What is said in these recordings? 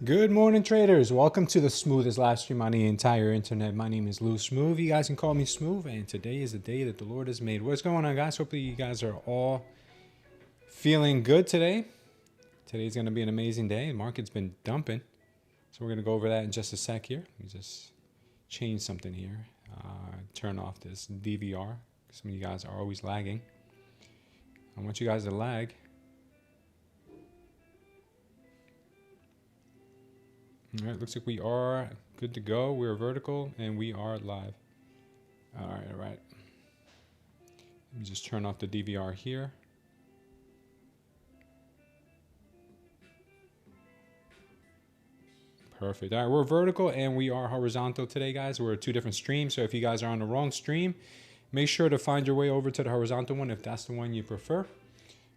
Good morning, traders. Welcome to the smoothest live stream on the entire internet. My name is Lou Smooth. You guys can call me Smooth, and today is the day that the Lord has made. What's going on, guys? Hopefully you guys are all feeling good today. Today's going to be an amazing day. The market's been dumping, so we're going to go over that in just a sec here. Let me just change something here. Turn off this DVR. Some of you guys are always lagging. I want you guys to lag. All right, looks like we are good to go. We're vertical and we are live. All right. Let me just turn off the DVR here. Perfect. All right, we're vertical and we are horizontal today, guys. We're two different streams, so if you guys are on the wrong stream, make sure to find your way over to the horizontal one if that's the one you prefer.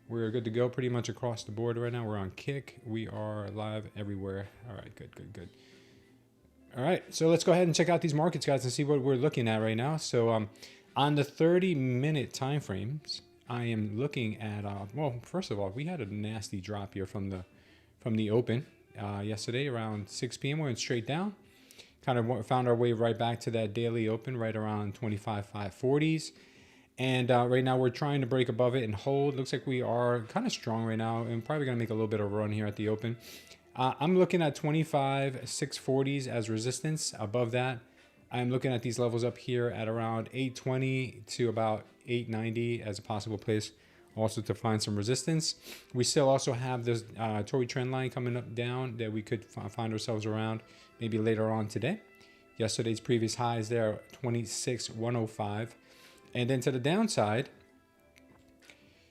We're good to go pretty much across the board right now. We're on Kick. We are live everywhere. All right, good. All right, so let's go ahead and check out these markets, guys, and see what we're looking at right now. So on the 30-minute time frames, I am looking at, well, first of all, we had a nasty drop here from the open yesterday around 6 p.m. We went straight down. Kind of found our way right back to that daily open right around 25,540s. And right now we're trying to break above it and hold. Looks like we are kind of strong right now and probably going to make a little bit of a run here at the open. I'm looking at 25,640s as resistance. Above that, I'm looking at these levels up here at around 820 to about 890 as a possible place also to find some resistance. We still also have this Tory trend line coming up down that we could find ourselves around maybe later on today. Yesterday's previous highs there, 26,105. And then to the downside,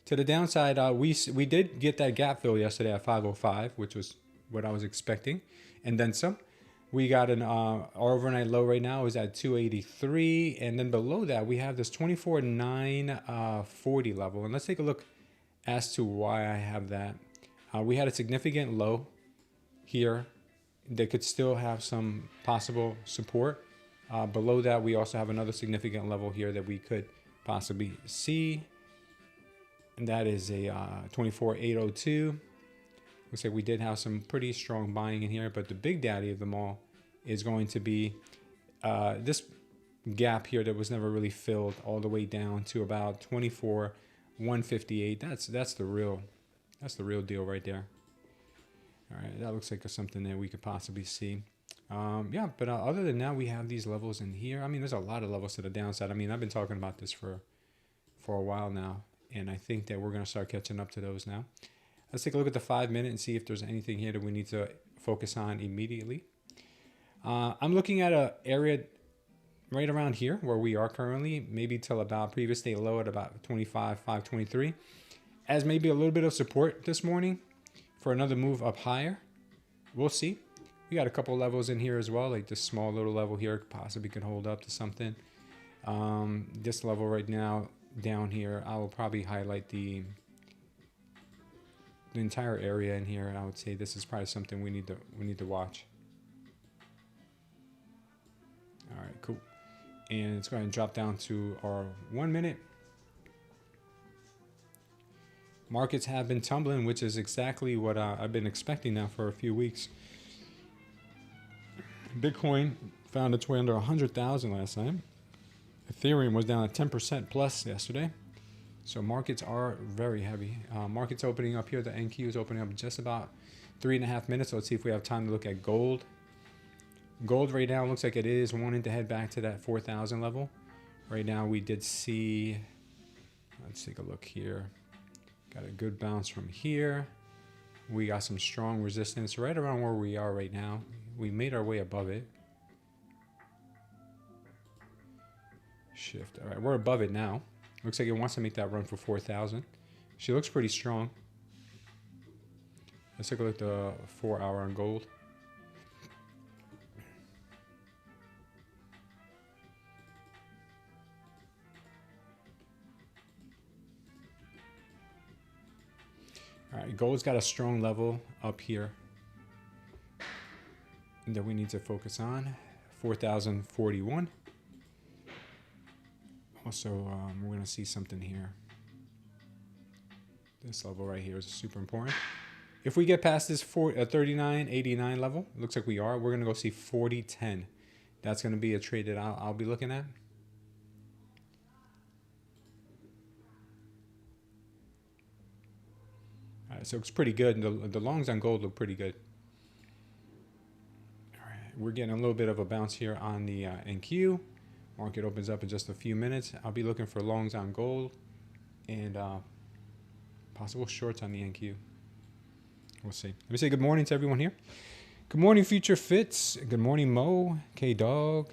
we did get that gap fill yesterday at 505, which was what I was expecting, and then some. We got our overnight low right now is at 283, and then below that we have this 24,940 level. And let's take a look as to why I have that. We had a significant low here that could still have some possible support. Below that, we also have another significant level here that we could possibly see. And that is a 24,802. Looks like we did have some pretty strong buying in here, but the big daddy of them all is going to be this gap here that was never really filled all the way down to about 24,158. That's the real deal right there. All right, that looks like something that we could possibly see. Yeah, but other than that, we have these levels in here. I mean, there's a lot of levels to the downside. I mean, I've been talking about this for a while now, and I think that we're going to start catching up to those now. Let's take a look at the 5-minute and see if there's anything here that we need to focus on immediately. I'm looking at an area right around here where we are currently, maybe till about previous day low at about 25,523, as maybe a little bit of support this morning for another move up higher. We'll see. We got a couple levels in here as well, like this small little level here possibly could hold up to something. This level right now down here, I will probably highlight the entire area in here. I would say this is probably something we need to watch. All right, cool. And it's going to drop down to our 1 minute. Markets have been tumbling, which is exactly what I've been expecting now for a few weeks. Bitcoin found its way under 100,000 last night. Ethereum was down at 10% plus yesterday. So markets are very heavy. Markets opening up here. The NQ is opening up in just about 3.5 minutes. So let's see if we have time to look at gold. Gold right now looks like it is wanting to head back to that 4,000 level. Right now we did see, let's take a look here. Got a good bounce from here. We got some strong resistance right around where we are right now. We made our way above it. Shift. All right, we're above it now. Looks like it wants to make that run for 4,000. She looks pretty strong. Let's take a look at the 4-hour on gold. All right, gold's got a strong level up here that we need to focus on, 4,041. Also, we're going to see something here. This level right here is super important. If we get past this 39.89 level, it looks like we are. We're gonna go see 40.10. That's gonna be a trade that I'll be looking at. All right, so it's pretty good. The longs on gold look pretty good. All right, we're getting a little bit of a bounce here on the NQ. Market opens up in just a few minutes. I'll be looking for longs on gold and possible shorts on the NQ. We'll see. Let me say good morning to everyone here. Good morning, Future Fits. Good morning, Mo, K-Dog,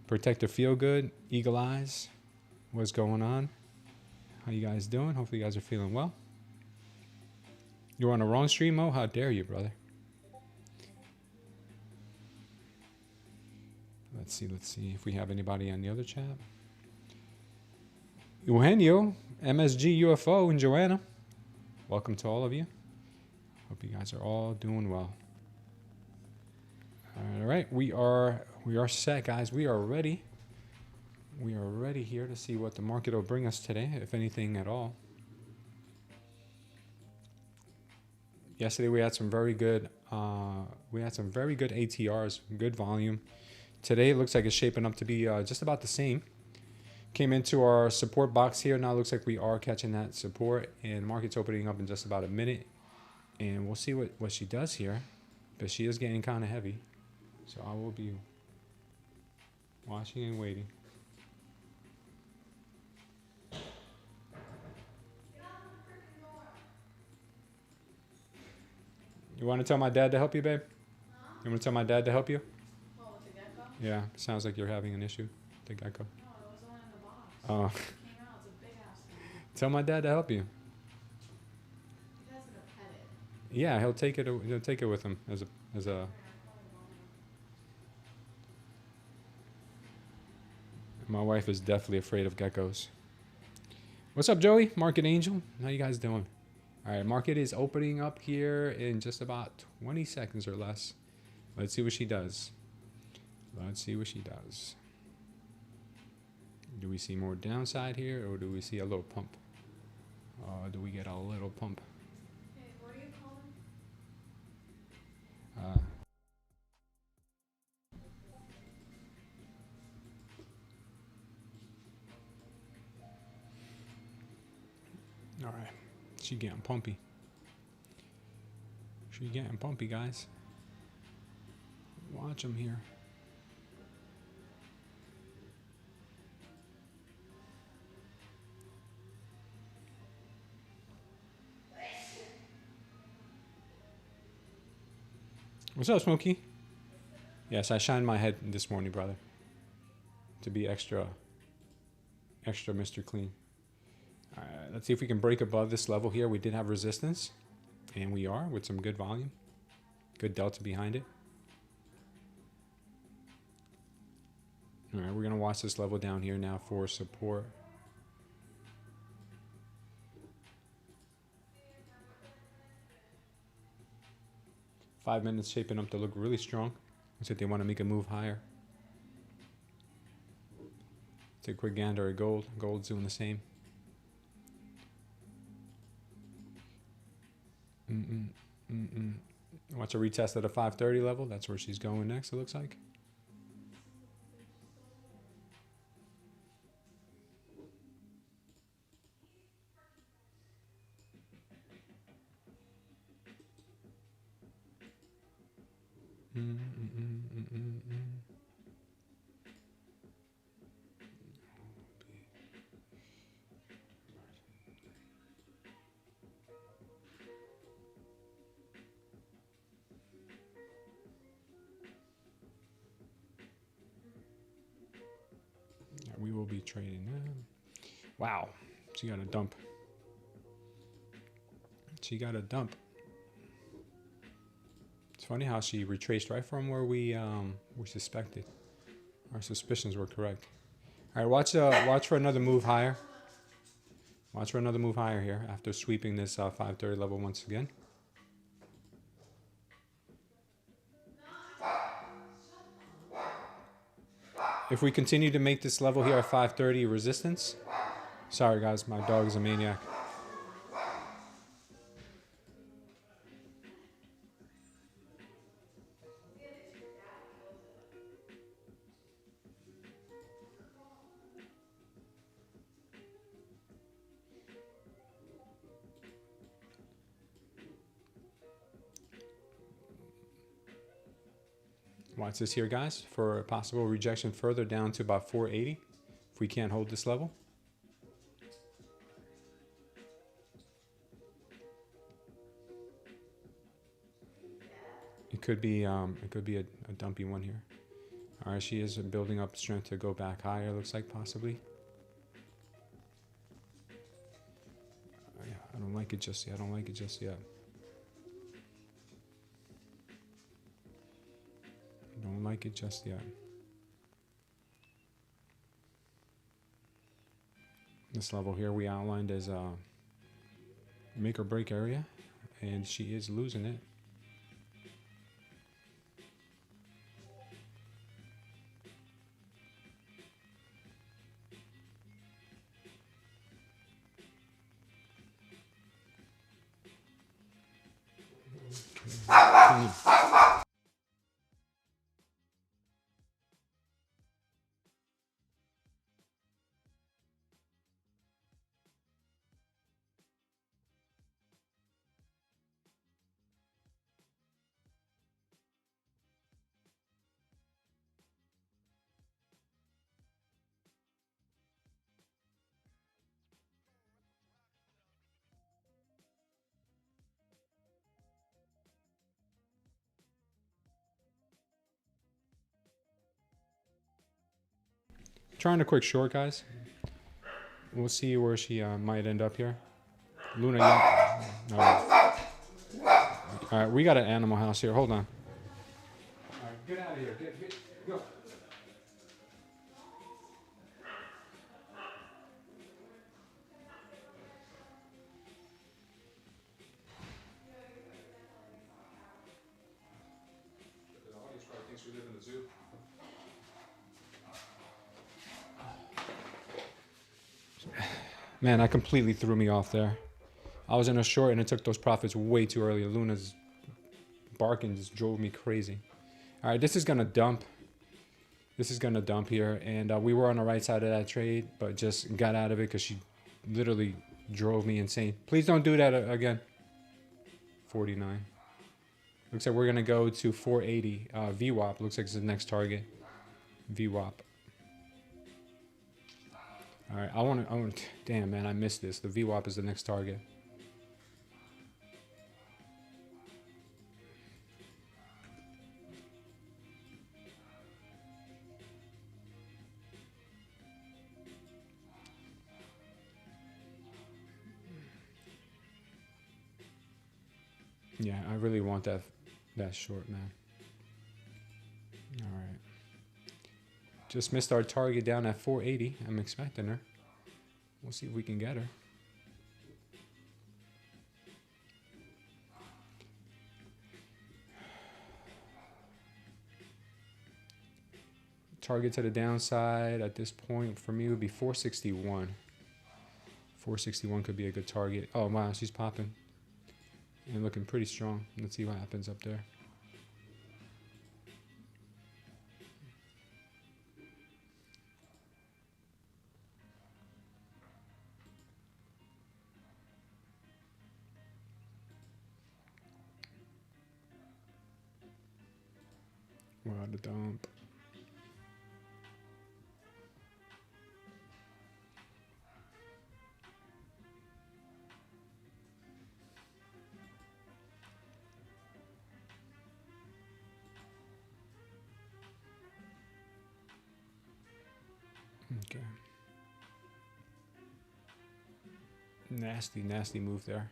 Protector Feel Good, Eagle Eyes. What's going on? How you guys doing? Hopefully you guys are feeling well. You're on the wrong stream, Mo? How dare you, brother? Let's see if we have anybody on the other chat. Eugenio, MSG UFO, and Joanna. Welcome to all of you. Hope you guys are all doing well. All right, we are set, guys. We are ready. We are ready here to see what the market will bring us today, if anything at all. Yesterday we had some very good ATRs, good volume. Today it looks like it's shaping up to be just about the same. Came into our support box here. Now it looks like we are catching that support, and market's opening up in just about a minute. And we'll see what she does here. But she is getting kind of heavy. So I will be watching and waiting. You want to tell my dad to help you, babe? Huh? You want to tell my dad to help you? Oh, with the gecko? Yeah, sounds like you're having an issue with the gecko. No, it was the one in the box. Oh. It came out. It's a big ass thing. Tell my dad to help you. He has to pet it. Yeah, he'll take it. He'll take it with him as a. My wife is definitely afraid of geckos. What's up, Joey? Market Angel. How you guys doing? All right, market is opening up here in just about 20 seconds or less. Let's see what she does. Let's see what she does. Do we see more downside here, or do we see a little pump? Do we get a little pump? Hey, what are you calling? All right. She getting pumpy. She getting pumpy, guys. Watch them here. What's up, Smokey? Yes, I shined my head this morning, brother. To be extra Mr. Clean. All right, let's see if we can break above this level here. We did have resistance, and we are with some good volume. Good delta behind it. All right, we're going to watch this level down here now for support. Five minutes shaping up to look really strong. Looks like they want to make a move higher. Take a quick gander at gold. Gold's doing the same. Watch a retest at a 530 level. That's where she's going next, it looks like. We will be trading them. Wow, she got a dump. She got a dump. It's funny how she retraced right from where we suspected. Our suspicions were correct. All right, watch for another move higher. Watch for another move higher here after sweeping this 530 level once again. If we continue to make this level here at 530 resistance, sorry guys, my dog is a maniac. Watch this here, guys, for a possible rejection further down to about 480 if we can't hold this level. It could be a dumpy one here. All right, she is building up strength to go back higher, looks like, possibly. I don't like it just yet. I don't like it just yet. Don't like it just yet. This level here we outlined as a make or break area, and she is losing it. Trying a quick short, guys. We'll see where she might end up here. Luna, all right, we got an animal house here. Hold on. All right, get out of here. Go. The audience probably thinks we live in the zoo. Man, that completely threw me off there. I was in a short and it took those profits way too early. Luna's barking just drove me crazy. All right, this is going to dump. This is going to dump here. And we were on the right side of that trade, but just got out of it because she literally drove me insane. Please don't do that again. 49. Looks like we're going to go to 480. VWAP looks like it's the next target. VWAP. All right, I want to, damn, man, I missed this. The VWAP is the next target. Yeah, I really want that short, man. All right. Just missed our target down at 480. I'm expecting her. We'll see if we can get her. Target to the downside at this point for me would be 461. 461 could be a good target. Oh, wow, she's popping. And looking pretty strong. Let's see what happens up there. Wow, the dump. Okay. Nasty, nasty move there.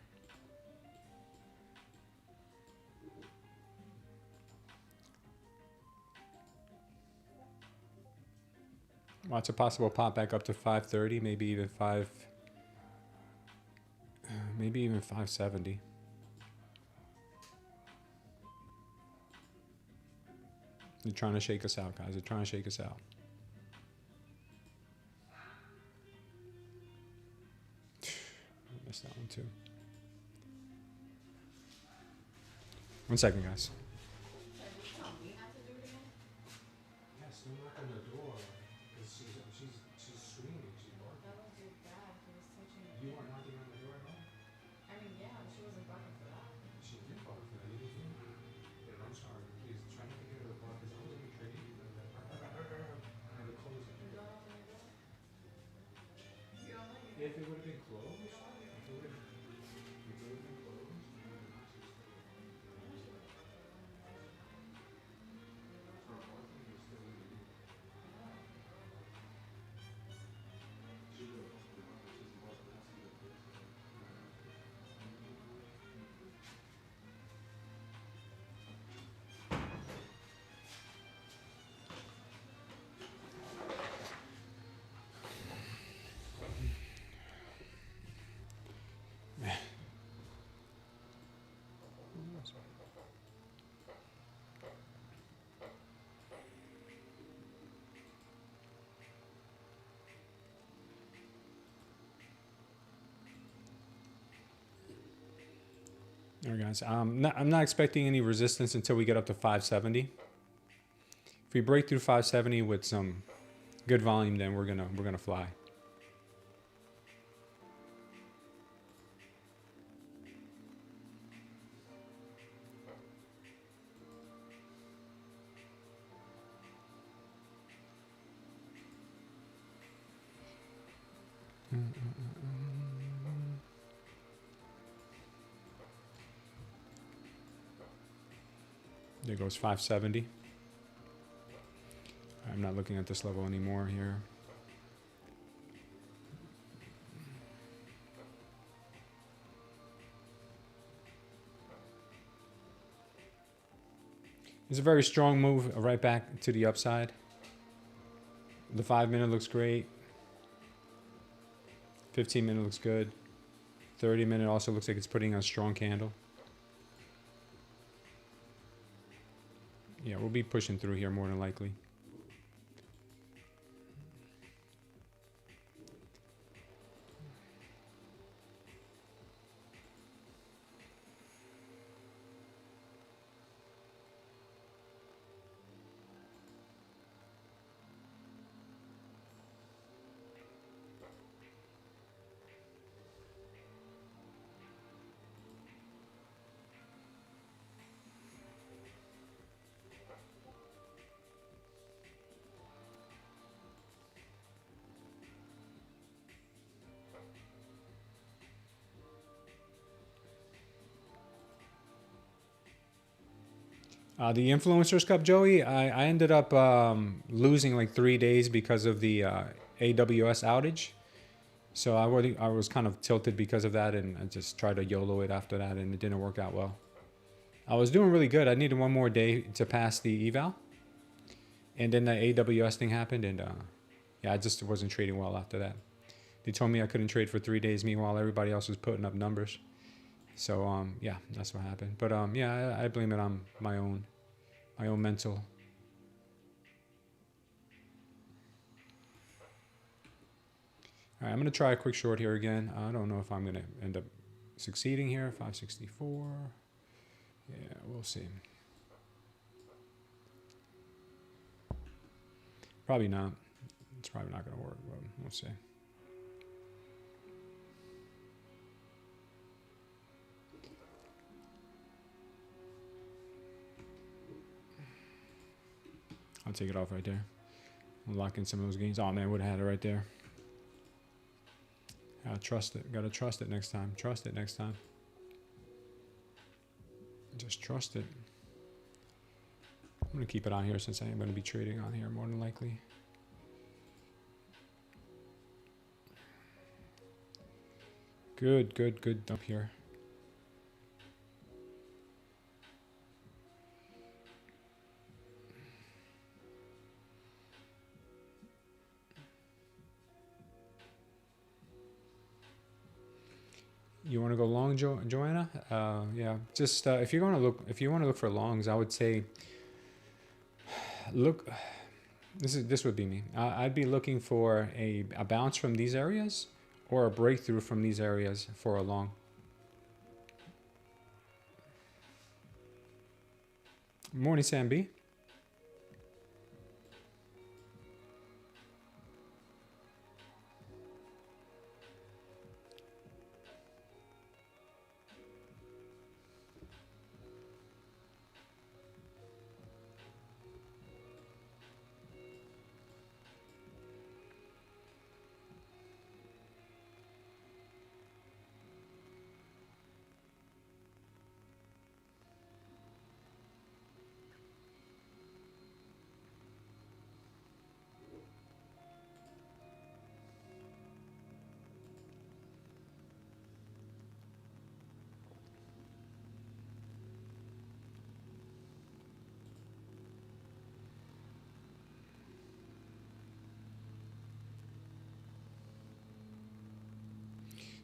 Watch a possible pop back up to 530, maybe even 570. They're trying to shake us out, guys. They're trying to shake us out. I missed that one too. 1 second, guys. Yes, don't knock on the door. She's screaming. She's barking. That was your dad who was touching me. You weren't knocking on the door at all? I mean, yeah, but she wasn't barking for that. She did bark for that. You didn't hear me. Yeah, I'm sorry. Please try not to get her to bark because I wasn't If it would have been closed, if it would have been closed. All right, guys. I'm not expecting any resistance until we get up to 570. If we break through 570 with some good volume, then we're gonna fly. There goes 570. I'm not looking at this level anymore here. It's a very strong move right back to the upside. The 5-minute looks great. 15-minute looks good. 30-minute also looks like it's putting on a strong candle. Yeah, we'll be pushing through here more than likely. The Influencers Cup, Joey, I ended up losing like 3 days because of the AWS outage. So I was kind of tilted because of that, and I just tried to YOLO it after that, and it didn't work out well. I was doing really good. I needed one more day to pass the eval. And then the AWS thing happened, and yeah, I just wasn't trading well after that. They told me I couldn't trade for 3 days. Meanwhile, everybody else was putting up numbers. So yeah, that's what happened. But yeah, I blame it on my own mental. All right, I'm gonna try a quick short here again. I don't know if I'm gonna end up succeeding here. 564. Yeah, we'll see. Probably not. It's probably not gonna work, but we'll see. I'll take it off right there. I'll lock in some of those gains. Oh man, would have had it right there. Gotta trust it. Gotta trust it next time. Trust it next time. Just trust it. I'm gonna keep it on here since I am gonna be trading on here more than likely. Good dump here. You want to go long, Joanna? Yeah. Just if you want to look for longs, I would say look. This would be me. I'd be looking for a bounce from these areas or a breakthrough from these areas for a long. Morning, Sam B.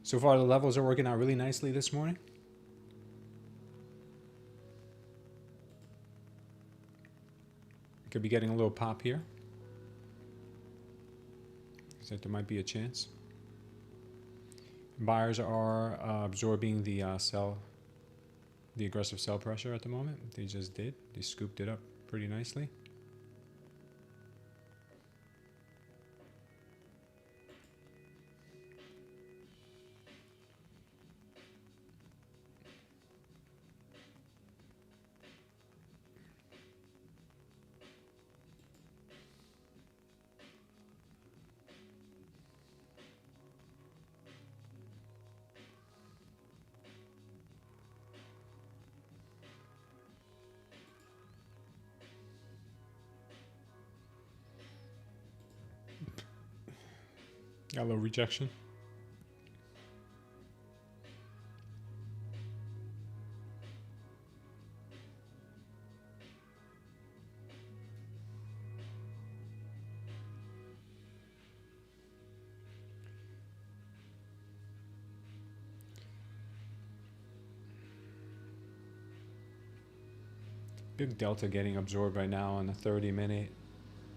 So far, the levels are working out really nicely this morning. Could be getting a little pop here. Looks like there might be a chance. Buyers are absorbing the aggressive sell pressure at the moment. They just did. They scooped it up pretty nicely. Got a little rejection. Big delta getting absorbed right now on the 30-minute.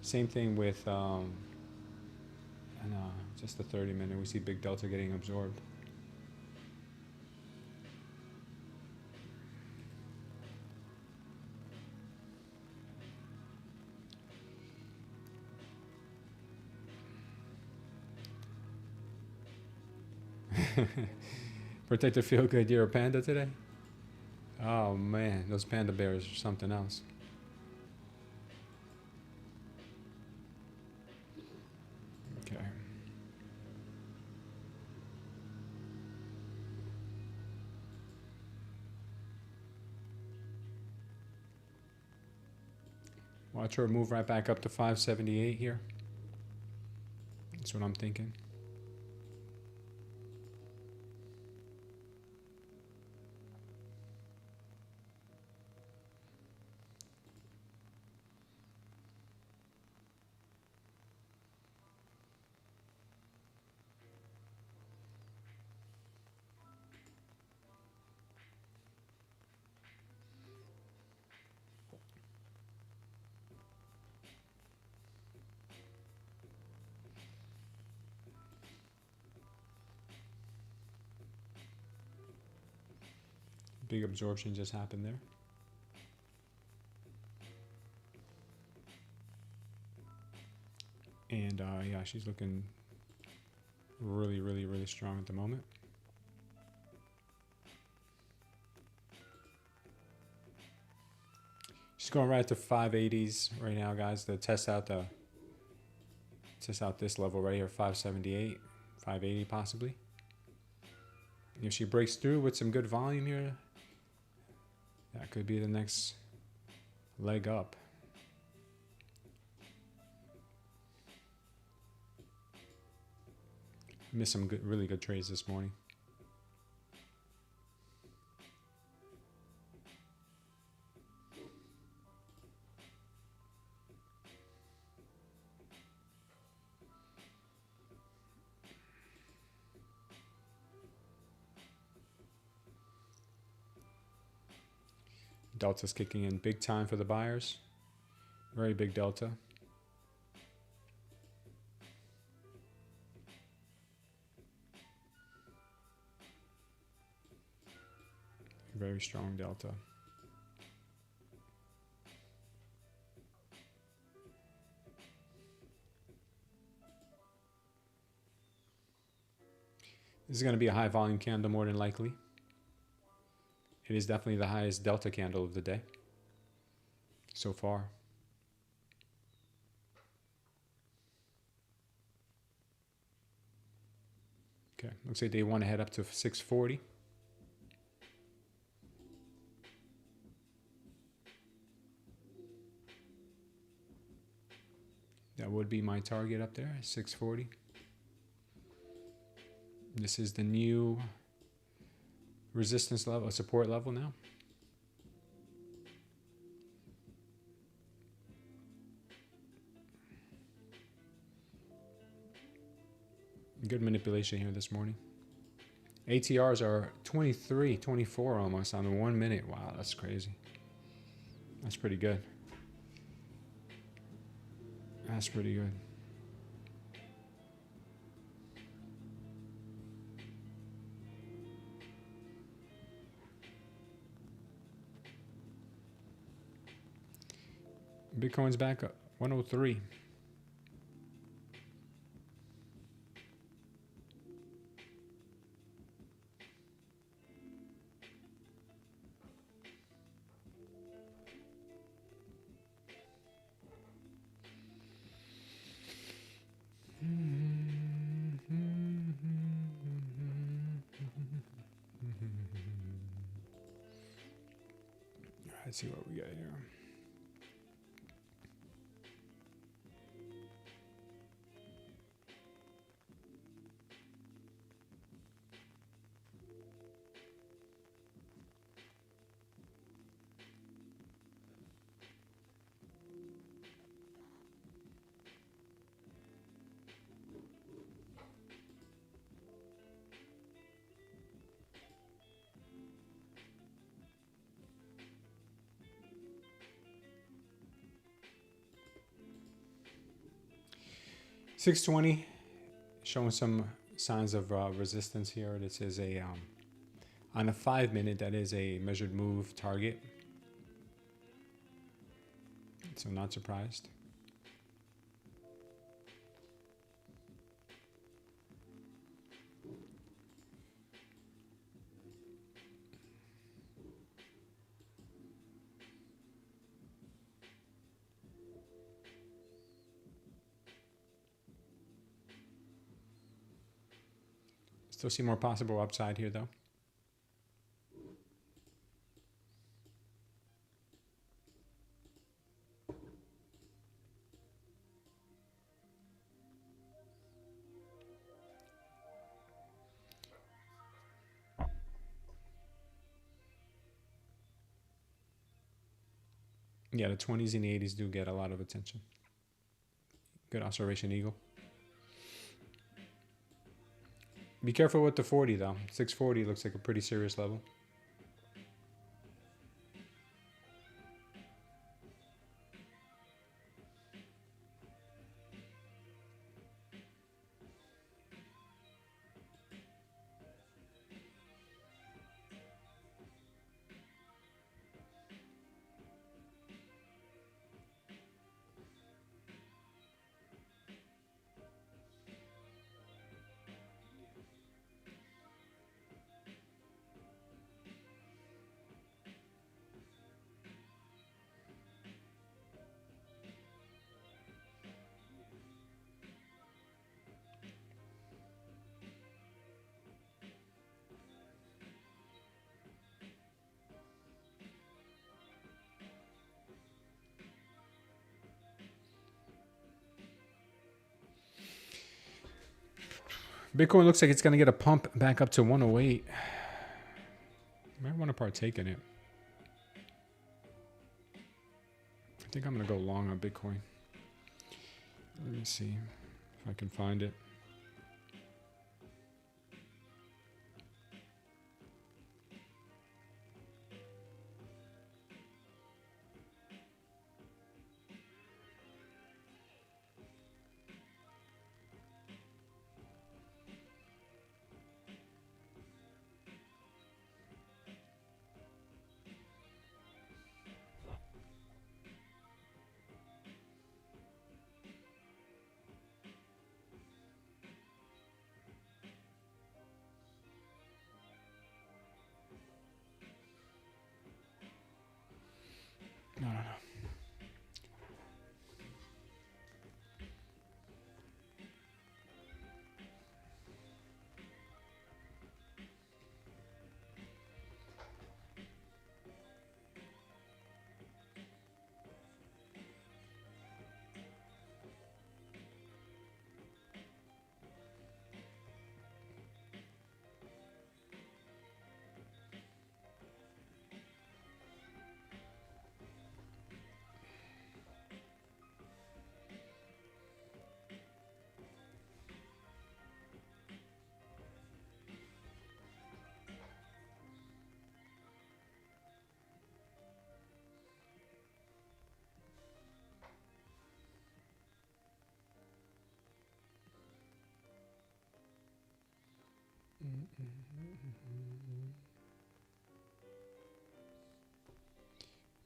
Same thing with just the 30-minute. We see big delta getting absorbed. Protector feel good. You're a panda today? Oh man, those panda bears are something else. Okay. Watch her move right back up to 578 here. That's what I'm thinking. Big absorption just happened there. And yeah, she's looking really, really, really strong at the moment. She's going right to 580s right now, guys, to test out this level right here, 578, 580 possibly. If she breaks through with some good volume here, that could be the next leg up. Missed some good, really good trades this morning. Delta's kicking in big time for the buyers. Very big delta. Very strong delta. This is going to be a high volume candle more than likely. It is definitely the highest delta candle of the day so far. Okay, looks like they want to head up to 640. That would be my target up there, 640. This is the new resistance level, support level now. Good manipulation here this morning. ATRs are 23, 24 almost on the 1 minute. Wow, that's crazy. That's pretty good. That's pretty good. Bitcoin's back up 103. Let's see what we got here. $620 showing some signs of resistance here. This is a on a 5 minute, that is a measured move target, so not surprised. Still see more possible upside here, though. Yeah, the 20s and the 80s do get a lot of attention. Good observation, Eagle. Be careful with the 40 though. 640 looks like a pretty serious level. Bitcoin looks like it's going to get a pump back up to 108. Might want to partake in it. I think I'm going to go long on Bitcoin. Let me see if I can find it.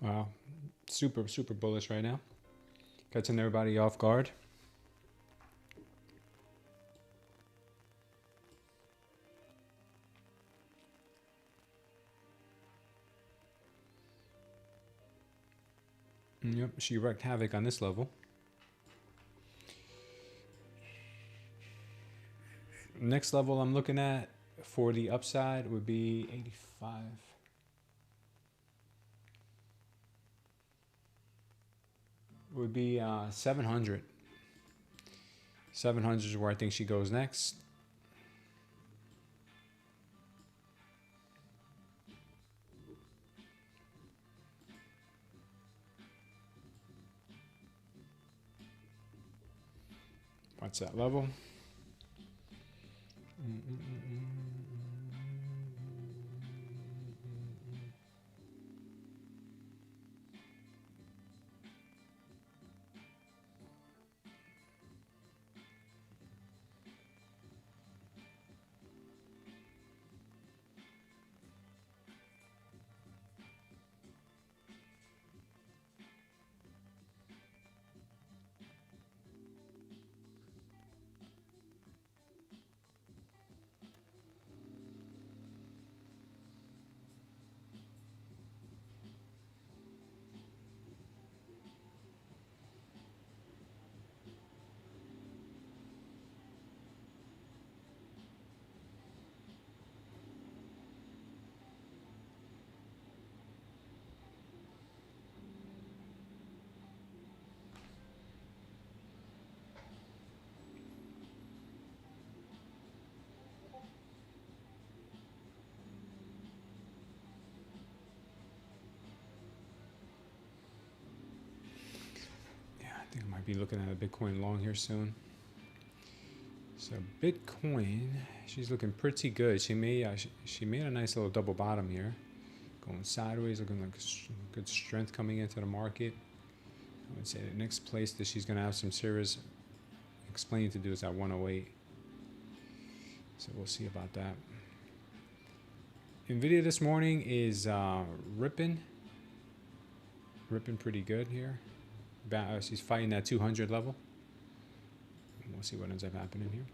Wow, super bullish right now. Catching everybody off guard. Yep, she wreaked havoc on this level. Next level I'm looking at for the upside would be 85. Would be 700. 700 is where I think she goes next. What's that level? I think I might be looking at a Bitcoin long here soon. So Bitcoin, she's looking pretty good. She made a nice little double bottom here, going sideways, looking like good strength coming into the market. I would say the next place that she's going to have some serious explaining to do is at 108. So we'll see about that. Nvidia this morning is ripping pretty good here. She's fighting that 200 level. We'll see what ends up happening here.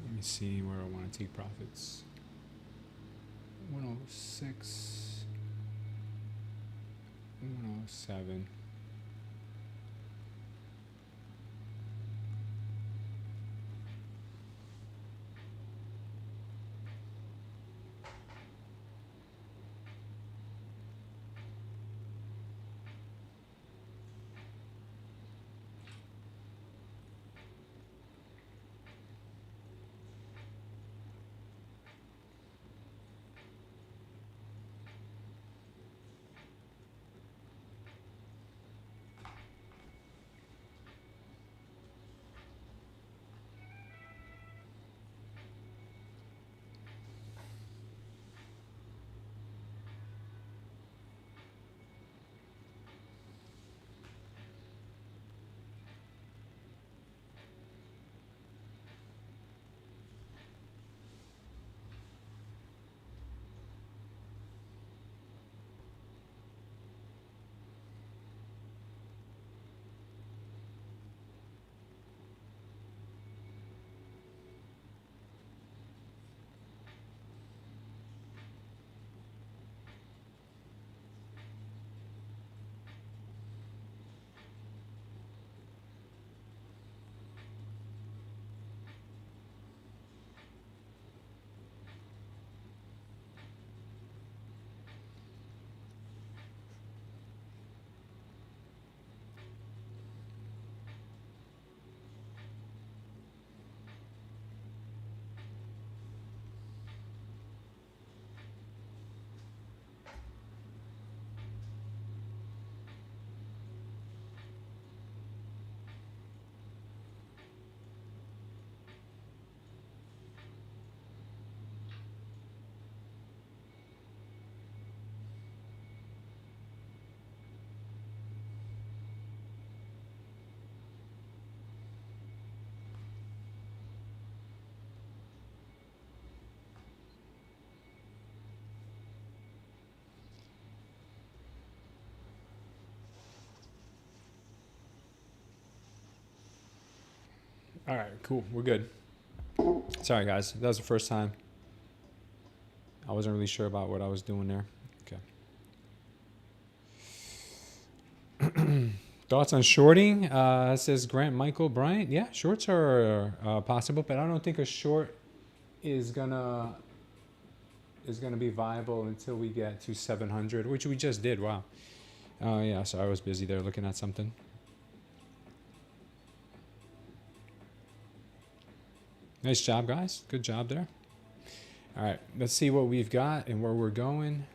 Let me see where I want to take profits. 106, 107. All right, cool. We're good. Sorry, guys. That was the first time. I wasn't really sure about what I was doing there. Okay. Thoughts on shorting? Says Grant Michael Bryant. Yeah, shorts are possible, but I don't think a short is gonna be viable until we get to 700, which we just did. Wow. Yeah, so I was busy there looking at something. Nice job, guys. Good job there. All right, let's see what we've got and where we're going.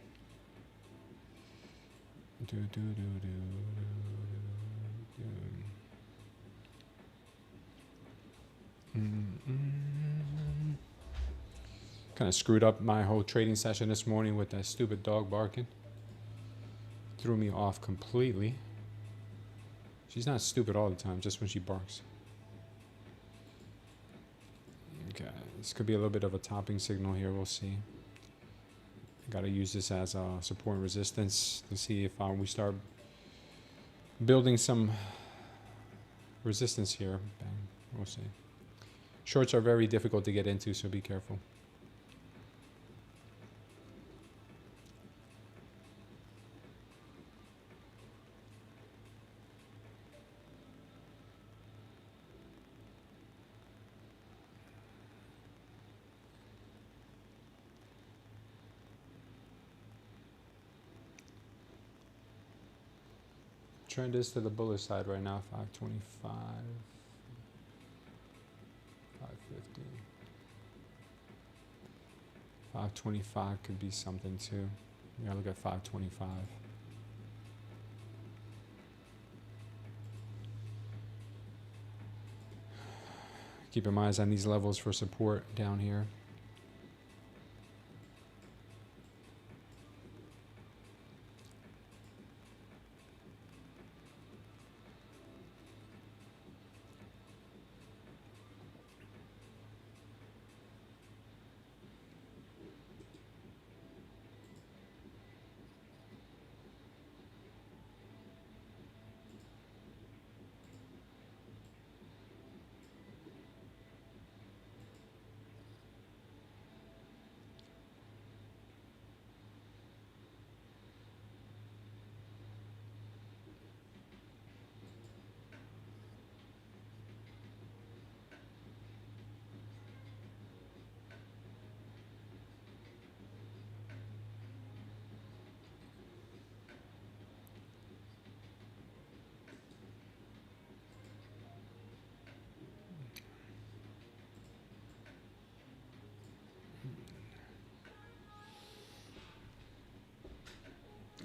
Kind of screwed up my whole trading session this morning with that stupid dog barking. Threw me off completely. She's not stupid all the time, just when she barks. Okay, this could be a little bit of a topping signal here. We'll see. Got to use this as a support and resistance to see if we start building some resistance here. Bang. We'll see. Shorts are very difficult to get into, so be careful. Trend is to the bullish side right now, 525, 550. 525 could be something too. We gotta look at 525. Keep your eyes on these levels for support down here.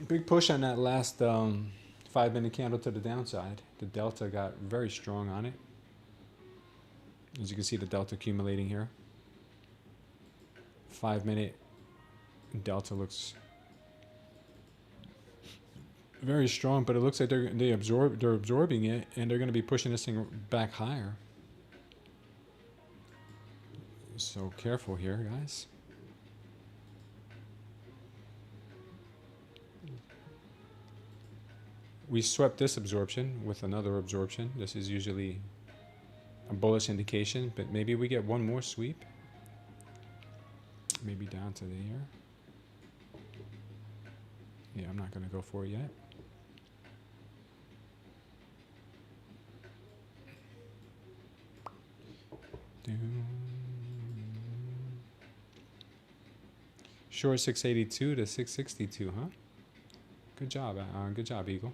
Big push on that last 5-minute candle to the downside. The delta got very strong on it. As you can see, the delta accumulating here. 5-minute delta looks very strong, but it looks like they're absorbing it, and they're going to be pushing this thing back higher. So careful here, guys. We swept this absorption with another absorption. This is usually a bullish indication, but maybe we get one more sweep. Maybe down to there. Yeah, I'm not going to go for it yet. Short 682 to 662, huh? Good job, Eagle.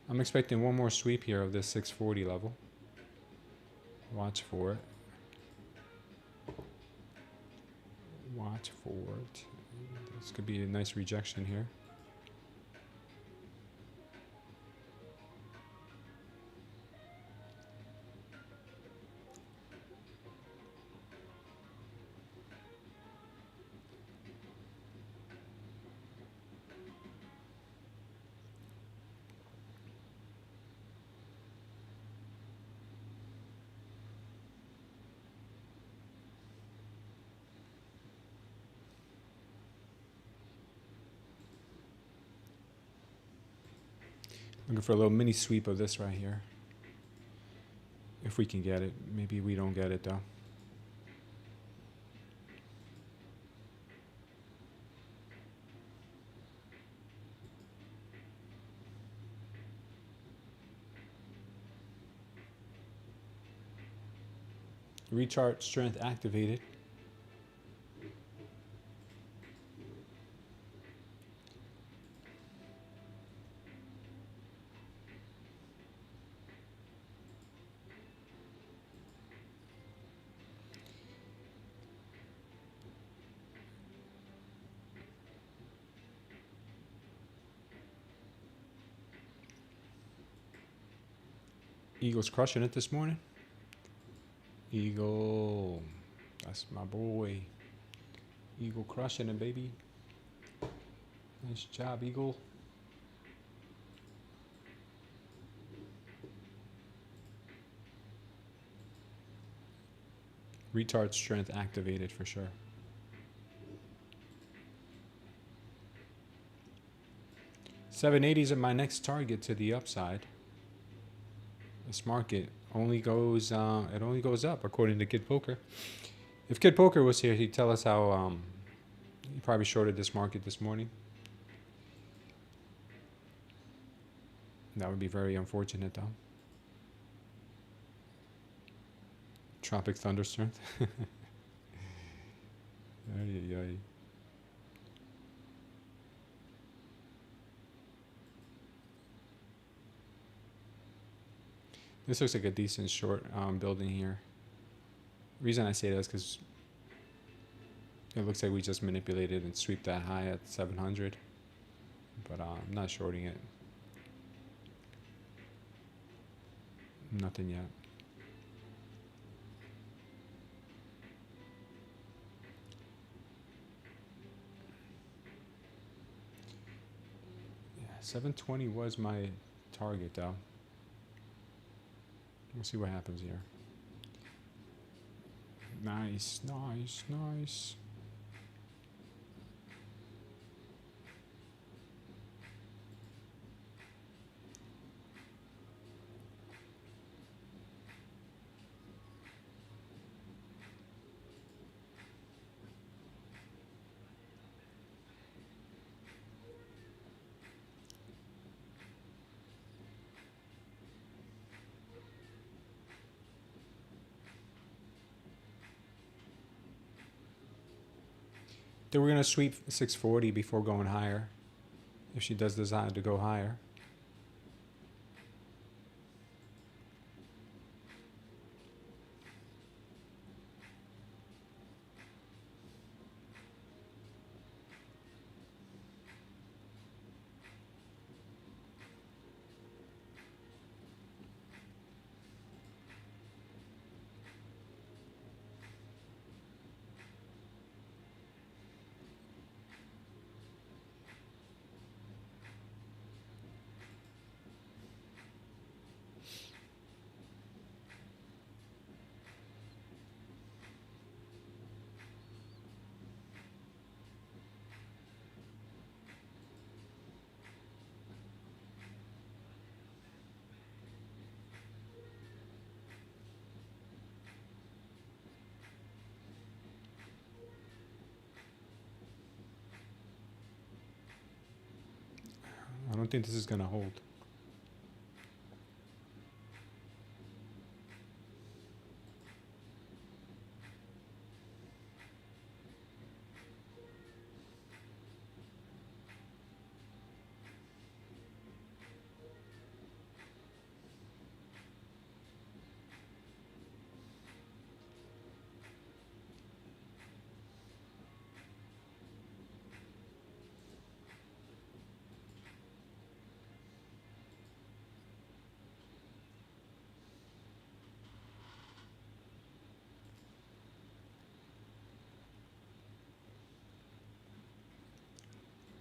I'm expecting one more sweep here of this 640 level. Watch for it. Watch for it. This could be a nice rejection here. Looking for a little mini sweep of this right here. If we can get it. Maybe we don't get it though. Recharge strength activated. Eagle's crushing it this morning. Eagle, that's my boy. Eagle crushing it, baby. Nice job, Eagle. Retard strength activated for sure. $780s are my next target to the upside. This market only goes, it only goes up according to Kid Poker. If Kid Poker was here, he'd tell us how he probably shorted this market this morning. That would be very unfortunate though. Tropic thunder strength. Ay, ay, ay. This looks like a decent short building here. The reason I say that is because it looks like we just manipulated and sweep that high at 700. But I'm not shorting it. Nothing yet. Yeah, 720 was my target though. We'll see what happens here. Nice, nice, nice. Then we're going to sweep 640 before going higher, if she does decide to go higher. I don't think this is going to hold.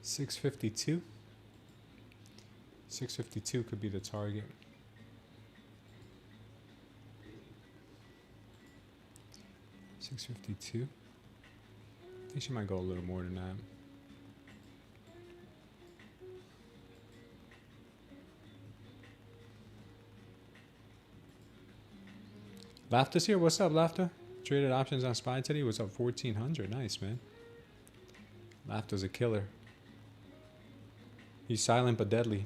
$652. 652 could be the target. $652. I think she might go a little more than that. Laughter's here. What's up, Laughter? Traded options on SPY today. What's up? 1400. Nice, man. Laughter's a killer. He's silent but deadly.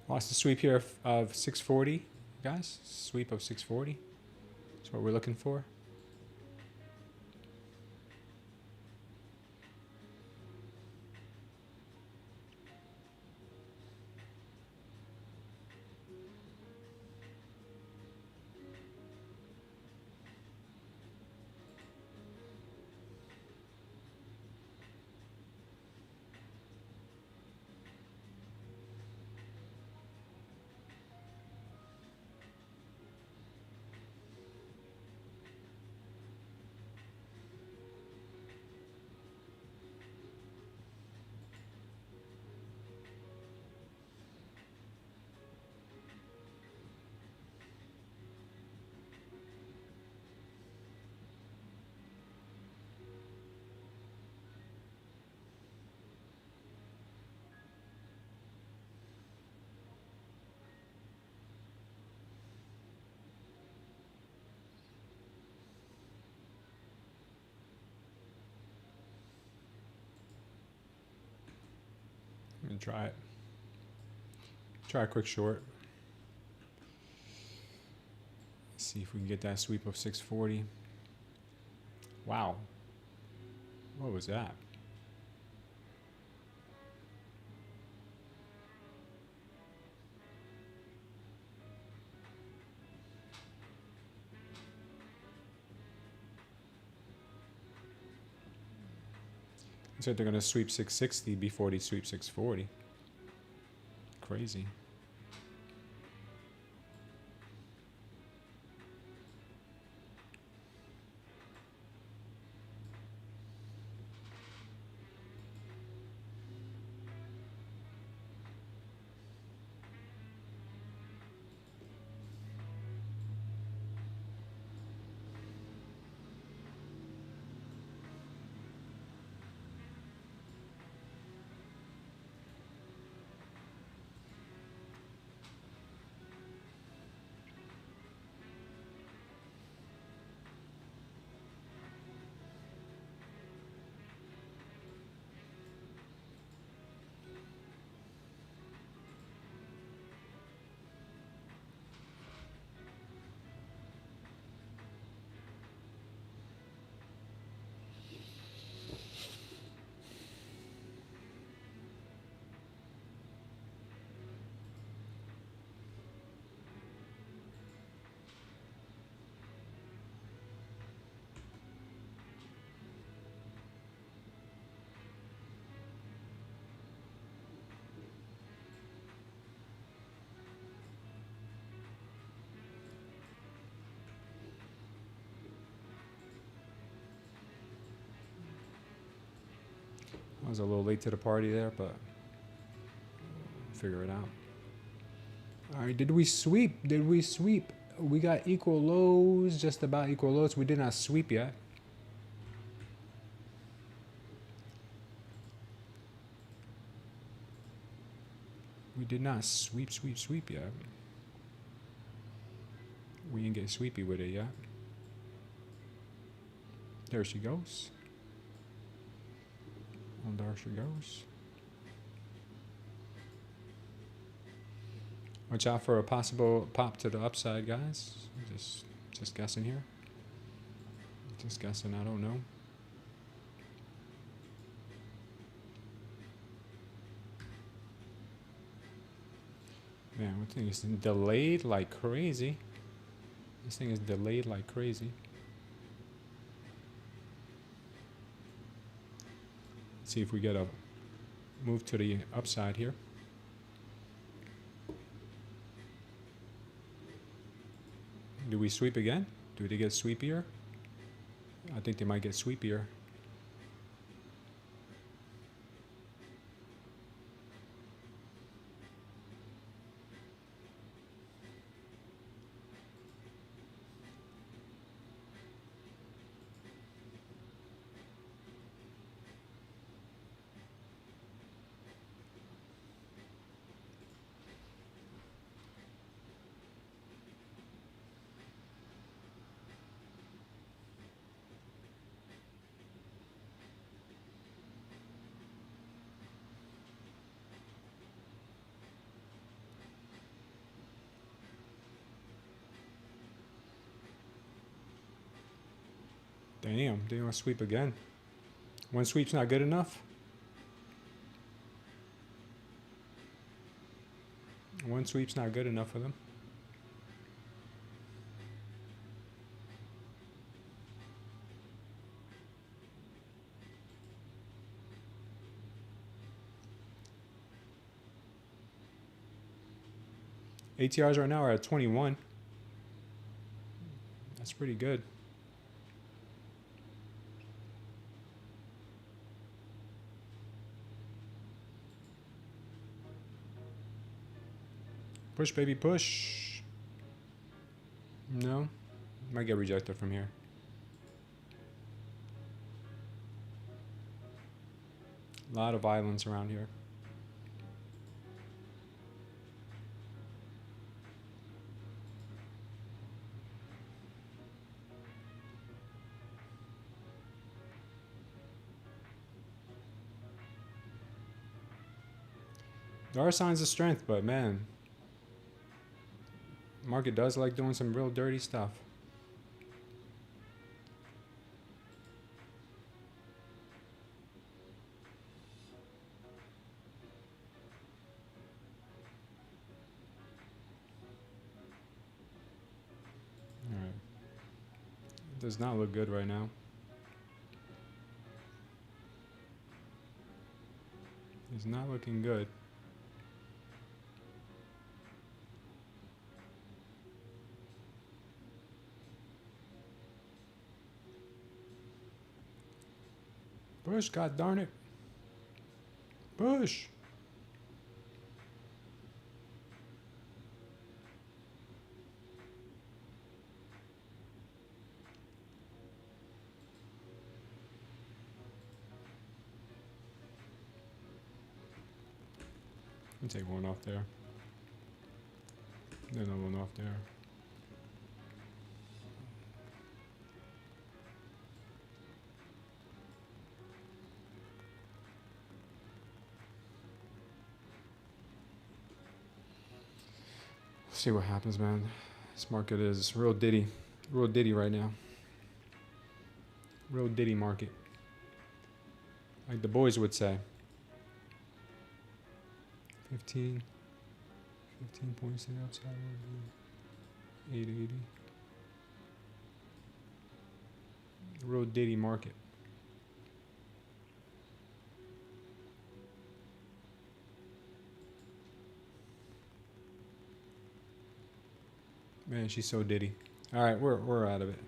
Watch the sweep here of 640, guys. Sweep of 640. That's what we're looking for. I'm gonna try it. Try a quick short. Let's see if we can get that sweep of 640. Wow. What was that? Looks like they're gonna sweep 660 before they sweep 640. Crazy. I was a little late to the party there, but figure it out. All right, did we sweep? Did we sweep? We got equal lows, just about equal lows. We did not sweep yet. We did not sweep yet. We didn't get sweepy with it yet. There she goes. And there she goes. Watch out for a possible pop to the upside, guys. Just guessing here. Just guessing, I don't know. Man, what thing is delayed like crazy. This thing is delayed like crazy. Let's see if we get a move to the upside here. Do we sweep again? Do they get sweepier? I think they might get sweepier. Damn, they want to sweep again. One sweep's not good enough. One sweep's not good enough for them. ATRs right now are at 21. That's pretty good. Push, baby, push. No. Might get rejected from here. A lot of violence around here. There are signs of strength, but man, market does like doing some real dirty stuff. All right. It does not look good right now. It's not looking good. Push, god darn it. Push. I'll take one off there. Another one off there. See what happens, man. This market is real diddy right now. Real diddy market, like the boys would say. 15.6 upside, 880. Real diddy market. Man, she's so diddy. All right, we're out of it.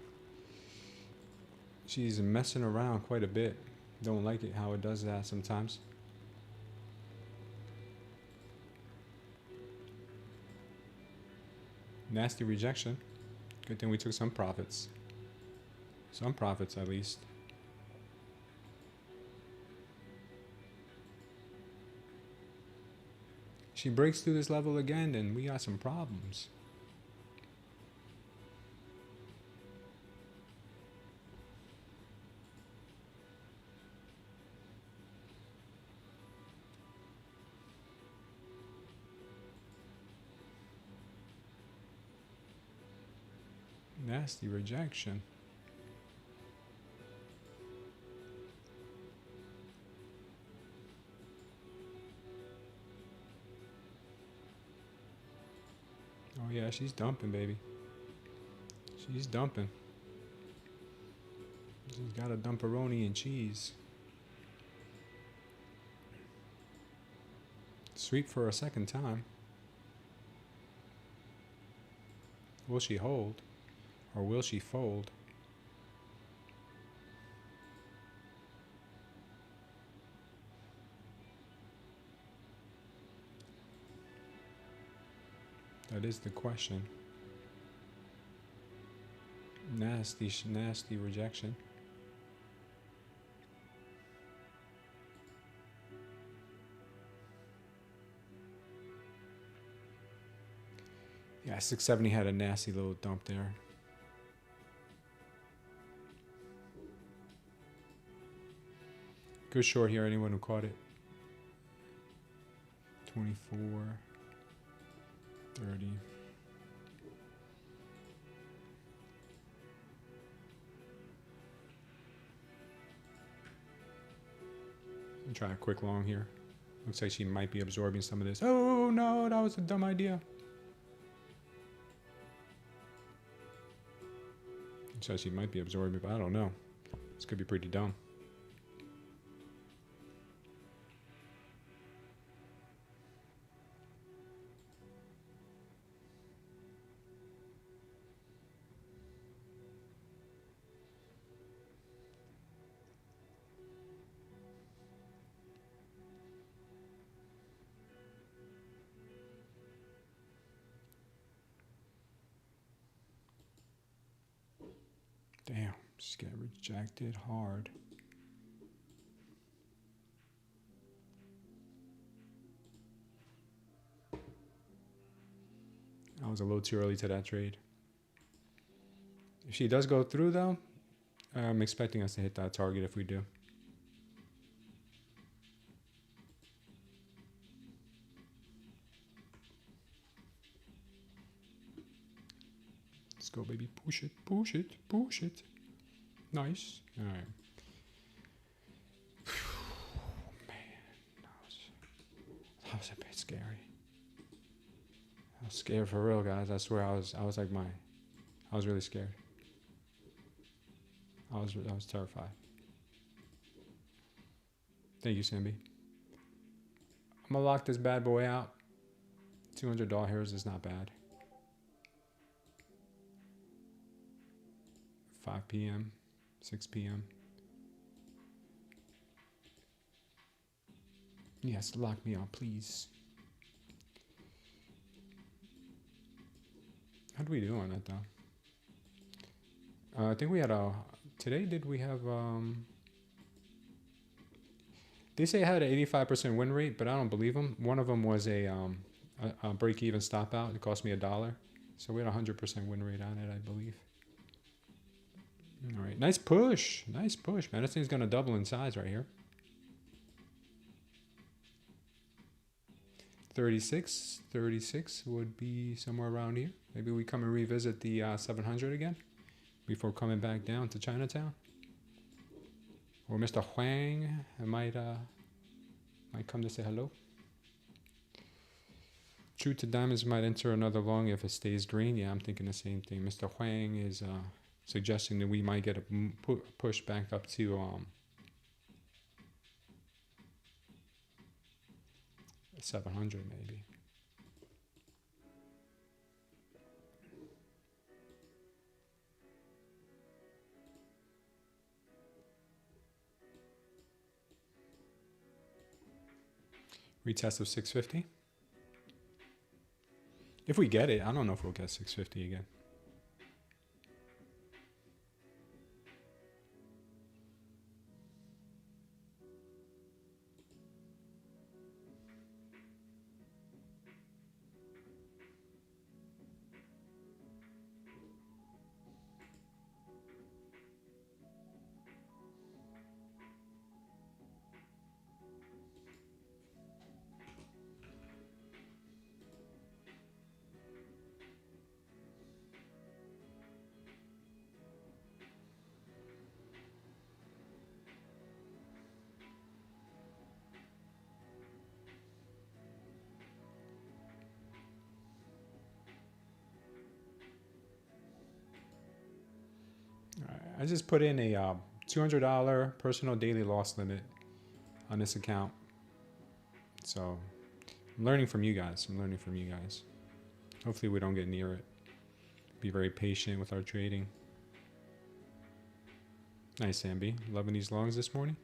She's messing around quite a bit. Don't like it how it does that sometimes. Nasty rejection. Good thing we took some profits. Some profits at least. She breaks through this level again, then we got some problems. Nasty rejection. Oh yeah, she's dumping, baby. She's dumping. She's got a dumperoni and cheese. Sweep for a second time. Will she hold? Or will she fold? That is the question. Nasty, nasty rejection. Yeah, 670 had a nasty little dump there. Good short here, anyone who caught it. 24, 30. I'm trying a quick long here. Looks like she might be absorbing some of this. Oh no, that was a dumb idea. So she might be absorbing, but I don't know. This could be pretty dumb. Damn, just get rejected hard. I was a little too early to that trade. If she does go through though, I'm expecting us to hit that target if we do. Let's go, baby. Push it, push it, push it. Nice. All right. Man, that was a bit scary. I was scared for real, guys. I swear, I was really scared. I was terrified. Thank you, Simbi. I'm gonna lock this bad boy out. $200 here is not bad. 5 p.m., 6 p.m. Yes, lock me out, please. How do we do on that though? I think we had a, today did we have, they say I had an 85% win rate, but I don't believe them. One of them was a break-even stop out. It cost me $1. So we had a 100% win rate on it, I believe. All right, nice push. Nice push, man. This thing's going to double in size right here. 36 would be somewhere around here. Maybe we come and revisit the 700 again before coming back down to Chinatown. Or Mr. Huang might come to say hello. True to Diamonds might enter another long if it stays green. Yeah, I'm thinking the same thing. Mr. Huang is suggesting that we might get a push back up to 700 maybe. Retest of 650. If we get it, I don't know if we'll get 650 again. I just put in a $200 personal daily loss limit on this account. So I'm learning from you guys. Hopefully we don't get near it. Be very patient with our trading. Nice, Ambi. Loving these longs this morning.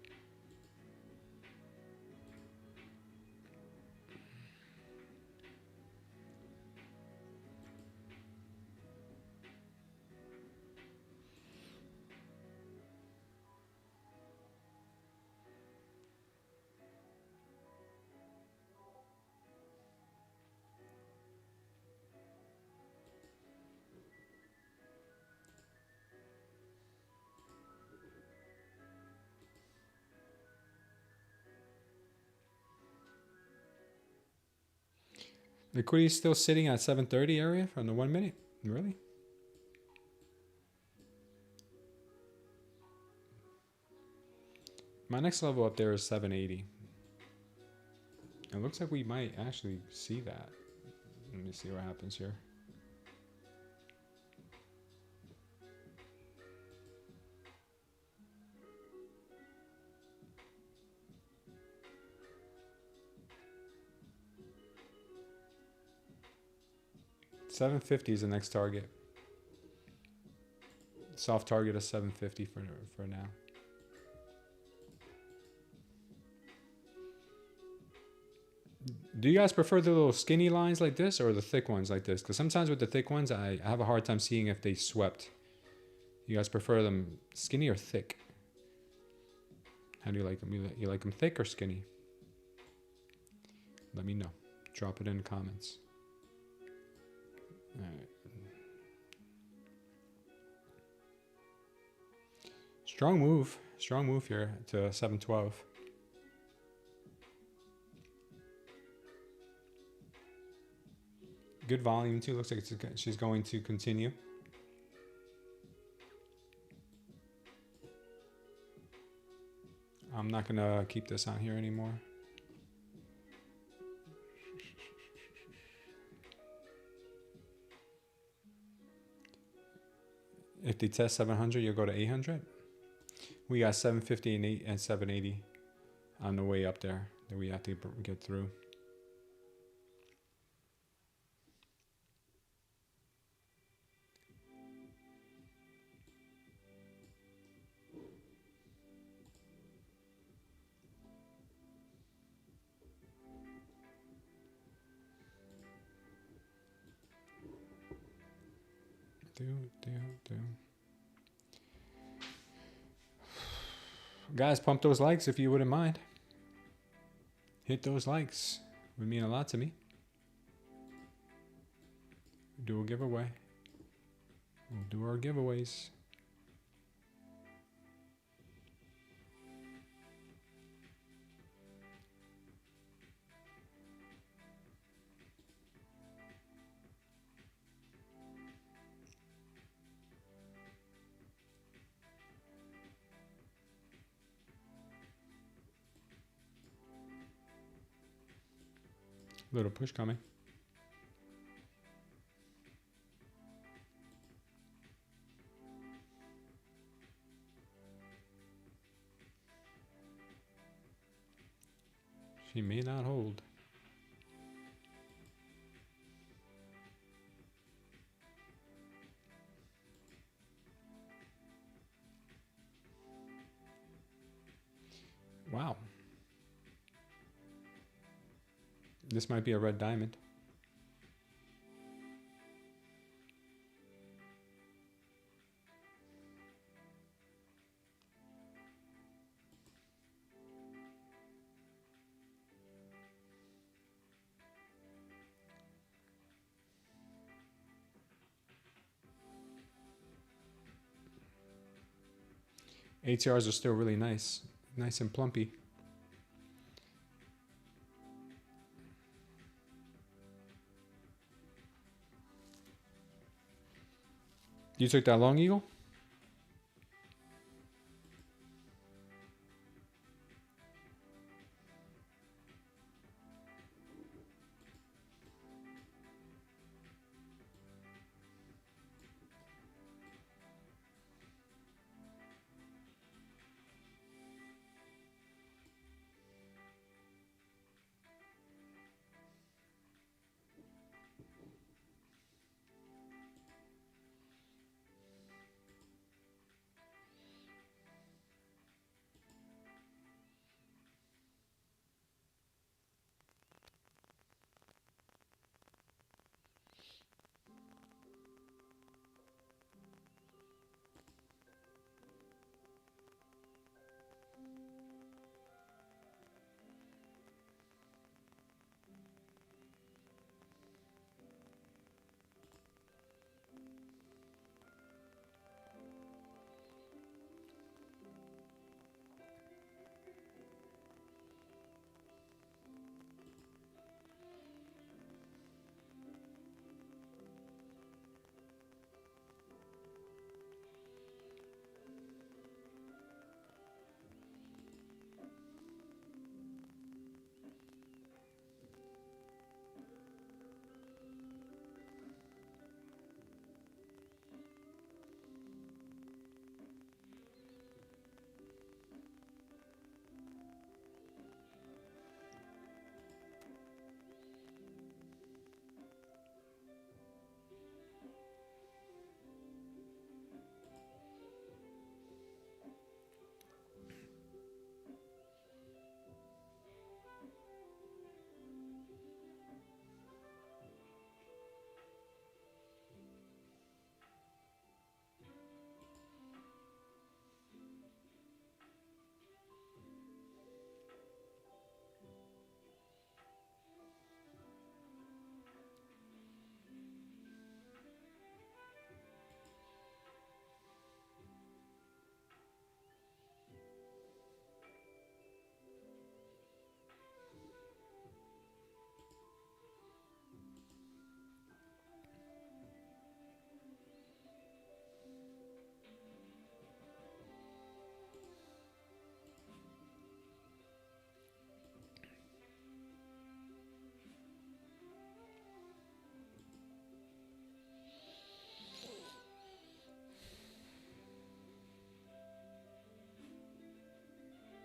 Liquidity is still sitting at 730 area from the 1 minute. Really? My next level up there is 780. It looks like we might actually see that. Let me see what happens here. $750 is the next target. Soft target of $750 for now. Do you guys prefer the little skinny lines like this or the thick ones like this? Because sometimes with the thick ones, I have a hard time seeing if they swept. You guys prefer them skinny or thick? How do you like them? You like them thick or skinny? Let me know. Drop it in the comments. All right. Strong move here to 712. Good volume too. Looks like she's going to continue. I'm not gonna keep this on here anymore. If they test 700, you'll go to 800. We got 750 and 780 on the way up there that we have to get through. Guys, pump those likes if you wouldn't mind. Hit those likes. It would mean a lot to me. Do a giveaway. We'll do our giveaways. Little push coming. She may not hold. Wow. This might be a red diamond. ATRs are still really nice. Nice and plumpy. You took that long, Eagle?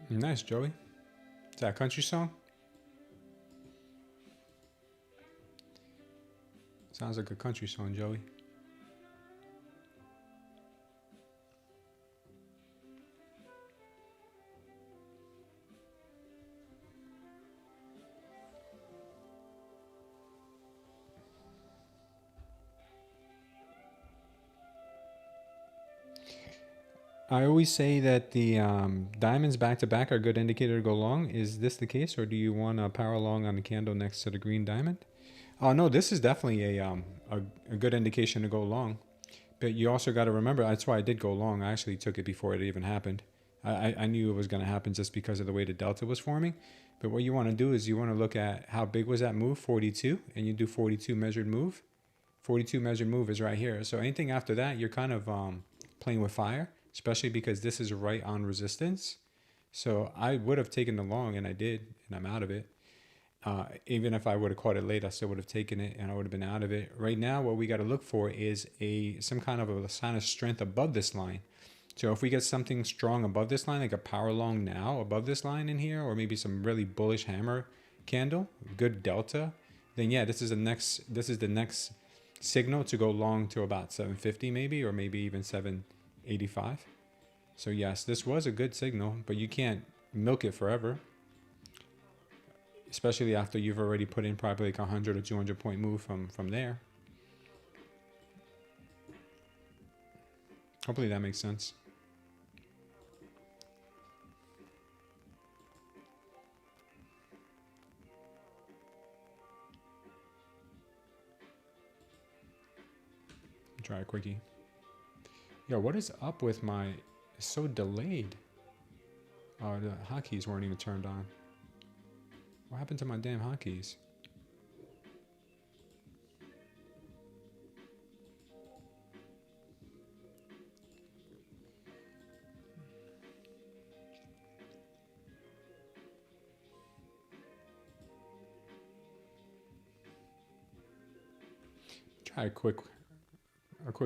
Nice, Joey. Is that a country song? Sounds like a country song, Joey. I always say that the diamonds back to back are a good indicator to go long. Is this the case, or do you want a power long on the candle next to the green diamond? Oh no, this is definitely a good indication to go long. But you also got to remember, that's why I did go long. I actually took it before it even happened. I knew it was going to happen just because of the way the delta was forming. But what you want to do is you want to look at how big was that move, 42, and you do 42 measured move. 42 measured move is right here. So anything after that, you're kind of playing with fire, especially because this is right on resistance. So I would have taken the long, and I did, and I'm out of it. Even if I would have caught it late, I still would have taken it and I would have been out of it. Right now, what we got to look for is some kind of a sign of strength above this line. So if we get something strong above this line, like a power long now above this line in here, or maybe some really bullish hammer candle, good delta, then yeah, this is the next signal to go long to about 750 maybe, or maybe even 785. So yes, this was a good signal, but you can't milk it forever. Especially after you've already put in probably like 100 or 200 point move from there. Hopefully that makes sense. Try a quickie. Yo, what is up with my... It's so delayed. Oh, the hotkeys weren't even turned on. What happened to my damn hotkeys? Try a quick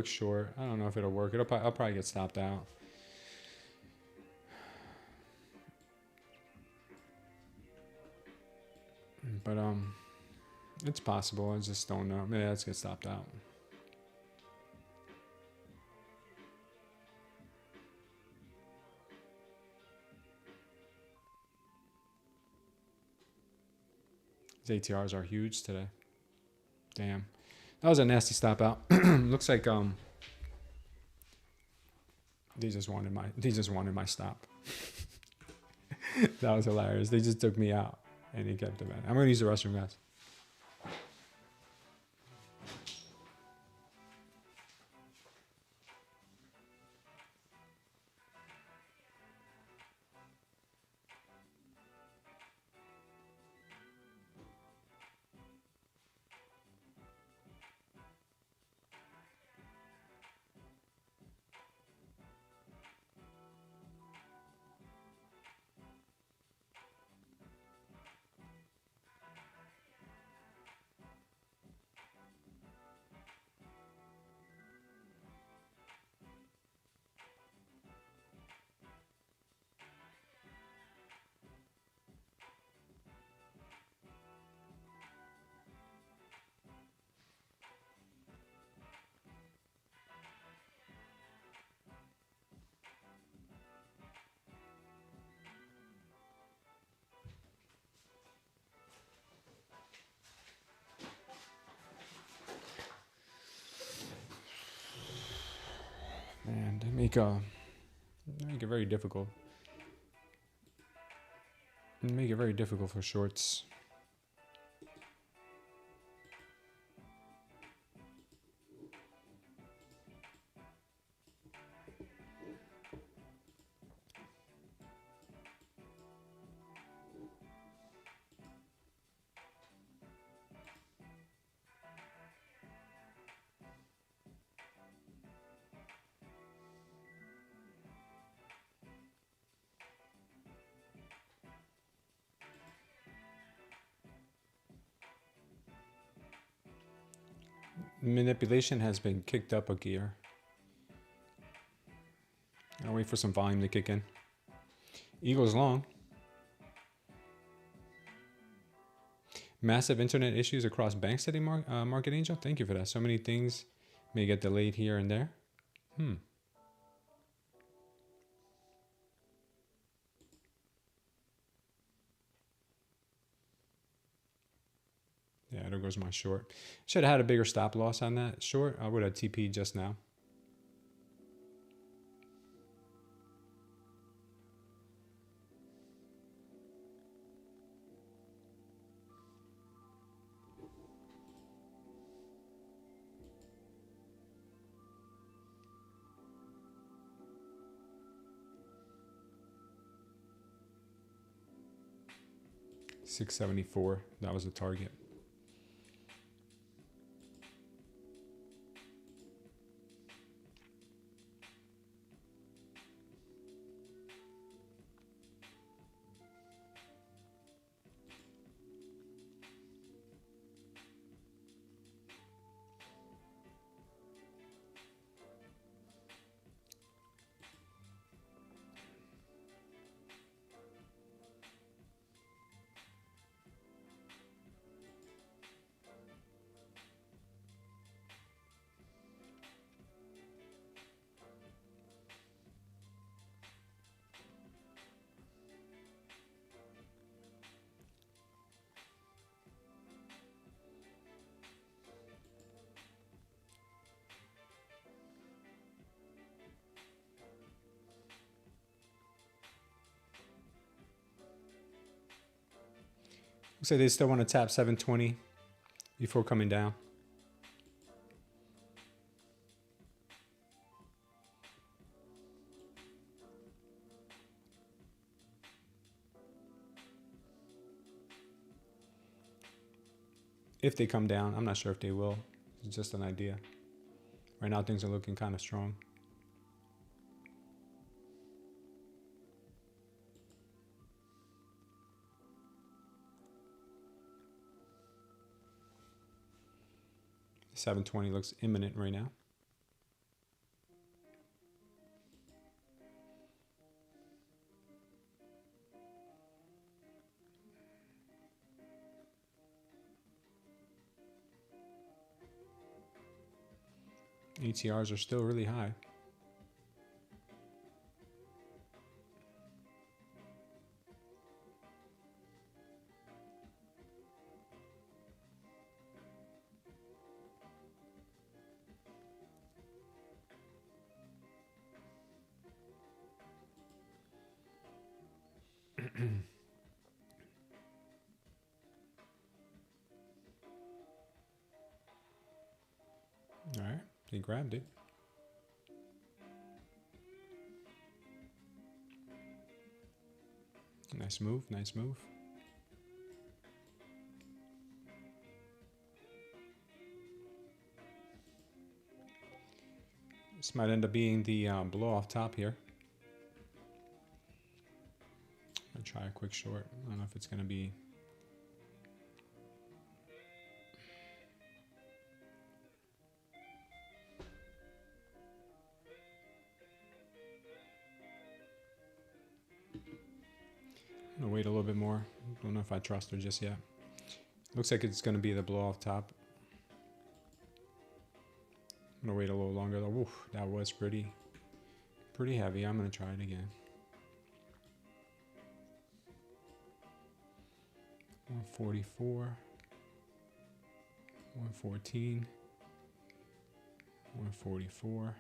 short. I don't know if it'll work. I'll probably get stopped out. But it's possible. I just don't know. Maybe let's get stopped out. These ATRs are huge today. Damn. That was a nasty stop out. Looks like they just wanted my stop. That was hilarious. They just took me out and he kept it in. I'm gonna use the restroom, guys. Man, they make it very difficult. They make it very difficult for shorts. Manipulation has been kicked up a gear. I'll wait for some volume to kick in. Eagles long. Massive internet issues across banks today, Market Angel. Thank you for that. So many things may get delayed here and there. Yeah, there goes my short. Should have had a bigger stop loss on that short. I would have TP'd just now. $674. That was the target. Looks like they still want to tap 720 before coming down. If they come down, I'm not sure if they will. It's just an idea. Right now things are looking kind of strong. $720 looks imminent right now. ATRs are still really high. All right, they grabbed it. Nice move, nice move. This might end up being the blow off top here. I'll try a quick short. I don't know if it's going to be. I'm gonna wait a little bit more. Don't know if I trust her just yet. Looks like it's gonna be the blow off top. I'm gonna wait a little longer though. Oof, that was pretty heavy. I'm gonna try it again. 144, 114, 144.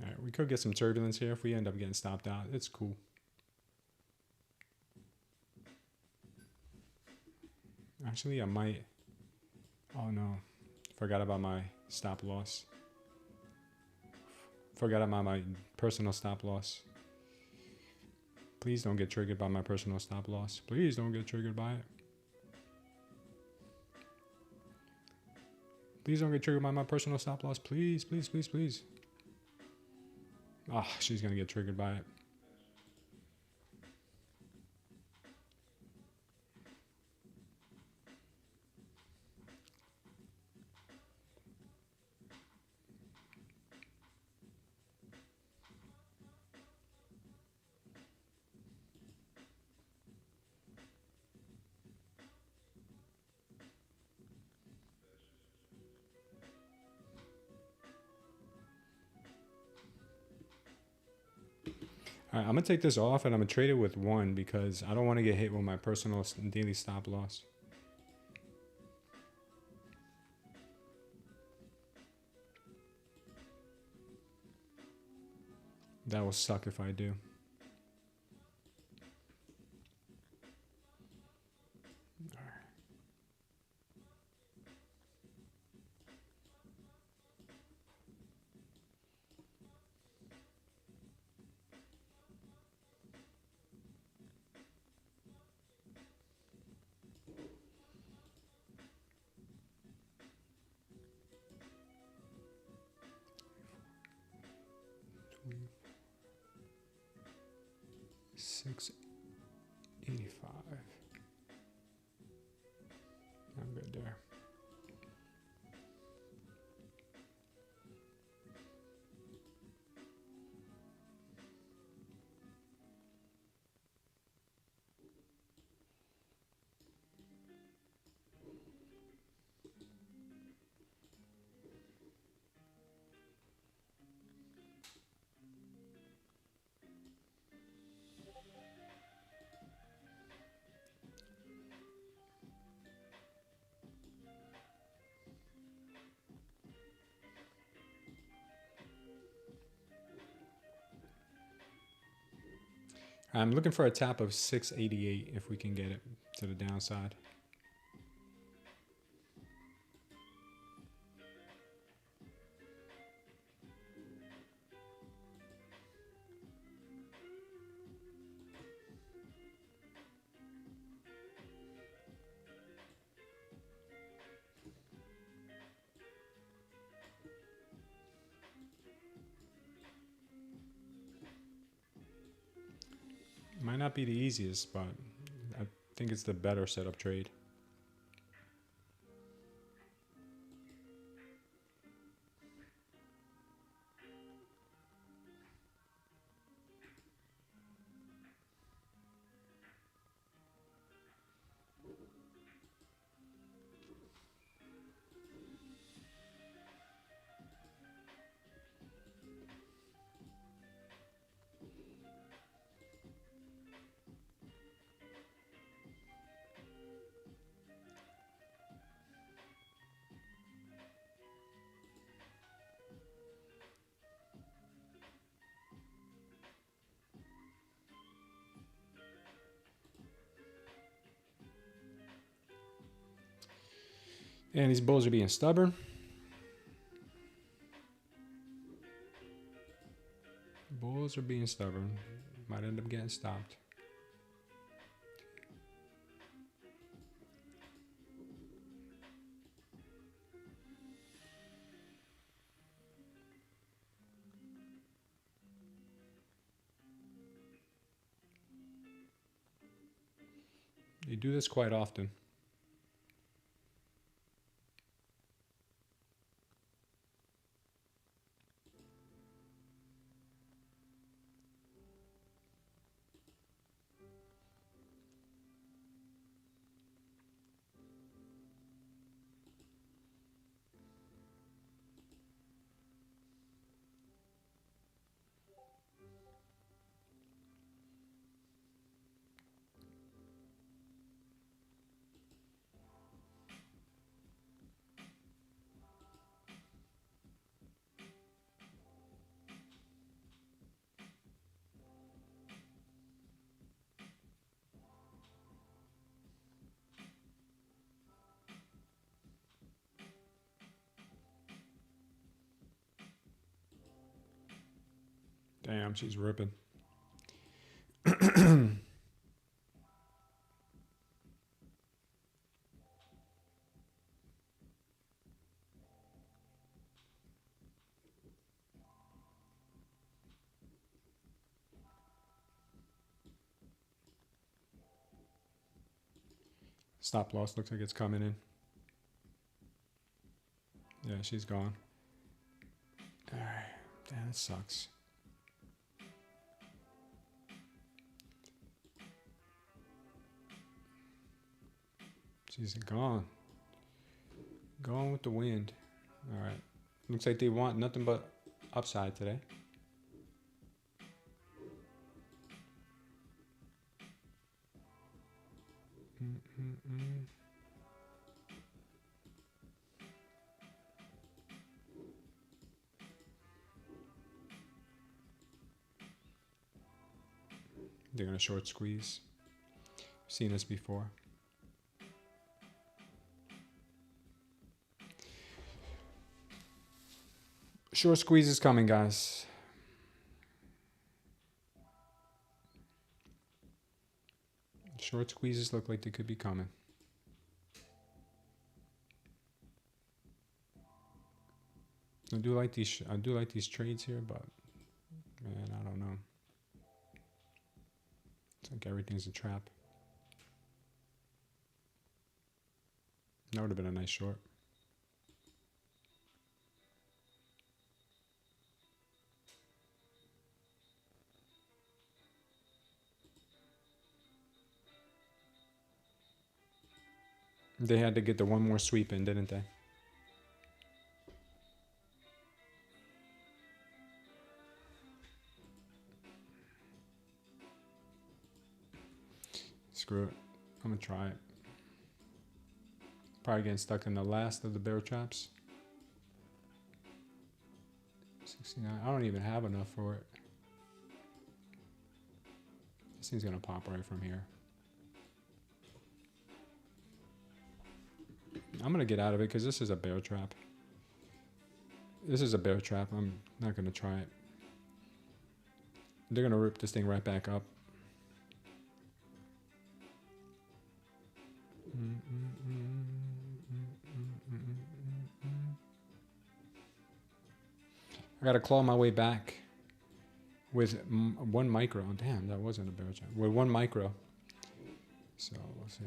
All right, we could get some turbulence here if we end up getting stopped out. It's cool. Actually, I might. Oh no, forgot about my stop loss. Forgot about my personal stop loss. Please don't get triggered by my personal stop loss. Please don't get triggered by it. Please don't get triggered by my personal stop loss. Please, please, please, please. Ah, she's gonna get triggered by it. All right, I'm gonna take this off and I'm gonna trade it with 1 because I don't want to get hit with my personal daily stop loss. That will suck if I do. $6.85. I'm good there. I'm looking for a tap of 688 if we can get it to the downside. Might not be the easiest, but I think it's the better setup trade. And these bulls are being stubborn. Bulls are being stubborn. Might end up getting stopped. You do this quite often. Damn, she's ripping. Stop loss looks like it's coming in. Yeah, she's gone. All right. Damn, that sucks. She's gone. Gone with the wind. All right. Looks like they want nothing but upside today. They're gonna short squeeze. Seen this before. Short squeeze is coming, guys. Short squeezes look like they could be coming. I do like these trades here, but man, I don't know. It's like everything's a trap. That would have been a nice short. They had to get the one more sweep in, didn't they? Screw it. I'm gonna try it. Probably getting stuck in the last of the bear traps. 69. I don't even have enough for it. This thing's gonna pop right from here. I'm gonna get out of it because this is a bear trap. This is a bear trap. I'm not gonna try it. They're gonna rip this thing right back up. I gotta claw my way back with 1 micro. Oh, damn, that wasn't a bear trap. With 1 micro. So we'll see.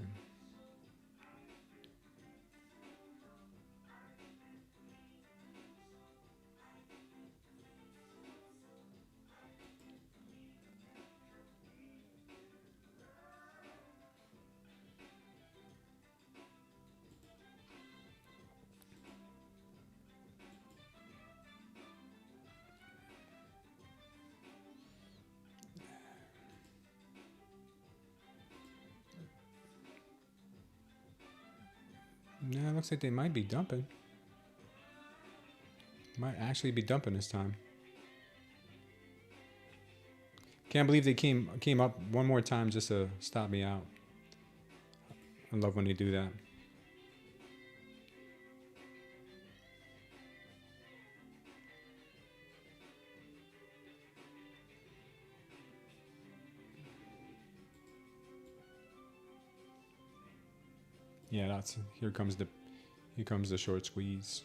Yeah, it looks like they might be dumping. Might actually be dumping this time. Can't believe they came up one more time just to stop me out. I love when they do that. Yeah, that's here comes the short squeeze.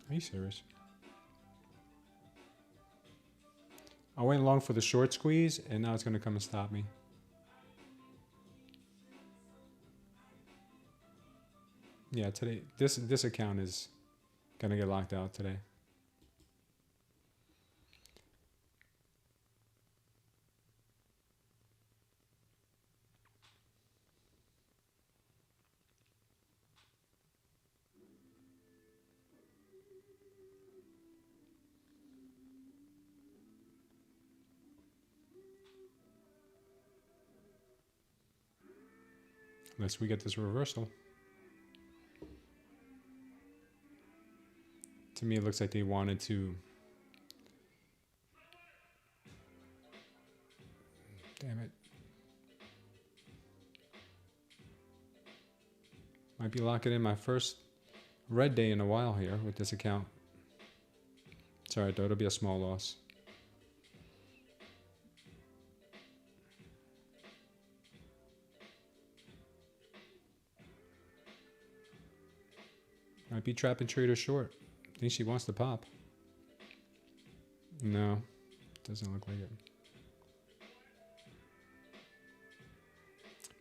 Are you serious? I went long for the short squeeze, and now it's going to come and stop me. Yeah, today this account is going to get locked out today. Unless we get this reversal. To me, it looks like they wanted to... Damn it. Might be locking in my first red day in a while here with this account. It's alright though, it'll be a small loss. Might be trapping trader short. I think she wants to pop. No, doesn't look like it.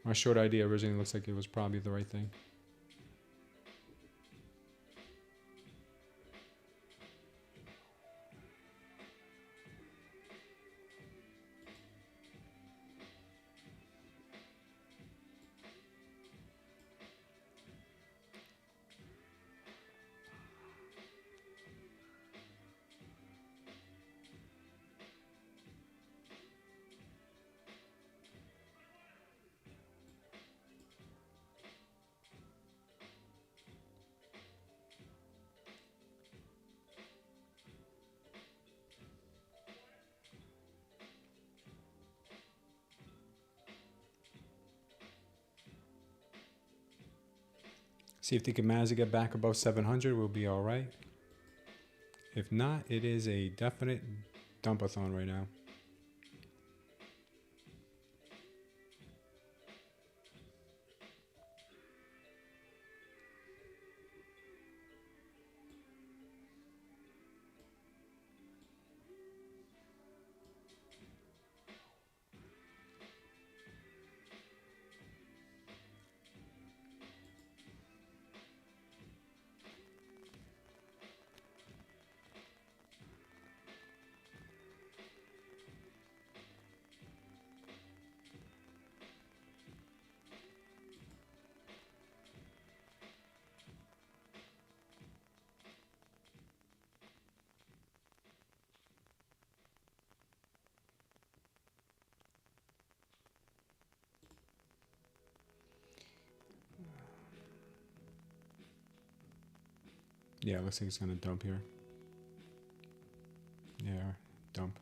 My short idea originally looks like it was probably the right thing. See if they can manage to get back above 700, we'll be all right. If not, it is a definite dumpathon right now. Yeah, looks like it's gonna dump here. Yeah, dump.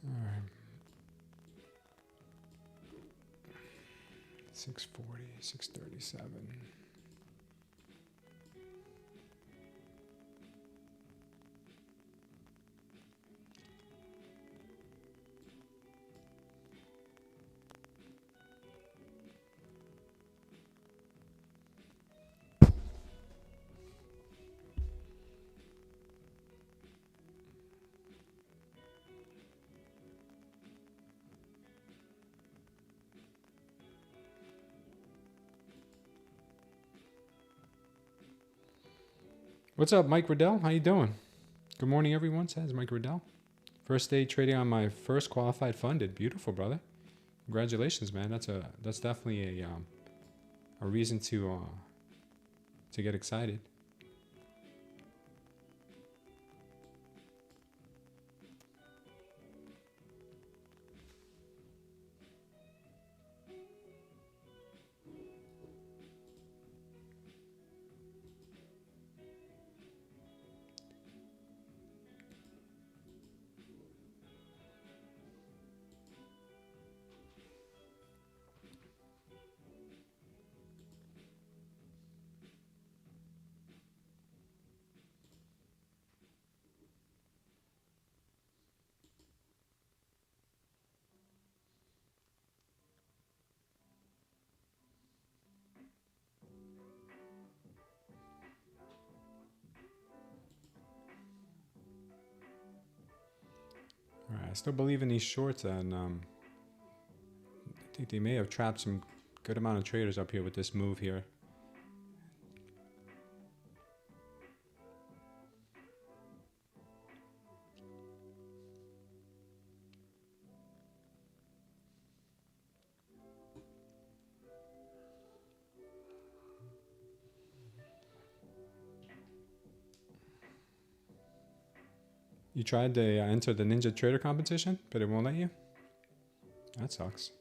All right. 640, 637. What's up, Mike Riddell? How you doing? Good morning, everyone, says Mike Riddell. First day trading on my first qualified funded. Beautiful, brother. Congratulations, man. That's definitely a reason to get excited. All right, I still believe in these shorts, and I think they may have trapped some good amount of traders up here with this move here. You tried to enter the Ninja Trader competition, but it won't let you? That sucks.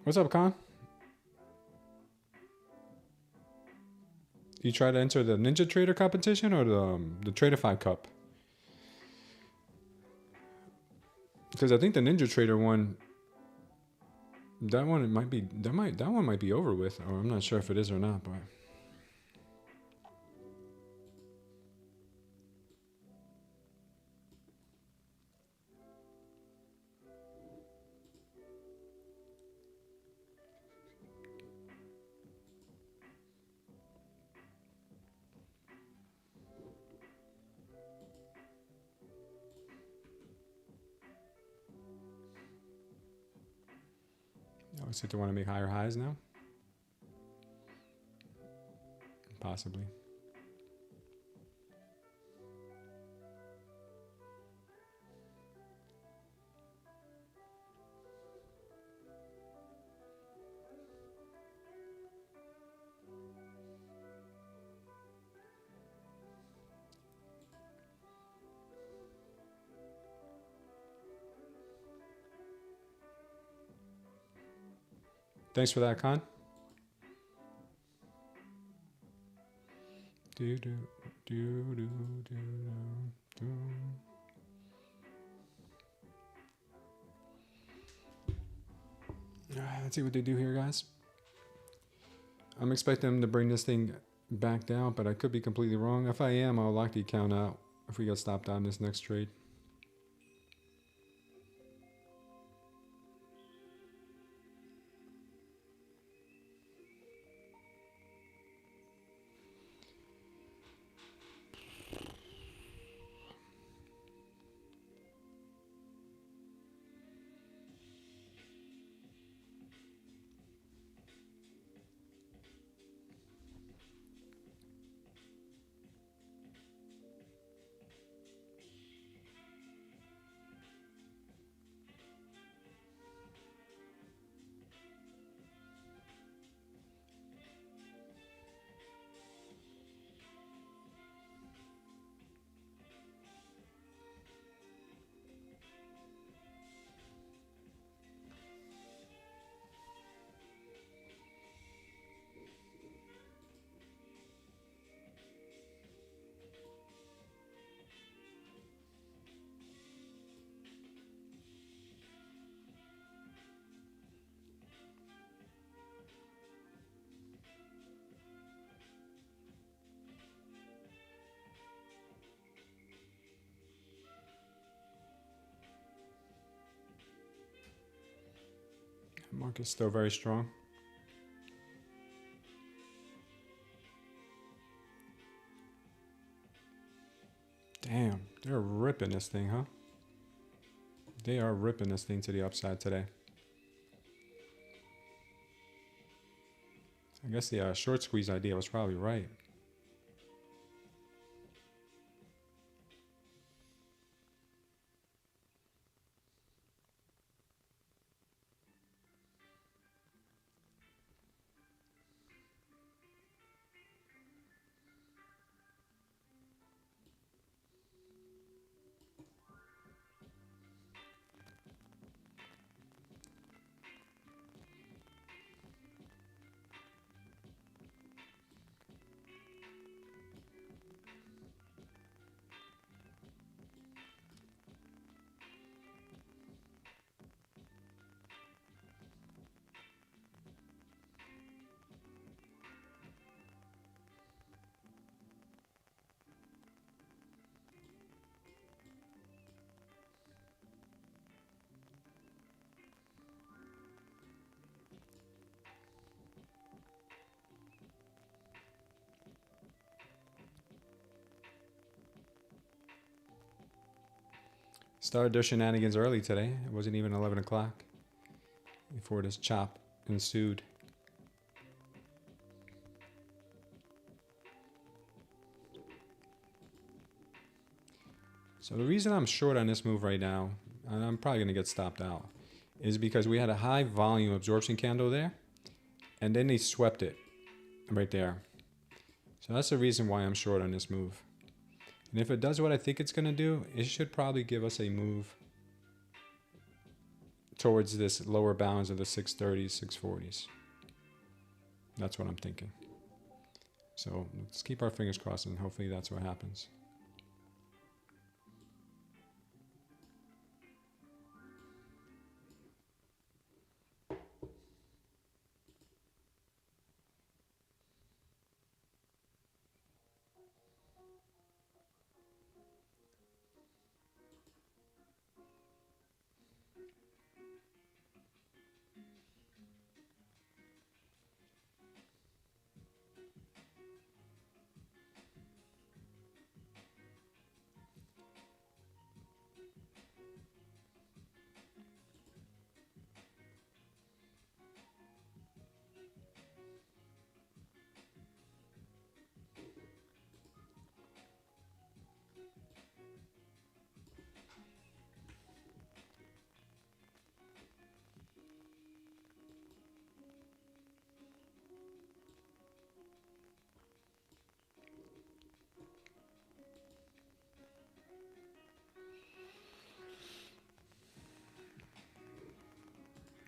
What's up, Con? You try to enter the Ninja Trader competition or the Tradeify Cup? Because I think the Ninja Trader one, that one might be that one might be over with, or I'm not sure if it is or not, but. Looks like they want to make higher highs now. Possibly. Thanks for that, Con. Do, do, do, do, do, do. All right, let's see what they do here, guys. I'm expecting them to bring this thing back down, but I could be completely wrong. If I am, I'll lock the account out if we get stopped on this next trade. Market's still very strong. Damn, they're ripping this thing, huh? They are ripping this thing to the upside today. I guess the short squeeze idea was probably right. Started their shenanigans early today. It wasn't even 11 o'clock before this chop ensued. So the reason I'm short on this move right now, and I'm probably going to get stopped out, is because we had a high volume absorption candle there, and then they swept it right there. So that's the reason why I'm short on this move. And if it does what I think it's going to do, it should probably give us a move towards this lower bounds of the 630s, 640s. That's what I'm thinking. So let's keep our fingers crossed, and hopefully that's what happens.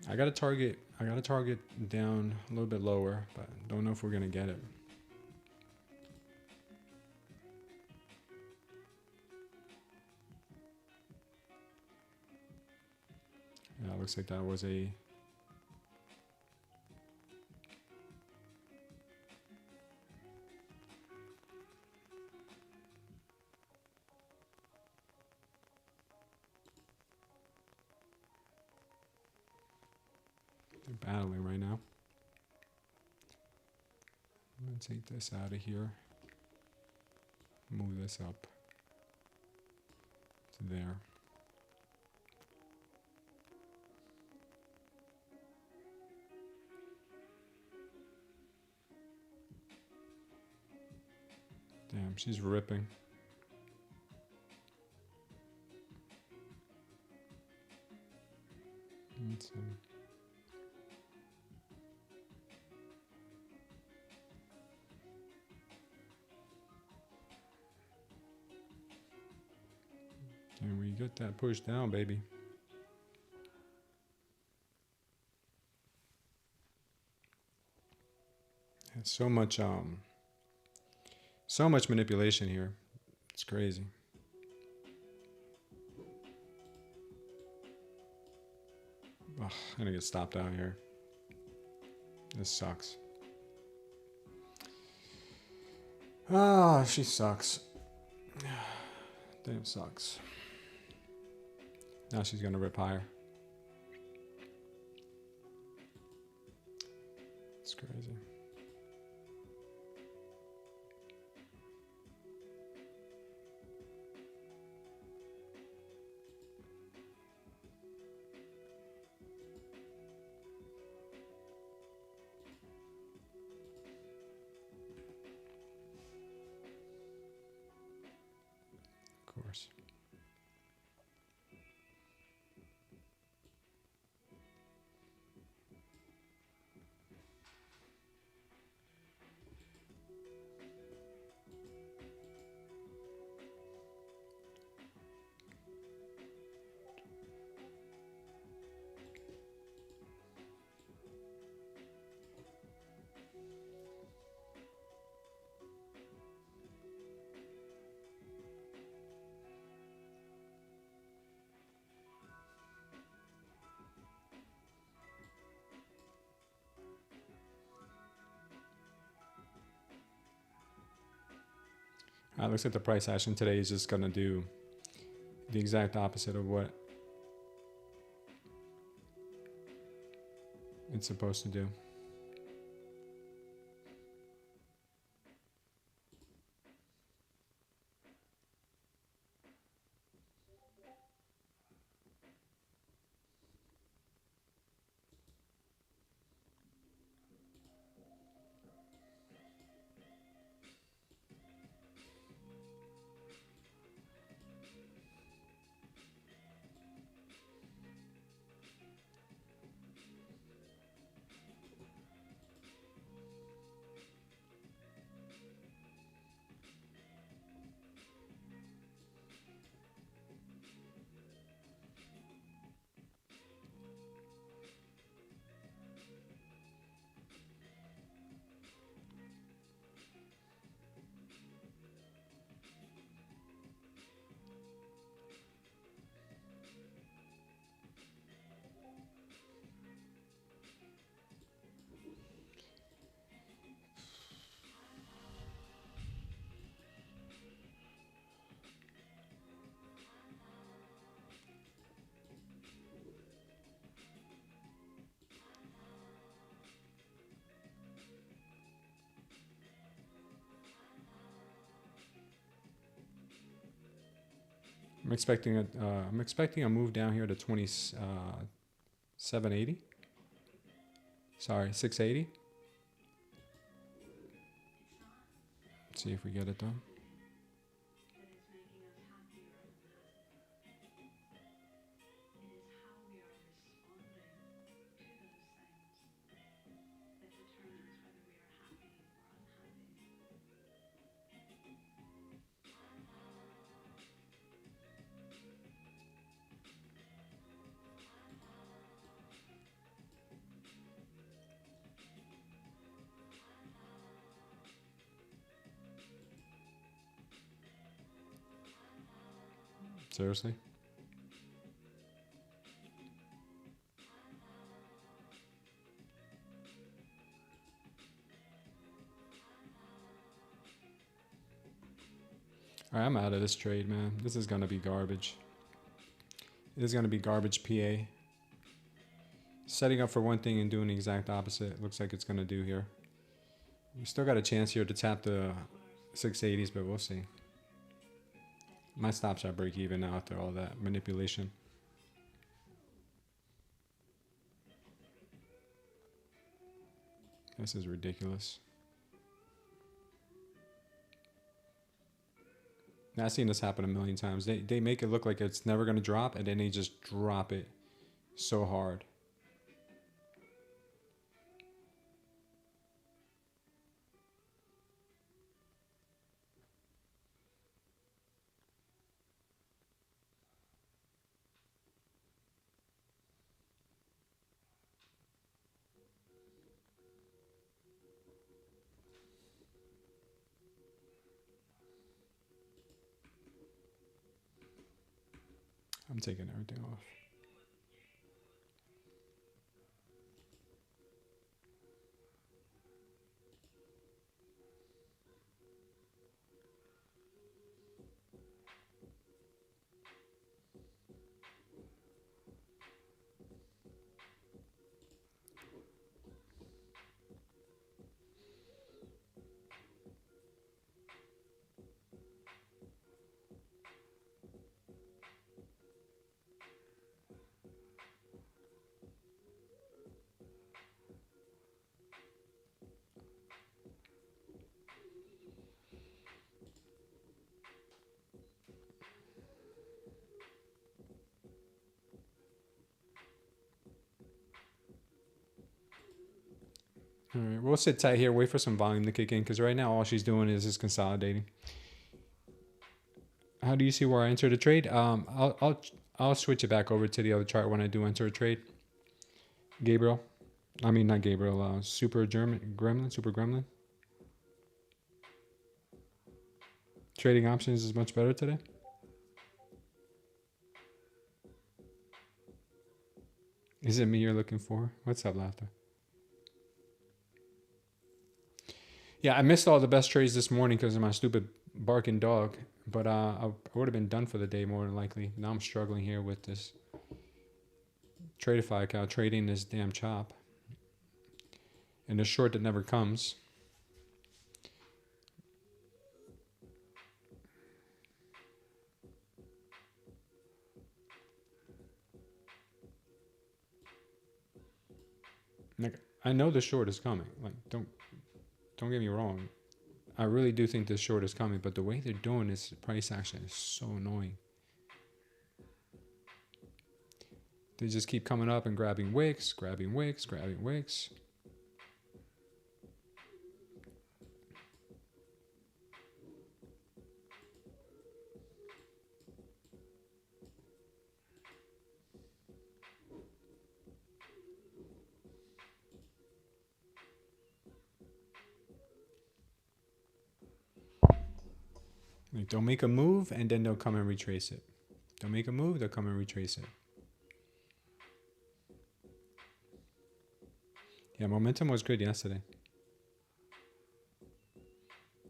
I got a target down a little bit lower, but don't know if we're gonna get it. Yeah, it looks like that was a they're battling right now. I'm gonna take this out of here. Move this up to there. Damn, she's ripping. Let's see. And we get that push down, baby. There's so much manipulation here. It's crazy. Ugh, I'm gonna get stopped out here. This sucks. Ah, she sucks. Damn sucks. Now she's gonna rip higher. It's crazy. Of course. Looks like the price action today is just gonna do the exact opposite of what it's supposed to do. I'm expecting a move down here to 2780. Sorry, 680. Let's see if we get it done. Seriously? All right, I'm out of this trade, man. This is going to be garbage. This is going to be garbage PA. Setting up for one thing and doing the exact opposite. It looks like it's going to do here. We still got a chance here to tap the 680s, but we'll see. My stop shot break even now after all that manipulation. This is ridiculous. Now, I've seen this happen a million times. They make it look like it's never going to drop, and then they just drop it so hard. I'm taking everything off. All right, we'll sit tight here, wait for some volume to kick in, because right now all she's doing is just consolidating. How do you see where I enter the trade? I'll switch it back over to the other chart when I do enter a trade. Gabriel, I mean not Gabriel. Super Gremlin. Trading options is much better today. Is it me you're looking for? What's up, Laughter? Yeah, I missed all the best trades this morning because of my stupid barking dog. But I would have been done for the day more than likely. Now I'm struggling here with this Tradeify account, trading this damn chop. And the short that never comes. Like, I know the short is coming. Like, don't get me wrong. I really do think this short is coming, but the way they're doing this price action is so annoying. They just keep coming up and grabbing wicks, grabbing wicks, grabbing wicks. Like, they'll make a move and then they'll come and retrace it. They'll make a move, they'll come and retrace it. Yeah, momentum was good yesterday.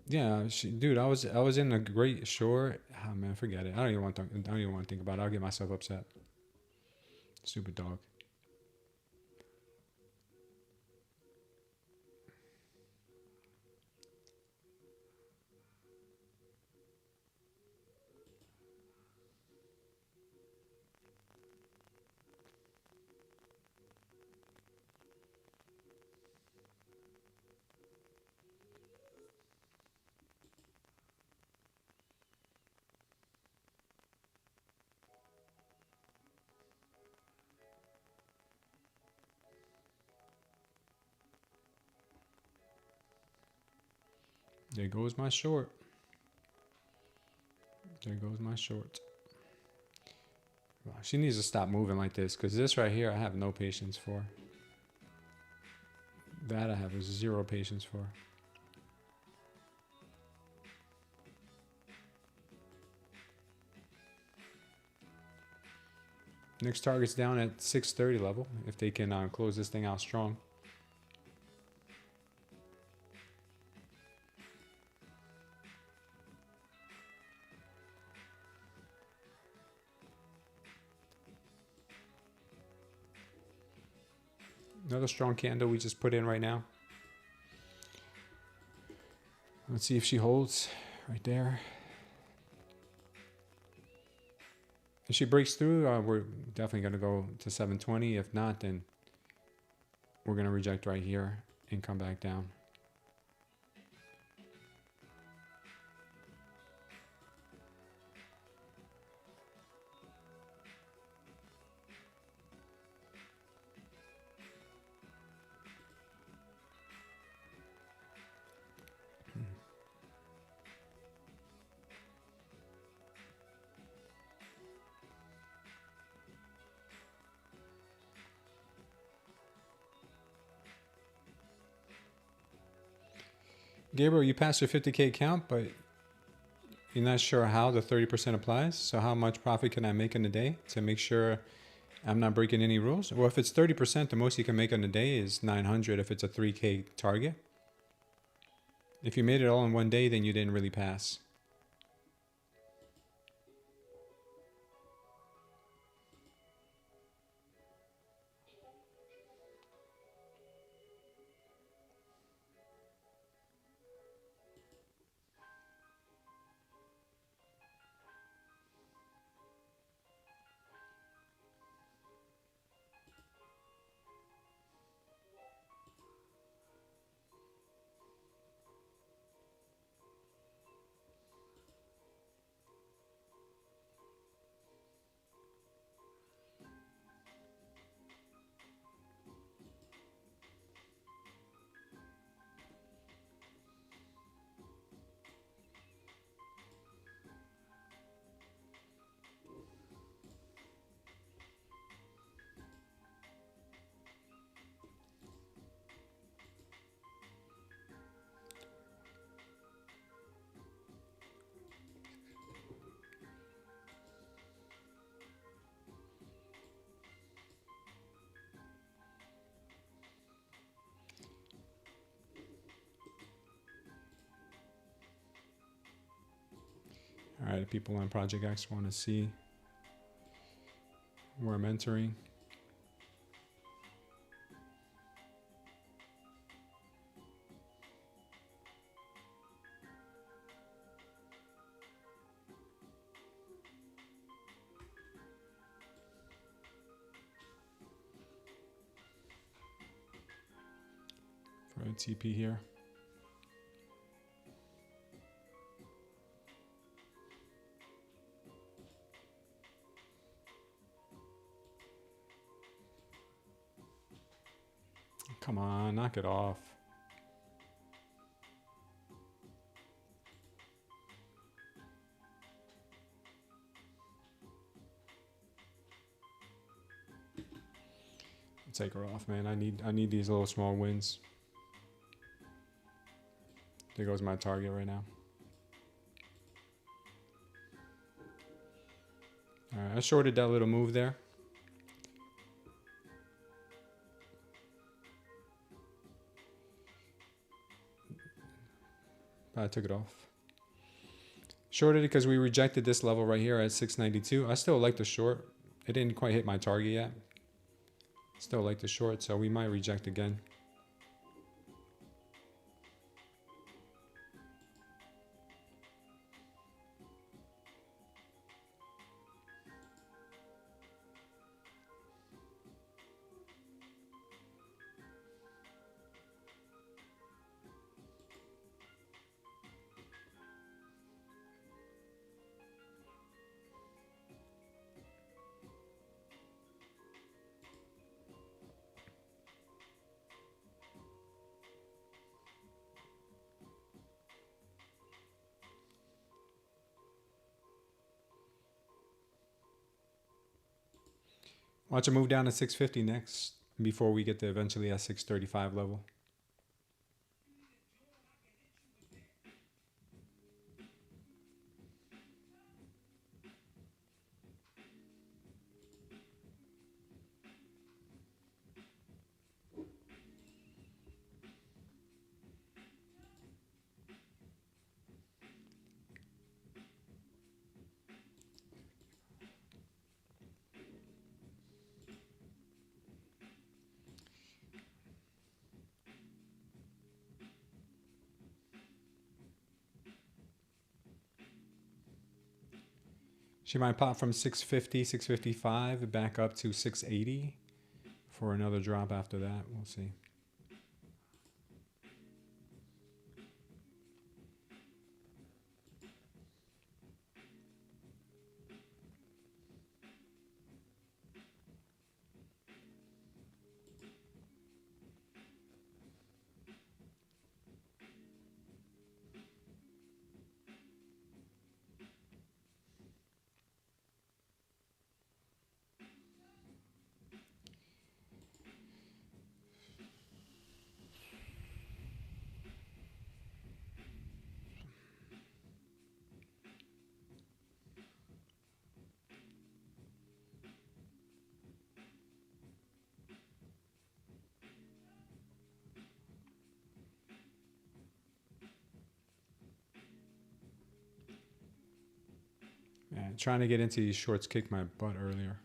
Yeah, dude, I was in a great short. Oh man, forget it. I don't even want to think about it. I'll get myself upset. Stupid dog. There goes my short. There goes my short. Wow, she needs to stop moving like this, because this right here I have no patience for. That I have zero patience for. Next target's down at 630 level. If they can close this thing out strong. Another strong candle we just put in right now. Let's see if she holds right there. If she breaks through, we're definitely going to go to 720. If not, then we're going to reject right here and come back down. Gabriel, you passed your 50K count, but you're not sure how the 30% applies. So how much profit can I make in a day to make sure I'm not breaking any rules? Well, if it's 30%, the most you can make in a day is 900 if it's a 3K target. If you made it all in one day, then you didn't really pass. All right, people on Project X want to see where I'm entering. For a TP here. Come on, knock it off. Take her off, man. I need these little small wins. There goes my target right now. All right, I shorted that little move there. I took it off. Shorted it because we rejected this level right here at 692. I still like the short. It didn't quite hit my target yet. Still like the short, so we might reject again. Watch it move down to 650 next before we get to eventually at 635 level. She might pop from 650, 655 back up to 680 for another drop after that. We'll see. Man, trying to get into these shorts kicked my butt earlier.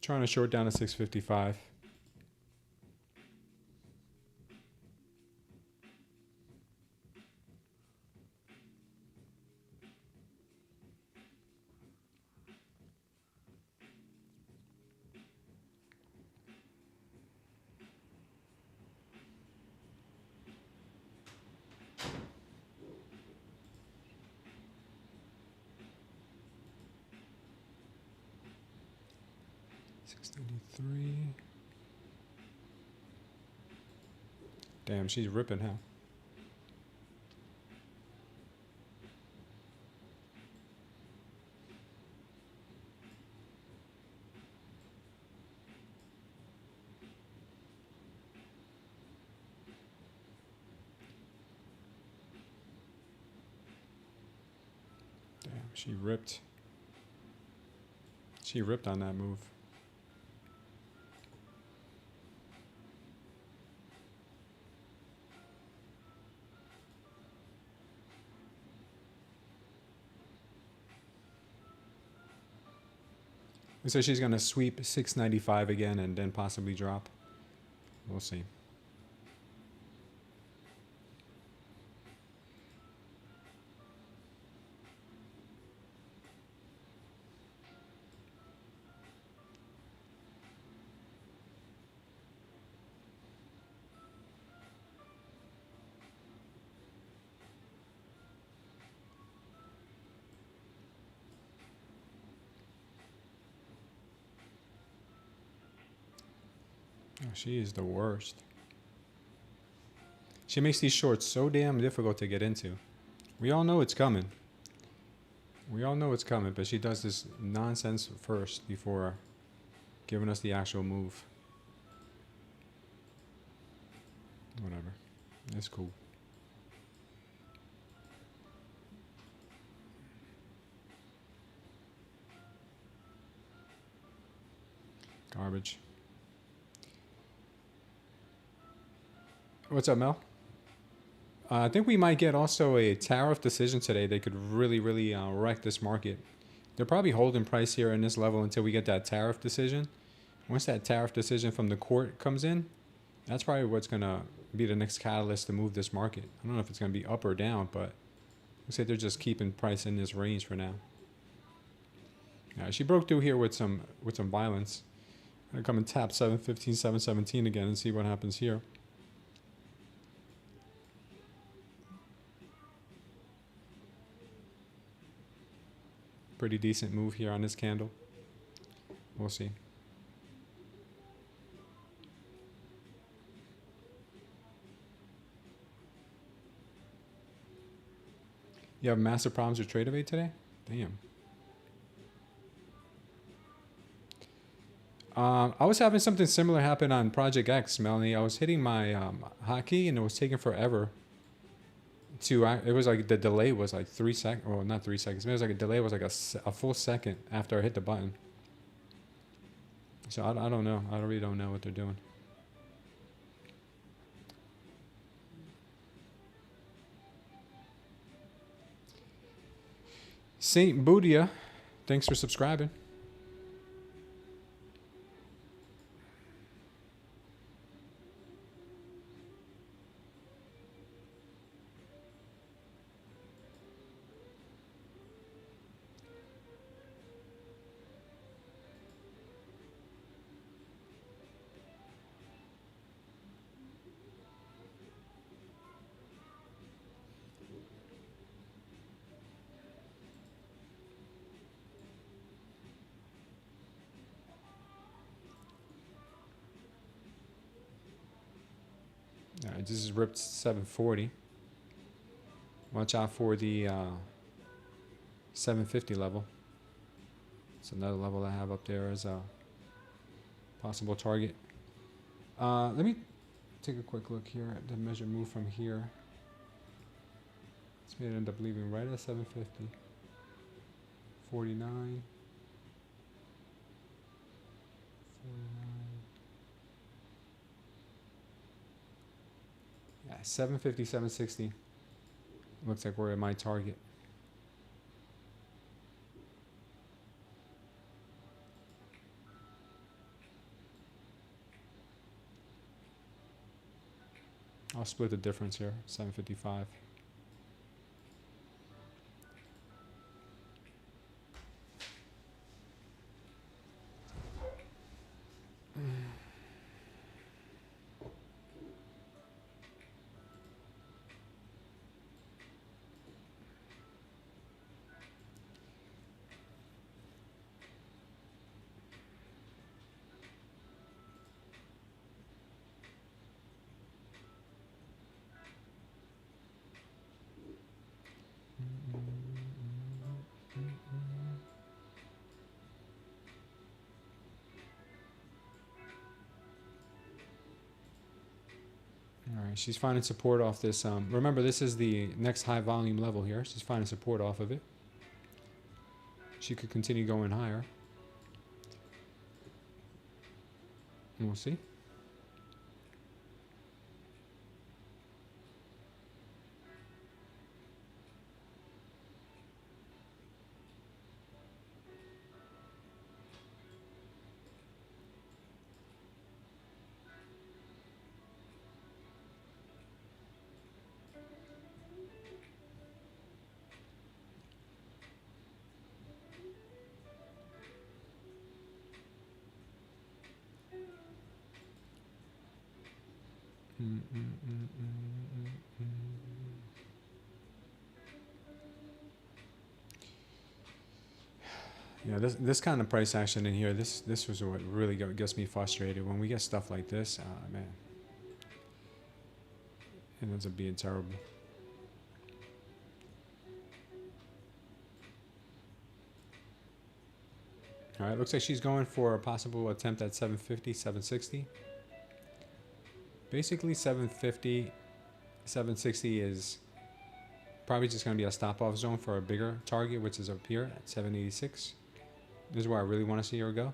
Trying to short down to 655. Damn, she's ripping, huh? Damn, she ripped. She ripped on that move. So she's going to sweep 695 again and then possibly drop. We'll see. Oh, she is the worst. She makes these shorts so damn difficult to get into. We all know it's coming. We all know it's coming, but she does this nonsense first before giving us the actual move. Whatever. It's cool. Garbage. What's up, Mel? I think we might get also a tariff decision today. They could really wreck this market. They're probably holding price here in this level until we get that tariff decision. once that tariff decision from the court comes in, that's probably what's going to be the next catalyst to move this market. I don't know if it's going to be up or down, but looks like they're just keeping price in this range for now. She broke through here with some violence. I'm going to come and tap 715, 717 again and see what happens here. Pretty decent move here on this candle. We'll see. You have massive problems with Tradeday today? Damn. I was having something similar happen on Project X, Melanie. I was hitting my hotkey and it was taking forever to, it was like the delay was like 3 seconds, well, not 3 seconds. It was like a delay was like a full second after I hit the button. So I don't know. I really don't know what they're doing. Saint Boudia, thanks for subscribing. All right, this is ripped 740. Watch out for the 750 level. It's another level I have up there as a possible target. Let me take a quick look here at the measure move from here. This may end up leaving right at 750. 49. 49. 750, 760. Looks like we're at my target. I'll split the difference here, 755. All right, she's finding support off this. Remember, this is the next high volume level here. She's finding support off of it. She could continue going higher. And we'll see. Yeah, this kind of price action in here, this was what really gets me frustrated. When we get stuff like this, man, it ends up being terrible. All right, looks like she's going for a possible attempt at 750, 760. Basically, 750, 760 is probably just going to be a stop-off zone for a bigger target, which is up here at 786. This is where I really want to see her go.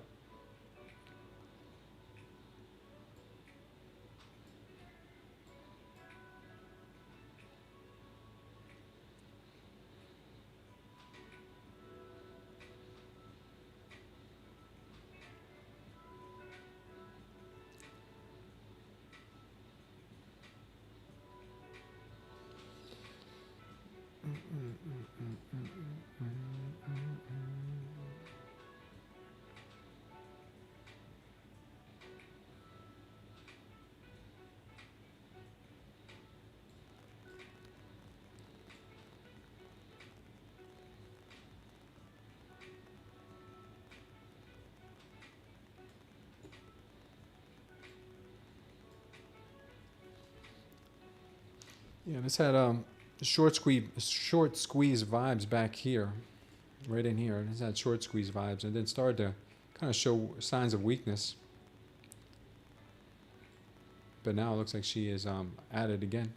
Yeah, this had short squeeze vibes back here, right in here. This had short squeeze vibes, and then started to kind of show signs of weakness. But now it looks like she is at it again.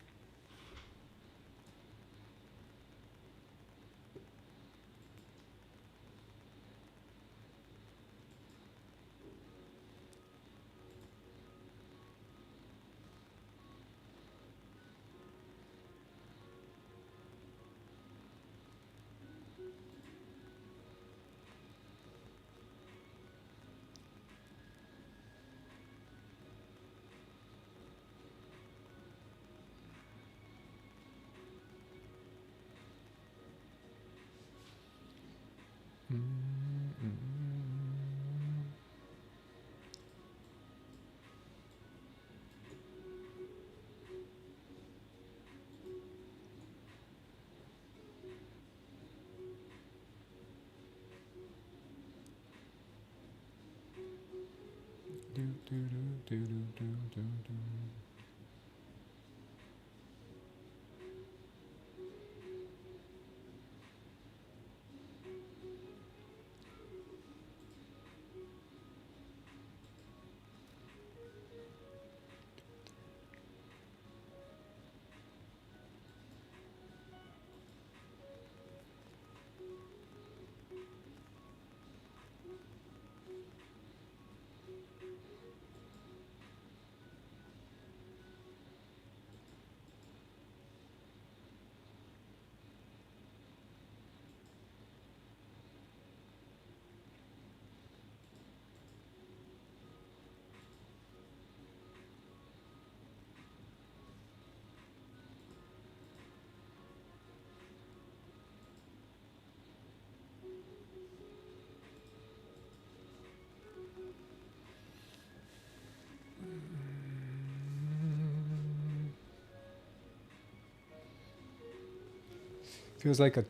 Feels like a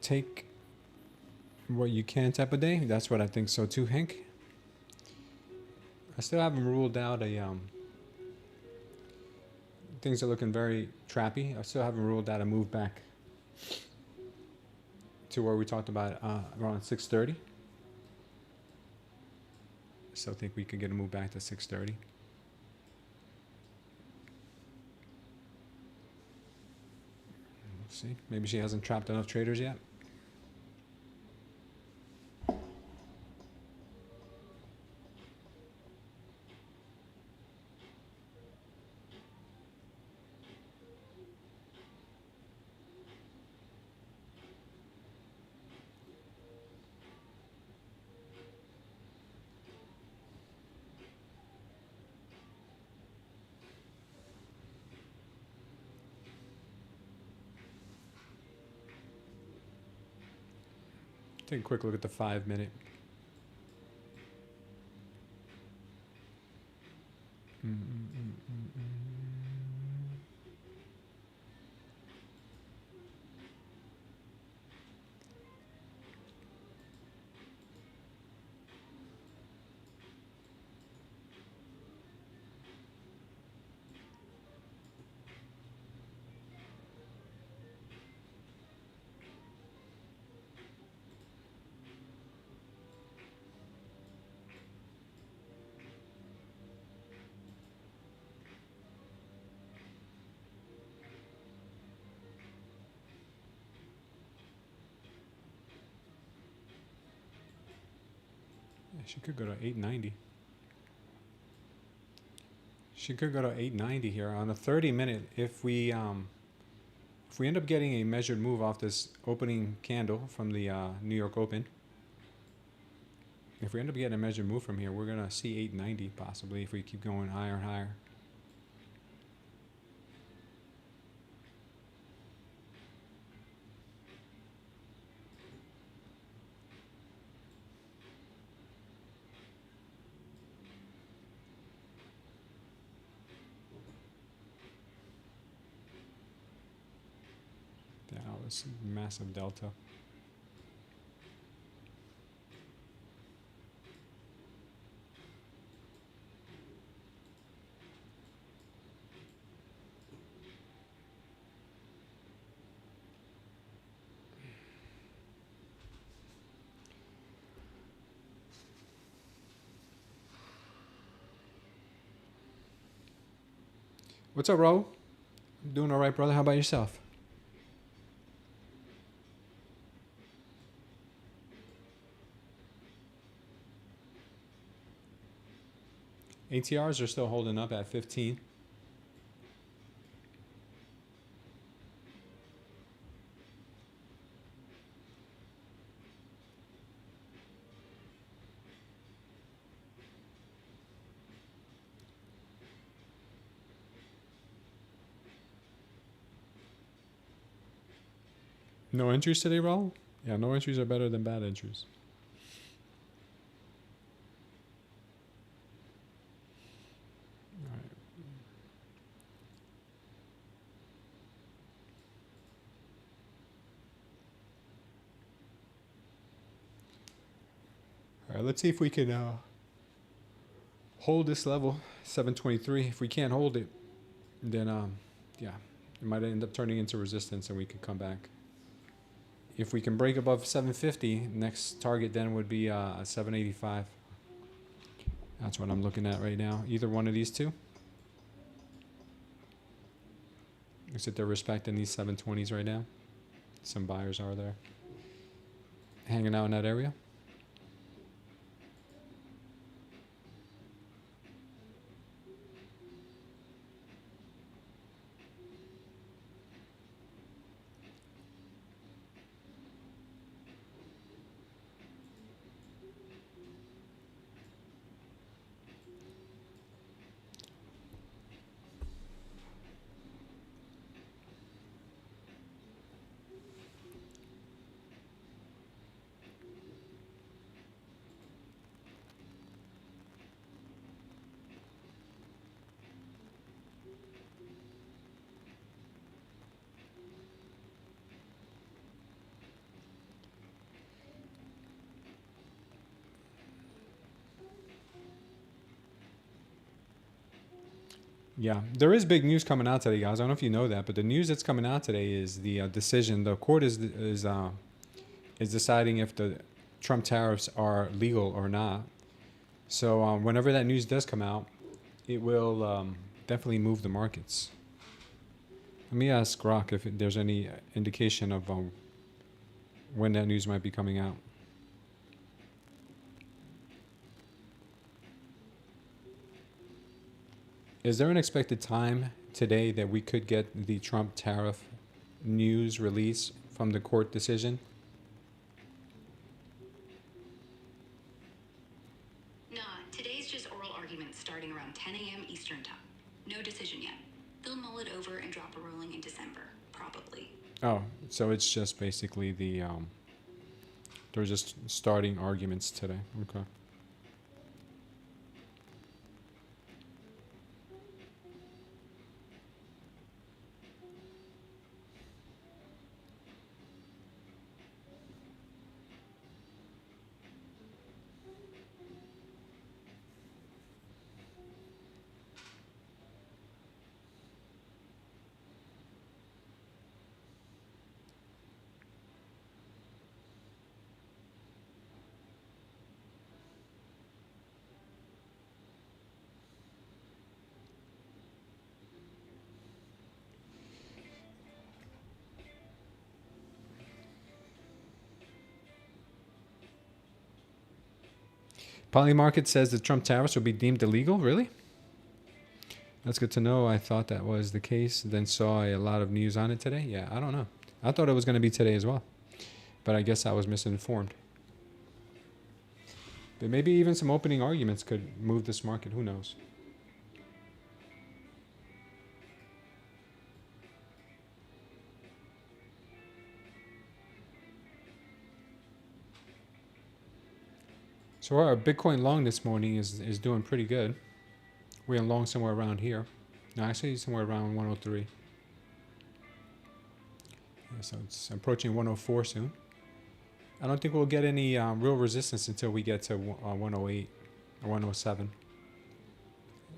take what you can type of day. That's what I think so too, Hank. I still haven't ruled out a things are looking very trappy. I still haven't ruled out a move back to where we talked about around 630. Still think we could get a move back to 630. See, maybe she hasn't trapped enough traders yet. Take a quick look at the 5-minute. She could go to 890. She could go to 890 here on a 30-minute. If we end up getting a measured move off this opening candle from the New York Open, if we end up getting a measured move from here, we're gonna see 890 possibly if we keep going higher and higher. Dallas, massive delta. What's up, Ro? Doing all right, brother. How about yourself? ATRs are still holding up at 15. No entries today, Raul? Yeah, no entries are better than bad entries. All right. All right, let's see if we can hold this level, 723. If we can't hold it, then yeah, it might end up turning into resistance and we could come back. If we can break above 750, next target then would be 785. That's what I'm looking at right now. Either one of these two. Looks like they're respecting these 720s right now. Some buyers are there. Hanging out in that area. Yeah, there is big news coming out today, guys. I don't know if you know that, but the news that's coming out today is the decision. The court is deciding if the Trump tariffs are legal or not. So whenever that news does come out, it will definitely move the markets. Let me ask Grok if there's any indication of when that news might be coming out. Is there an expected time today that we could get the Trump tariff news release from the court decision? Nah, today's just oral arguments starting around 10 a.m. Eastern time. No decision yet. They'll mull it over and drop a ruling in December, probably. Oh, so it's just basically the, they're just starting arguments today. Okay. Polymarket says the Trump tariffs will be deemed illegal. Really? That's good to know. I thought that was the case. Then saw a lot of news on it today. Yeah, I don't know. I thought it was going to be today as well. But I guess I was misinformed. But maybe even some opening arguments could move this market. Who knows? So our Bitcoin long this morning is doing pretty good. We're long somewhere around here. No, actually somewhere around 103. Yeah, so it's approaching 104 soon. I don't think we'll get any real resistance until we get to 108 or 107.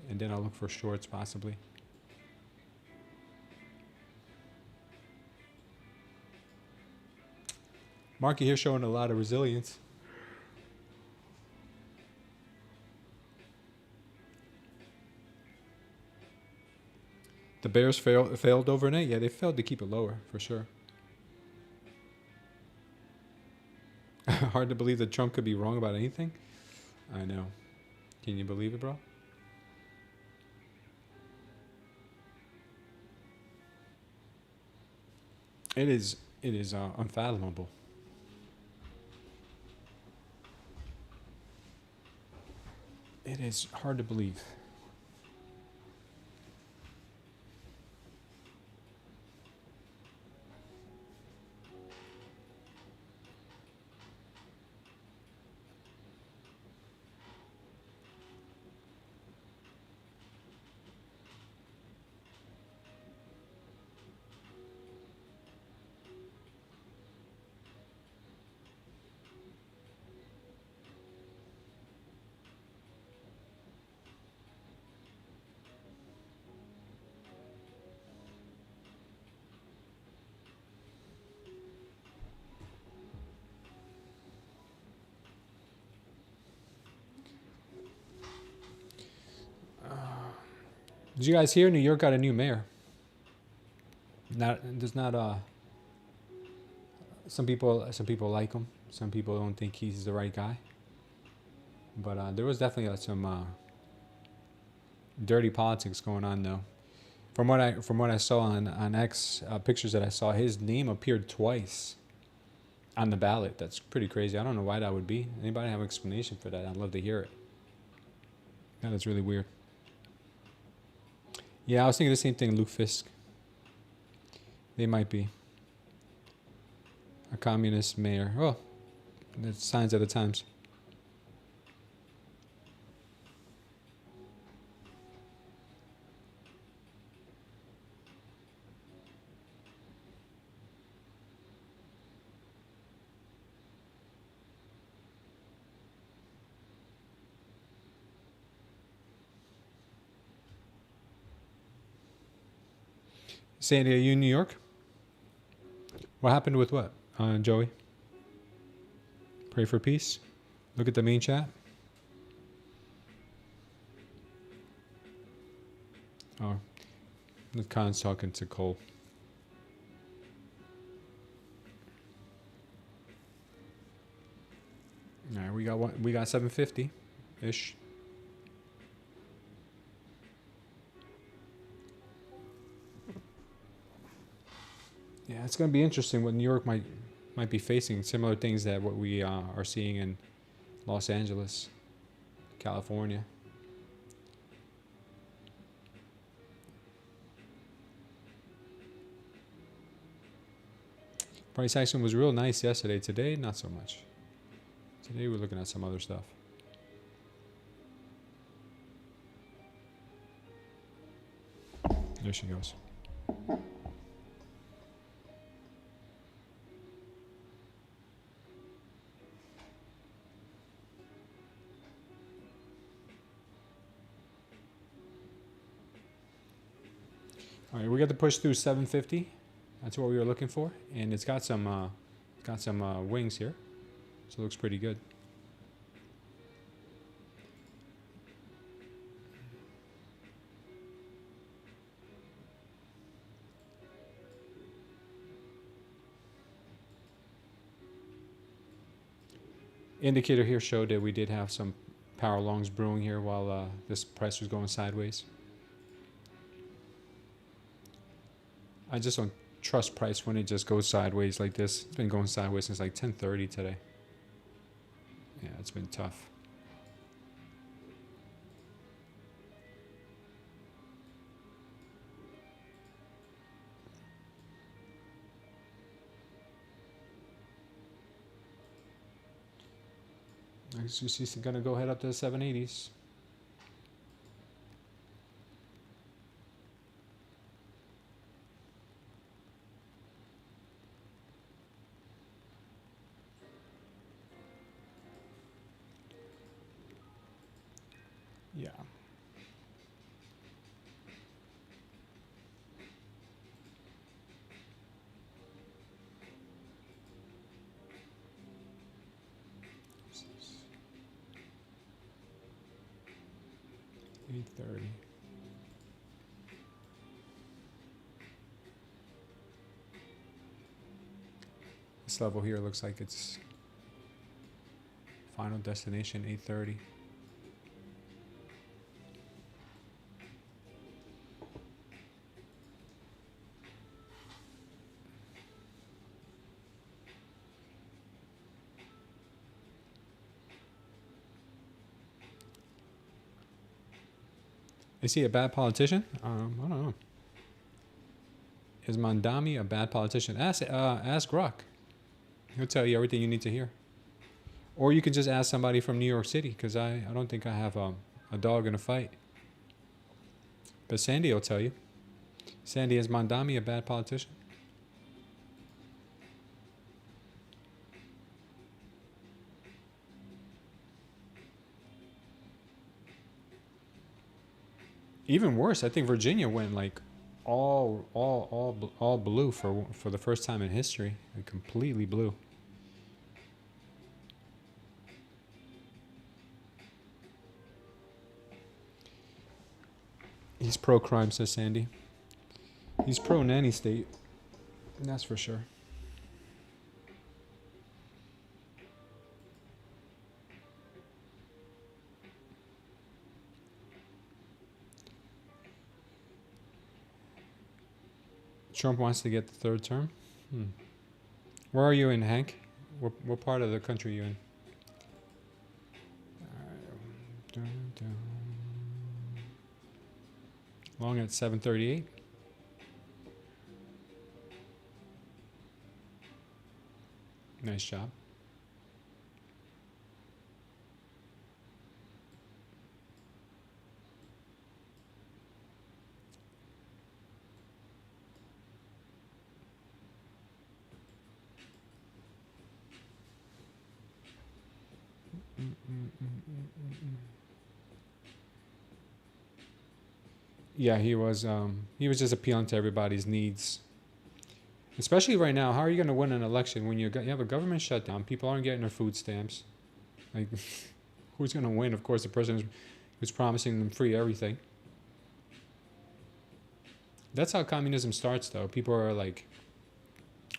And then I'll look for shorts possibly. Market here showing a lot of resilience. The bears failed overnight. Yeah, they failed to keep it lower for sure. Hard to believe that Trump could be wrong about anything. I know. Can you believe it, bro? It is unfathomable. It is hard to believe. Did you guys hear New York got a new mayor? Some people like him. Some people don't think he's the right guy. But there was definitely some dirty politics going on, though. From what I saw on X, pictures that I saw, his name appeared twice on the ballot. That's pretty crazy. I don't know why that would be. Anybody have an explanation for that? I'd love to hear it. That is really weird. Yeah, I was thinking the same thing, Luke Fisk. They might be. A communist mayor. Well, that's signs of the times. Sandy, are you in New York? What happened with what, Joey? Pray for peace. Look at the main chat. Oh, the Khan's talking to Cole. All right, we got 750 ish. Yeah, it's going to be interesting what New York might be facing. Similar things that what we are seeing in Los Angeles, California. Price action was real nice yesterday. Today, not so much. Today we're looking at some other stuff. There she goes. All right, we got to push through 750. That's what we were looking for, and it's got some wings here, so it looks pretty good. Indicator here showed that we did have some power longs brewing here while this price was going sideways. I just don't trust price when it just goes sideways like this. It's been going sideways since like 10:30 today. Yeah, it's been tough. I guess she's gonna go head up to the 780s. Yeah. $830. This level here looks like it's final destination 830. Is he a bad politician? I don't know. Is Mandami a bad politician? Ask Rock. He'll tell you everything you need to hear. Or you could just ask somebody from New York City, because I don't think I have a dog in a fight. But Sandy will tell you. Sandy, is Mandami a bad politician? Even worse, I think Virginia went like all blue for the first time in history. Like completely blue. He's pro-crime, says Sandy. He's pro-nanny state. That's for sure. Trump wants to get the third term. Where are you in, Hank? What part of the country are you in? Long at 7:38. Nice job. Yeah, he was just appealing to everybody's needs. Especially right now, how are you going to win an election when you have a government shutdown? People aren't getting their food stamps. Like, who's going to win? Of course, the president who's promising them free everything. That's how communism starts, though. People are like,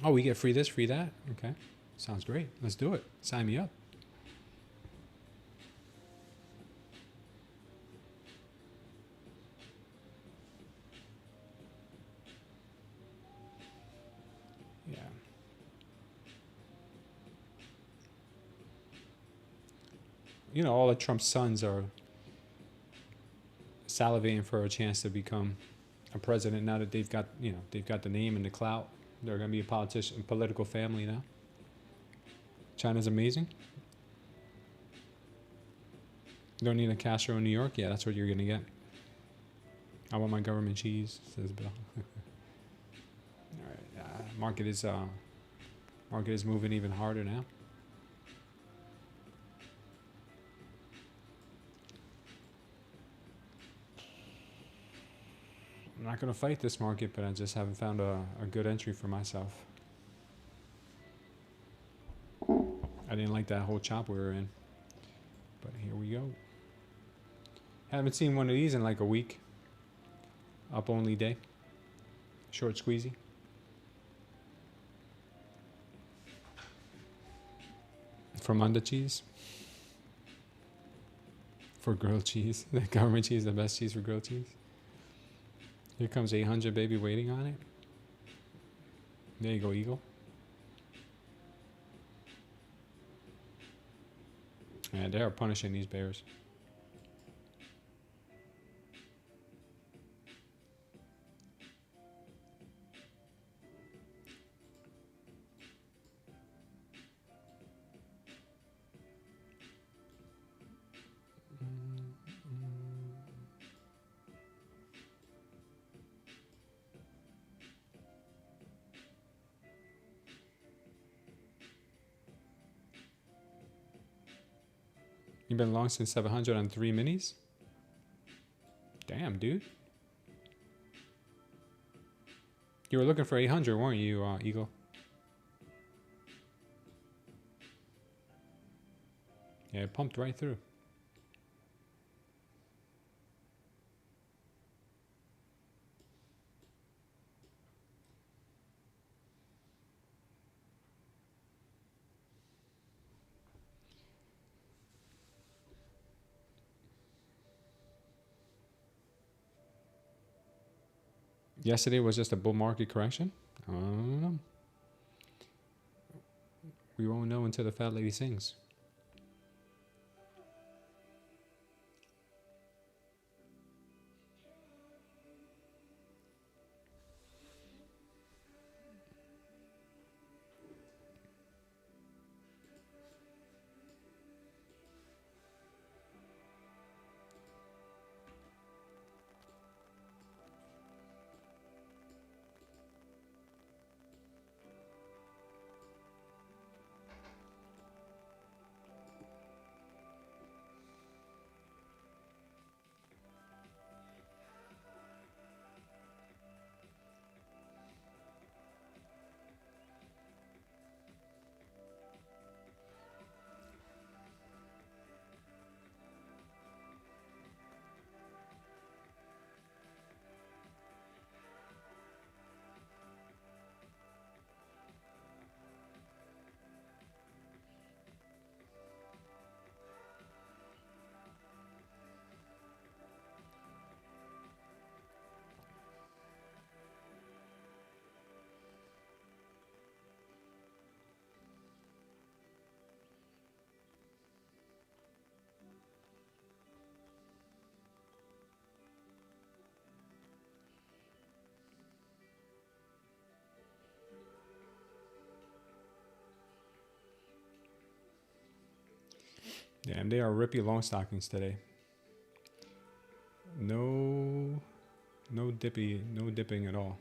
oh, we get free this, free that? Okay, sounds great. Let's do it. Sign me up. Yeah. You know, all of Trump's sons are salivating for a chance to become a president now that they've got the name and the clout. They're going to be a politician, political family now. China's amazing. You don't need a Castro in New York? Yeah, that's what you're going to get. I want my government cheese, says Bill. All right, market is moving even harder now. I'm not going to fight this market, but I just haven't found a good entry for myself. I didn't like that whole chop we were in, but here we go. Haven't seen one of these in like a week. Up only day. Short squeezy. From under cheese. For grilled cheese. The government cheese, the best cheese for grilled cheese. Here comes 800, baby, waiting on it. There you go, Eagle. Yeah, they are punishing these bears. You've been long since 700 on 3 minis? Damn, dude. You were looking for 800, weren't you, Eagle? Yeah, it pumped right through. Yesterday was just a bull market correction. I don't know. We won't know until the fat lady sings. Damn, they are rippy long stockings today. No dipping at all.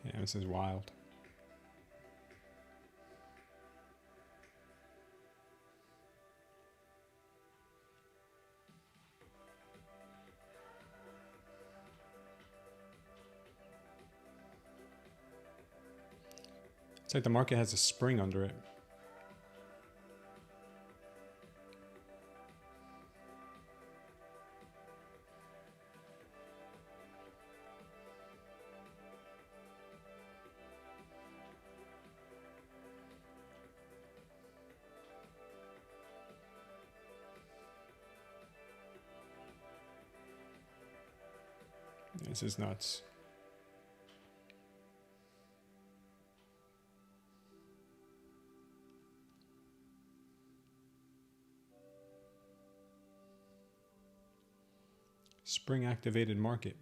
Yeah, this is wild. It's like the market has a spring under it. This is nuts. Spring activated market.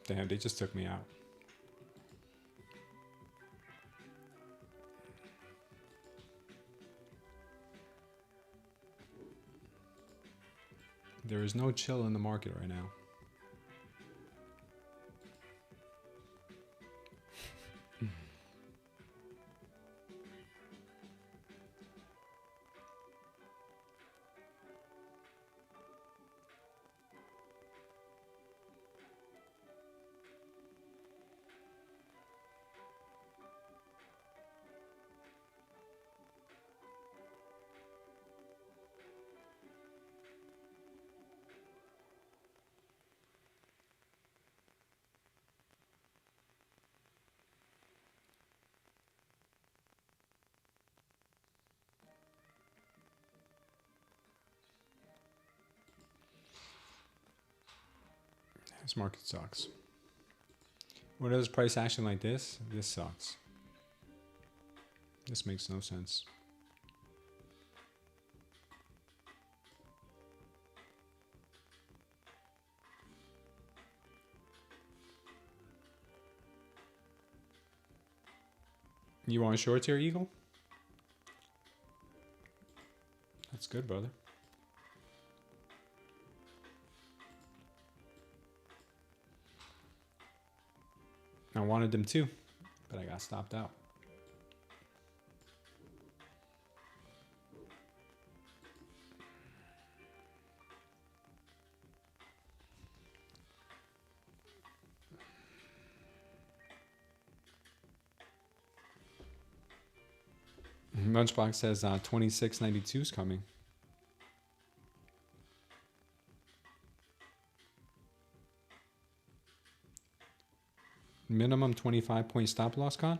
Damn, they just took me out. There is no chill in the market right now. This market sucks. When there's price action like this, this sucks. This makes no sense. You want shorts here, Eagle? That's good, brother. I wanted them too, but I got stopped out. Lunchbox says 26.92 is coming. Minimum 25-point stop loss, Con?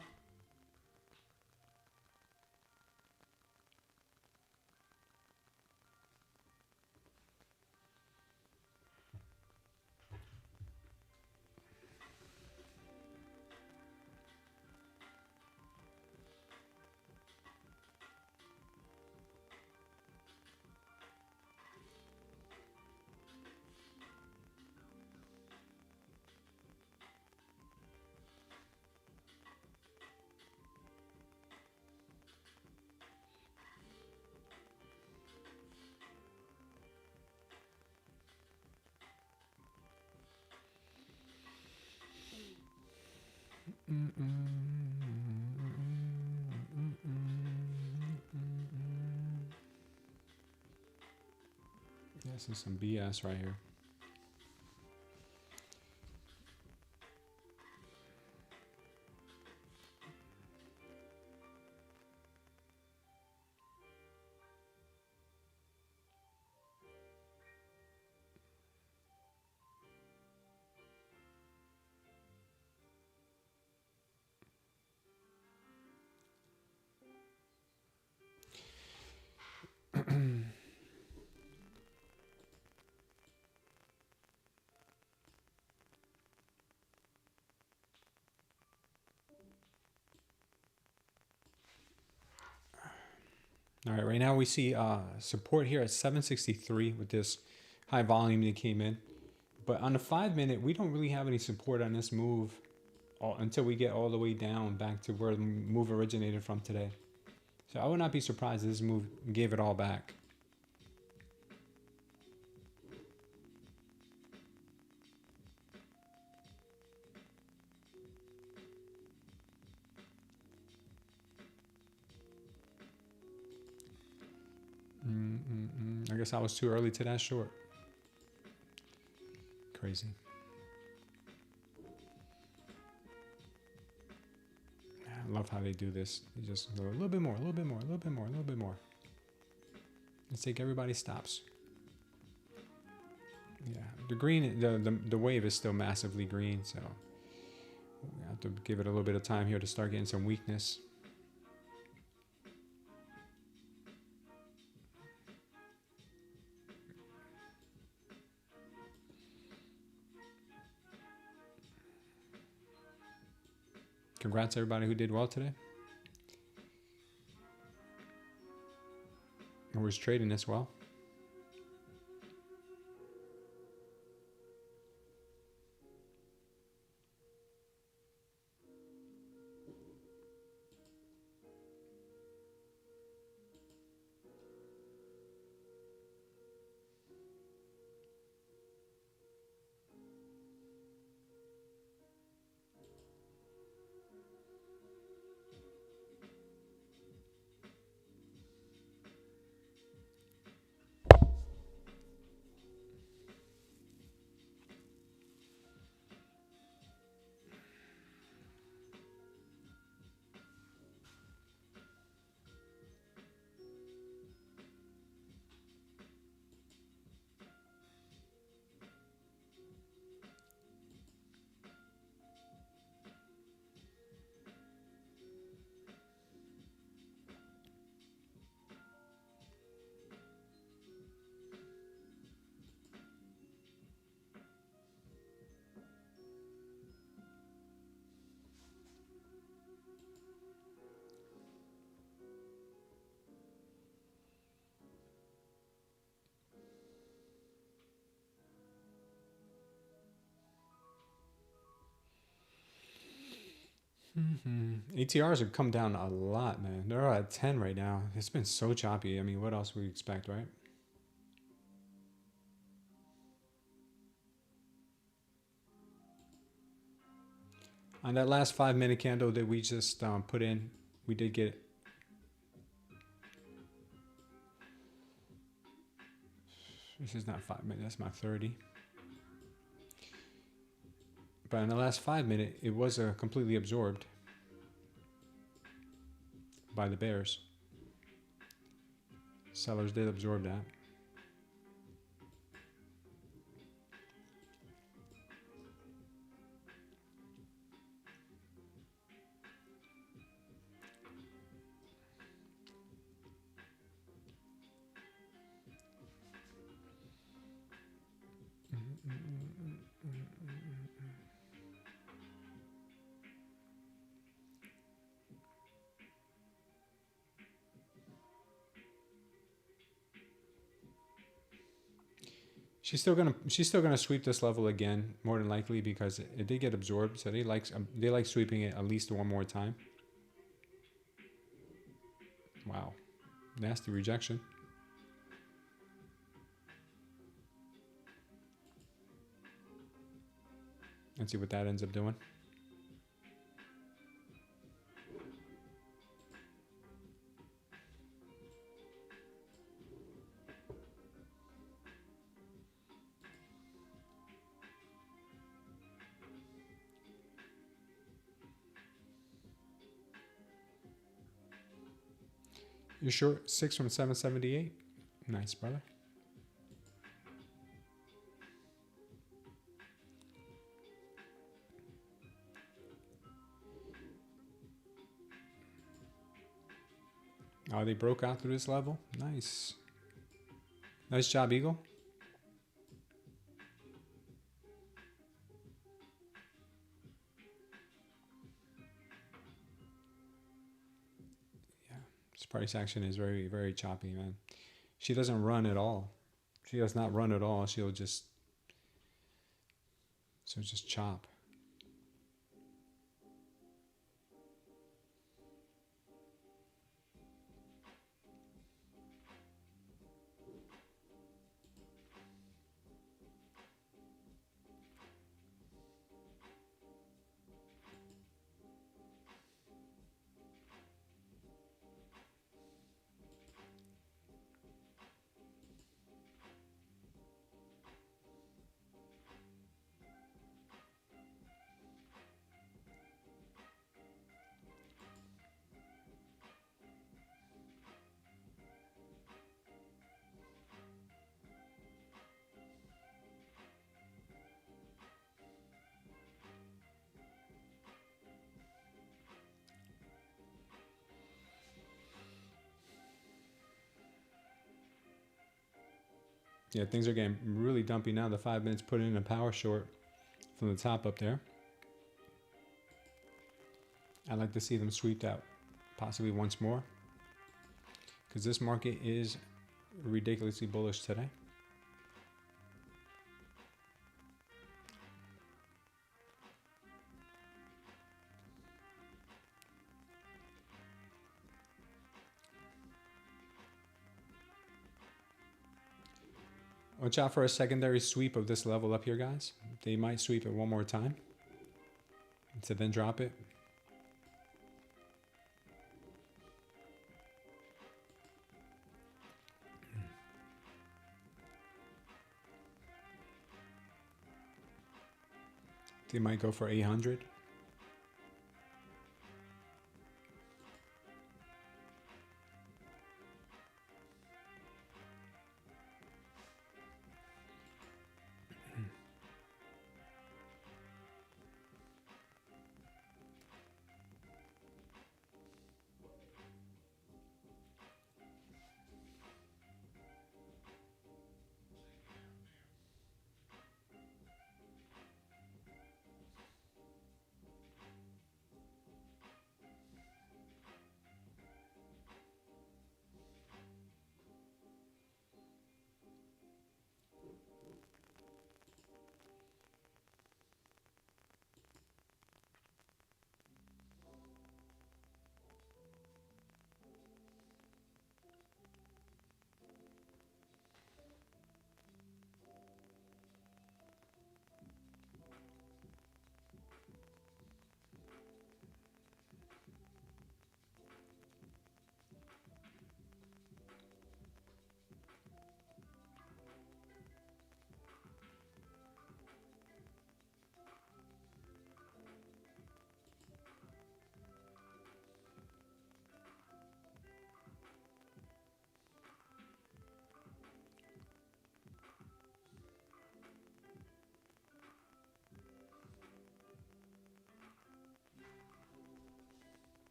This is some BS right here. All right, right now we see support here at 763 with this high volume that came in. But on the 5-minute, we don't really have any support on this move until we get all the way down back to where the move originated from today. So I would not be surprised if this move gave it all back. I guess I was too early to that short. Crazy. I love how they do this. They just go a little bit more, a little bit more, a little bit more, a little bit more. Let's take everybody's stops. Yeah, the green, the wave is still massively green, so we have to give it a little bit of time here to start getting some weakness. Congrats everybody who did well today. And was trading as well. ATRs have come down a lot, man. They're at 10 right now. It's been so choppy. I mean, what else would we expect, right? On that last 5-minute candle that we just put in, we did get this is not 5 minutes, that's my 30. But in the last 5 minute, it was completely absorbed by the bears. Sellers did absorb that. She's still gonna sweep this level again, more than likely, because it did get absorbed. So they like sweeping it at least one more time. Wow, nasty rejection. Let's see what that ends up doing. You're short 6 from 778. Nice, brother. Oh, they broke out through this level. Nice. Nice job, Eagle. This price action is very, very choppy, man. She doesn't run at all. She does not run at all. She'll just chop. Yeah, things are getting really dumpy now. The 5 minutes put in a power short from the top up there. I'd like to see them sweep that possibly once more, because this market is ridiculously bullish today. Watch out for a secondary sweep of this level up here, guys. They might sweep it one more time to then drop it. They might go for 800.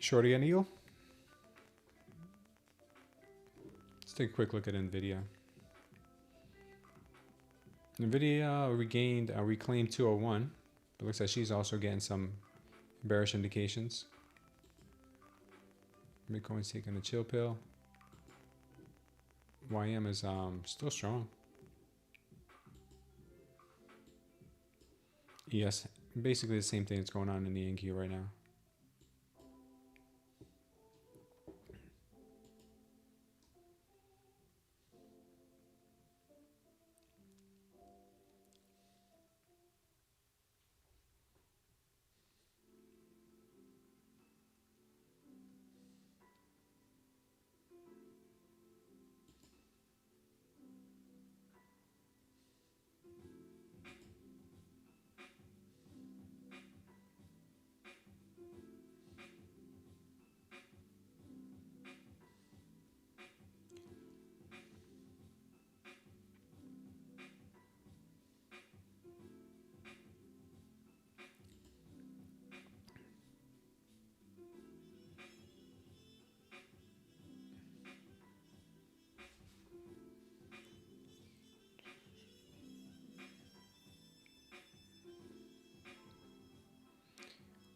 Short again, Eagle. Let's take a quick look at NVIDIA. NVIDIA reclaimed 201. It looks like she's also getting some bearish indications. Bitcoin's taking a chill pill. YM is still strong. Yes, basically the same thing that's going on in the Yankee right now.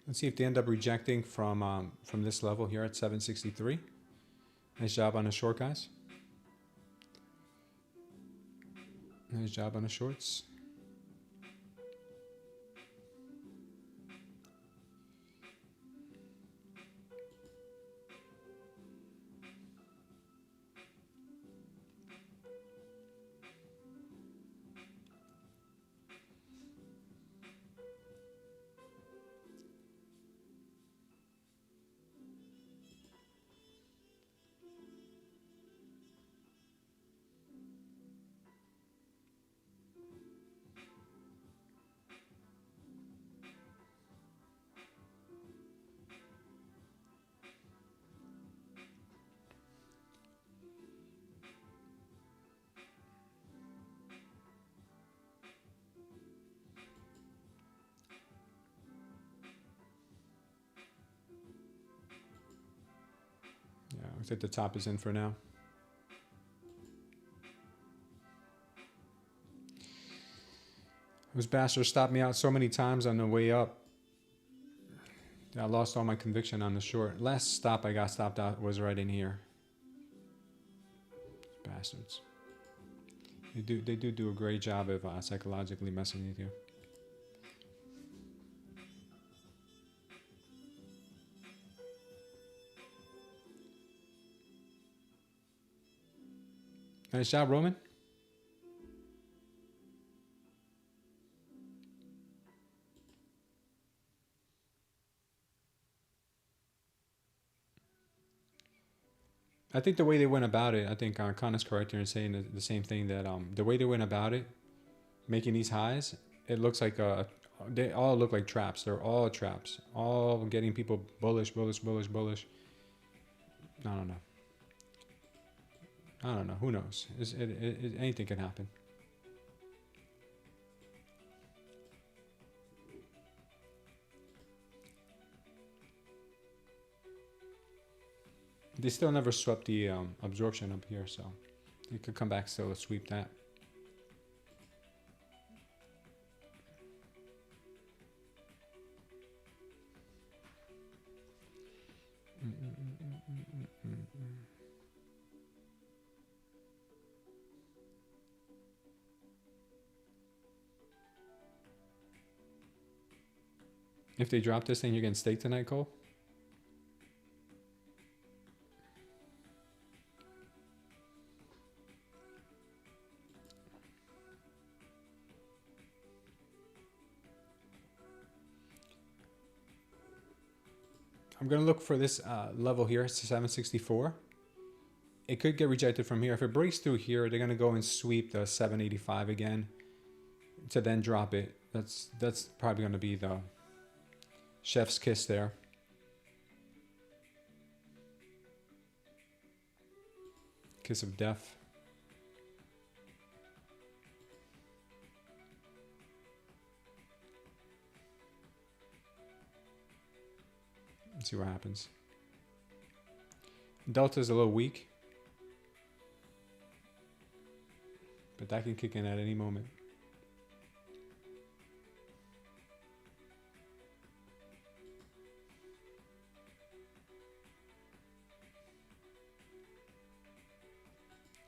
Let's see if they end up rejecting from this level here at 763. Nice job on the short, guys. Nice job on the shorts. Yeah, looks like the top is in for now. Those bastards stopped me out so many times on the way up. I lost all my conviction on the short. Last stop I got stopped out was right in here. Bastards. They do a great job of psychologically messing with you. Nice job, Roman. I think the way they went about it, I think Connor's correct here in saying the same thing, that the way they went about it, making these highs, it looks like they all look like traps. They're all traps, all getting people bullish, bullish, bullish, bullish. I don't know. I don't know. Who knows? Anything can happen. They still never swept the absorption up here, so they could come back still to sweep that. If they drop this thing, you're getting staked tonight, Cole? I'm going to look for this level here, it's 764. It could get rejected from here. If it breaks through here, they're going to go and sweep the 785 again to then drop it. That's probably going to be the chef's kiss there. Kiss of death. Let's see what happens. Delta is a little weak, but that can kick in at any moment.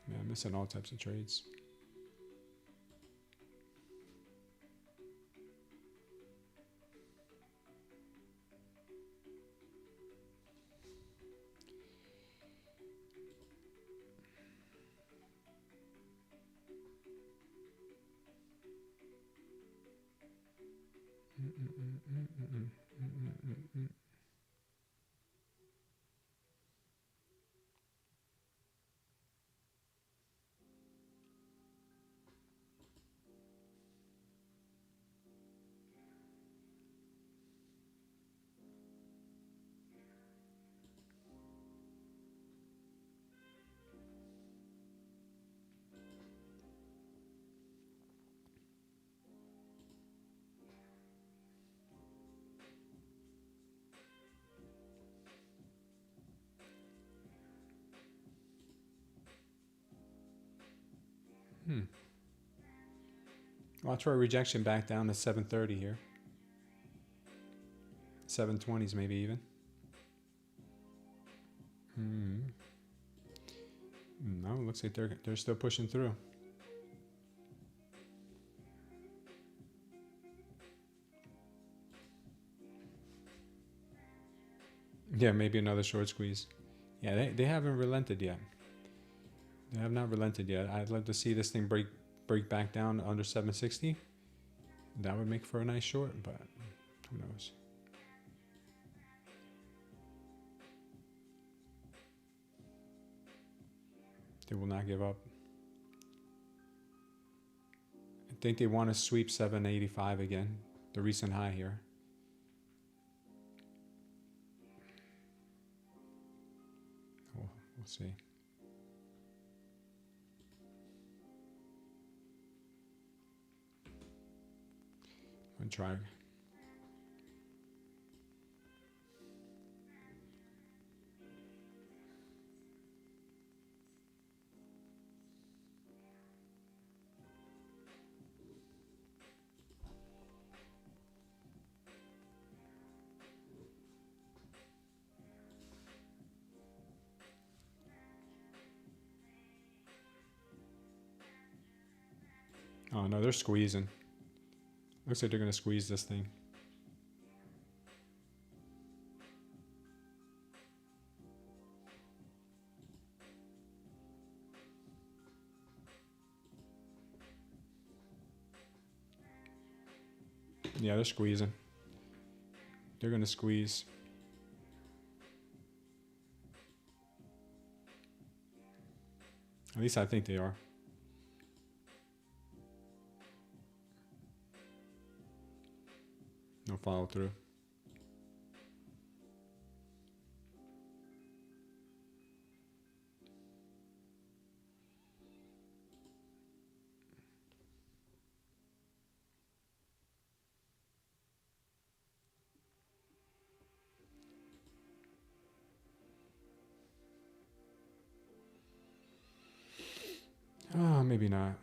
Yeah, I'm missing all types of trades. Watch for a rejection back down to 730 here. 720s maybe even. No, it looks like they're still pushing through. Yeah, maybe another short squeeze. Yeah, they haven't relented yet. They have not relented yet. I'd love to see this thing break back down under 760. That would make for a nice short, but who knows? They will not give up. I think they want to sweep 785 again, the recent high here. We'll see. I'm gonna try. Oh no, they're squeezing. Looks like they're gonna squeeze this thing. Yeah, they're squeezing. They're gonna squeeze. At least I think they are. No follow through. Oh, maybe not.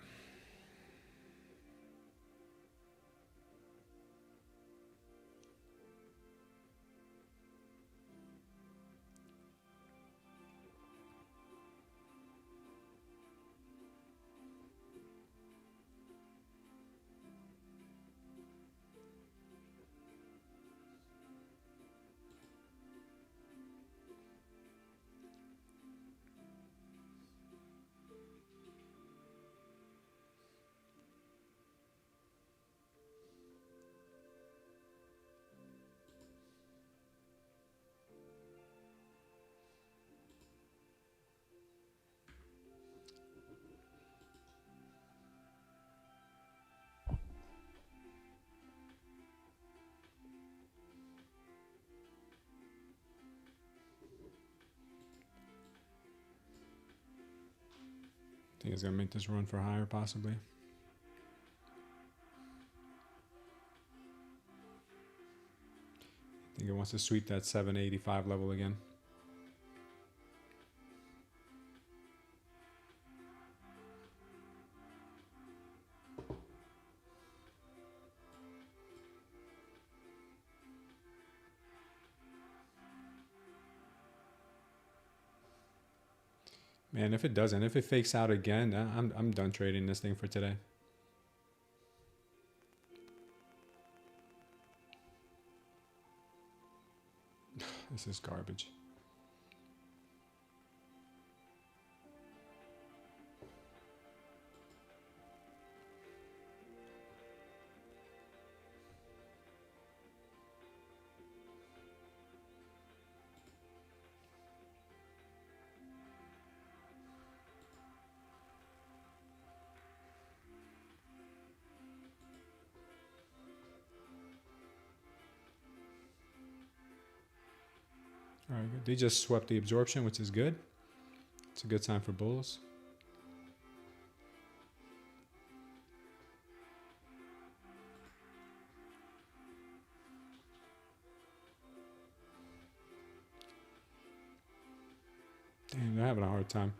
I think it's gonna make this run for higher, possibly. I think it wants to sweep that 785 level again. Man, if it doesn't, if it fakes out again, I'm done trading this thing for today. This is garbage. All right, good. They just swept the absorption, which is good. It's a good sign for bulls. Damn, they're having a hard time.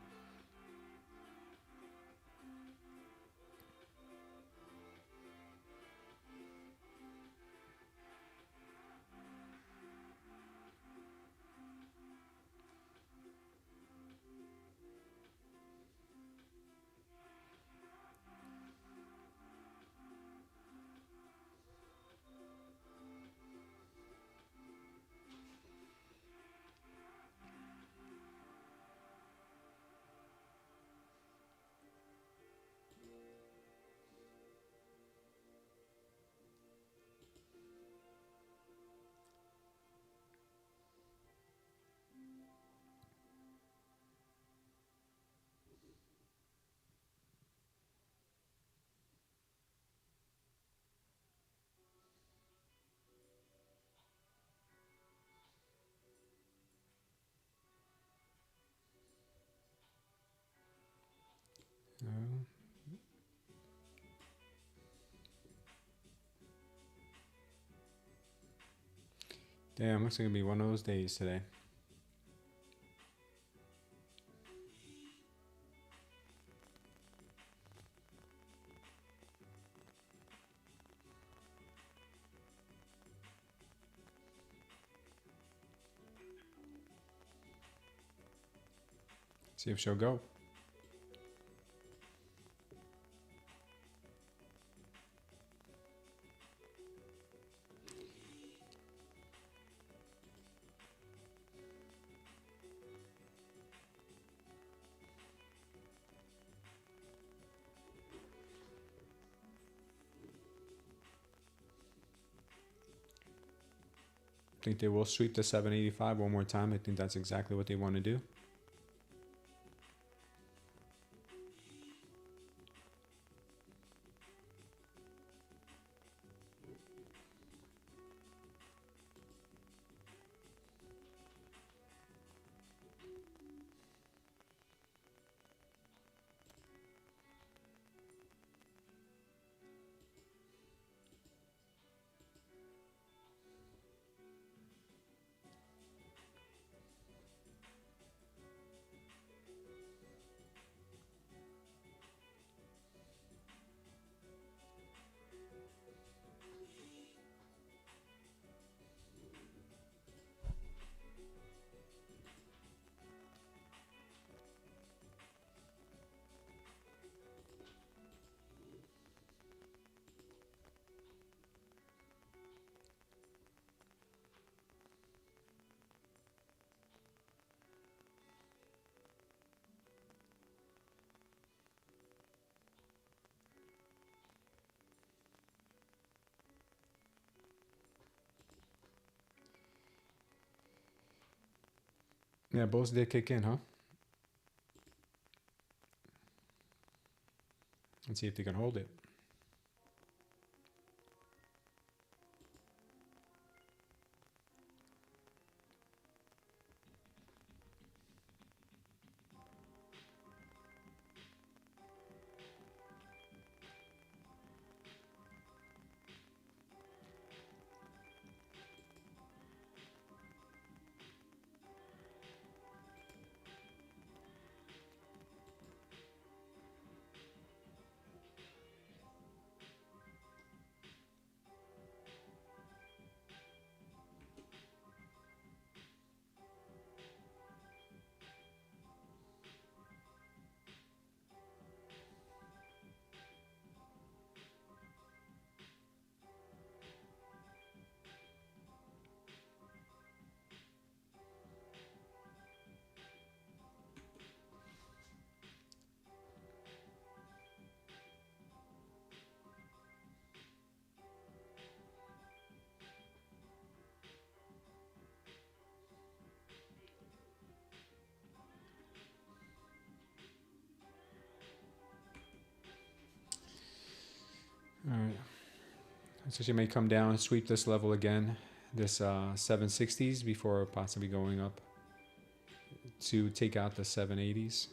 Damn, looks like it's gonna be one of those days today. See if she'll go. I think they will sweep the 785 one more time. I think that's exactly what they want to do. Yeah, both did kick in, huh? Let's see if they can hold it. All right. So she may come down and sweep this level again, this 760s, before possibly going up to take out the 780s.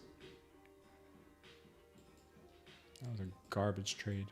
That was a garbage trade.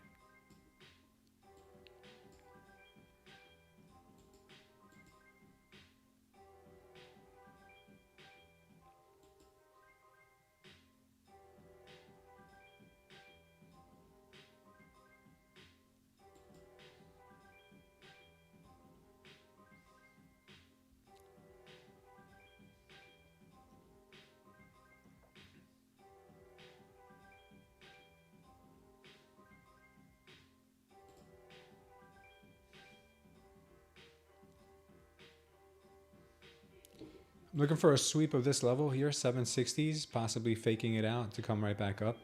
I'm looking for a sweep of this level here, 760s, possibly faking it out to come right back up.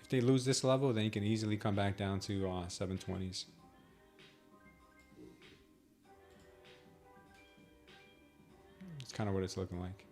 If they lose this level, then you can easily come back down to 720s. It's kind of what it's looking like.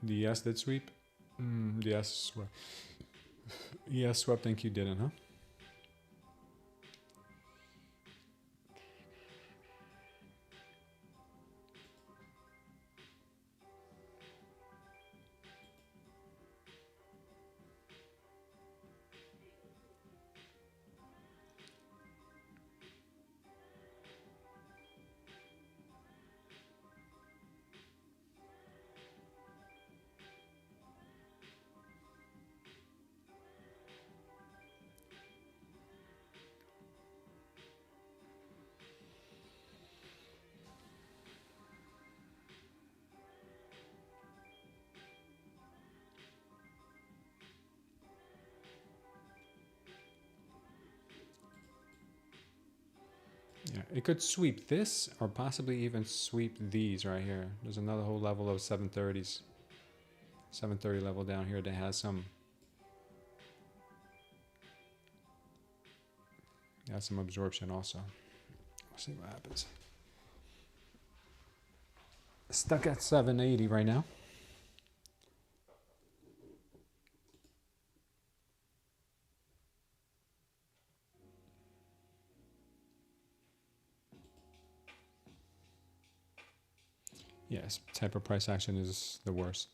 The ES did sweep? The ES swept. ES swept, think you didn't, huh? Yeah, it could sweep this or possibly even sweep these right here. There's another whole level of 730s. 730 level down here that has some absorption also. We'll see what happens. Stuck at 780 right now. Yes, type of price action is the worst.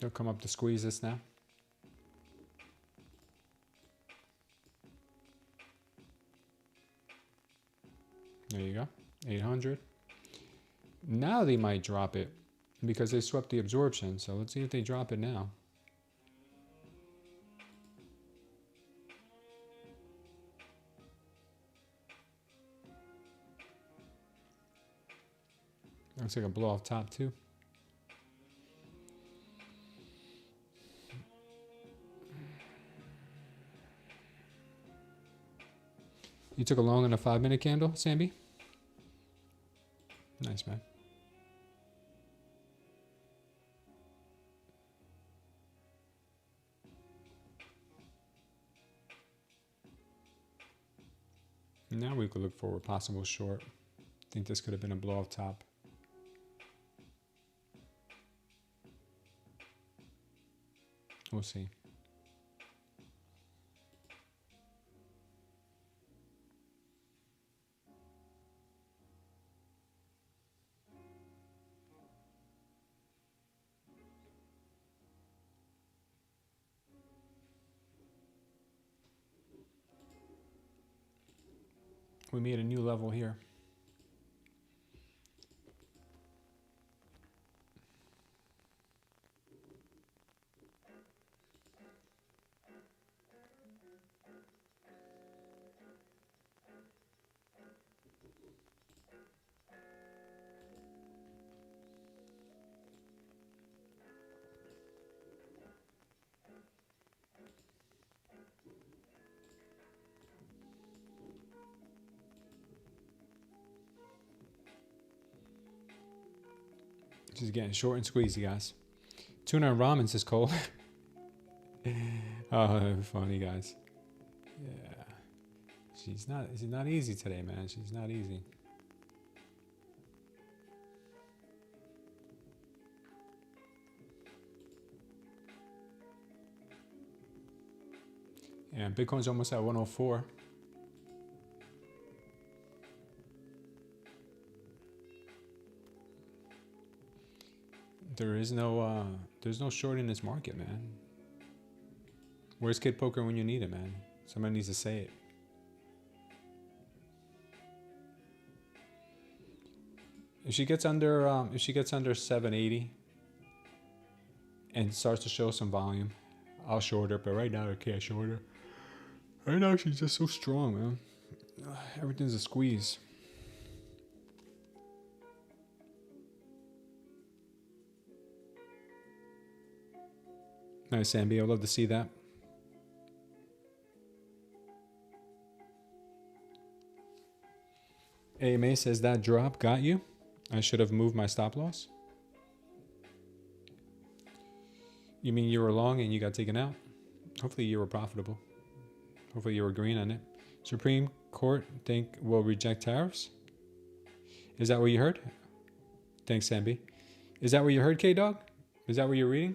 They'll come up to squeeze this now. There you go, 800. Now they might drop it because they swept the absorption. So let's see if they drop it now. Looks like a blow off top too. You took a long on a 5-minute candle, Samby? Nice, man. Now we could look for a possible short. I think this could have been a blow off top. We'll see. We made a new level here. She's getting short and squeezy, guys. Tuna and ramen, says Cole. Oh, funny, guys. Yeah. She's not easy today, man. She's not easy. Yeah, Bitcoin's almost at 104. There's no short in this market, man. Where's Kid Poker when you need it, man? Somebody needs to say it. If she gets under 780 and starts to show some volume, I'll short her. But right now I can't short her. Right now she's just so strong, man. Everything's a squeeze. Nice, Sambi. I'd love to see that. AMA says that drop got you. I should have moved my stop loss. You mean you were long and you got taken out? Hopefully you were profitable. Hopefully you were green on it. Supreme Court think will reject tariffs? Is that what you heard? Thanks, Sambi. Is that what you heard, K-Dog? Is that what you're reading?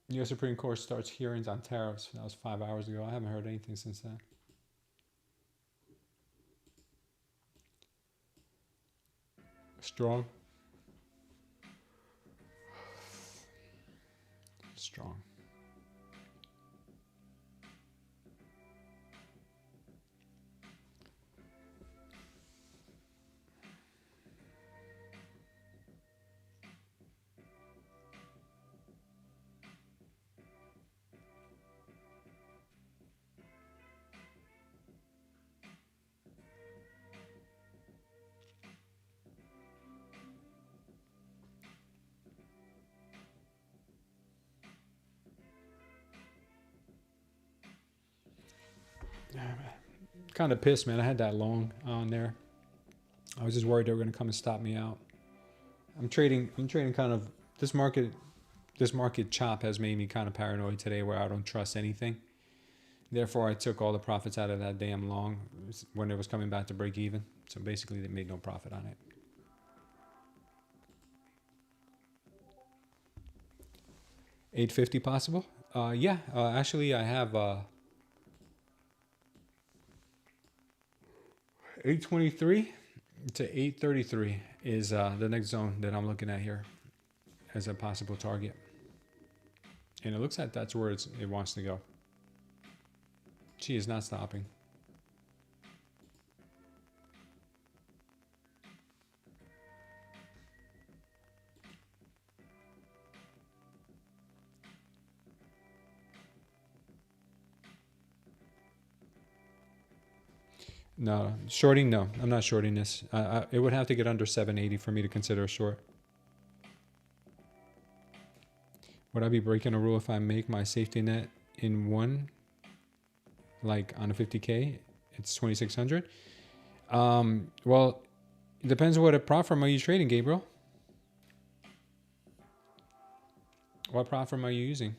U.S. Supreme Court starts hearings on tariffs. That was 5 hours ago. I haven't heard anything since then. Strong. Strong. Kind of pissed, man. I had that long on there. I was just worried they were going to come and stop me out. I'm trading kind of this market chop has made me kind of paranoid today where I don't trust anything. Therefore, I took all the profits out of that damn long when it was coming back to break even. So basically, they made no profit on it. $850 possible? Yeah. Actually, I have 823 to 833 is the next zone that I'm looking at here as a possible target. And it looks like that's where it wants to go. She is not stopping. No, shorting, no. I'm not shorting this. It would have to get under 780 for me to consider a short. Would I be breaking a rule if I make my safety net in one, like on a 50K? It's 2,600. Well, it depends what prop firm are you trading, Gabriel? What prop firm are you using?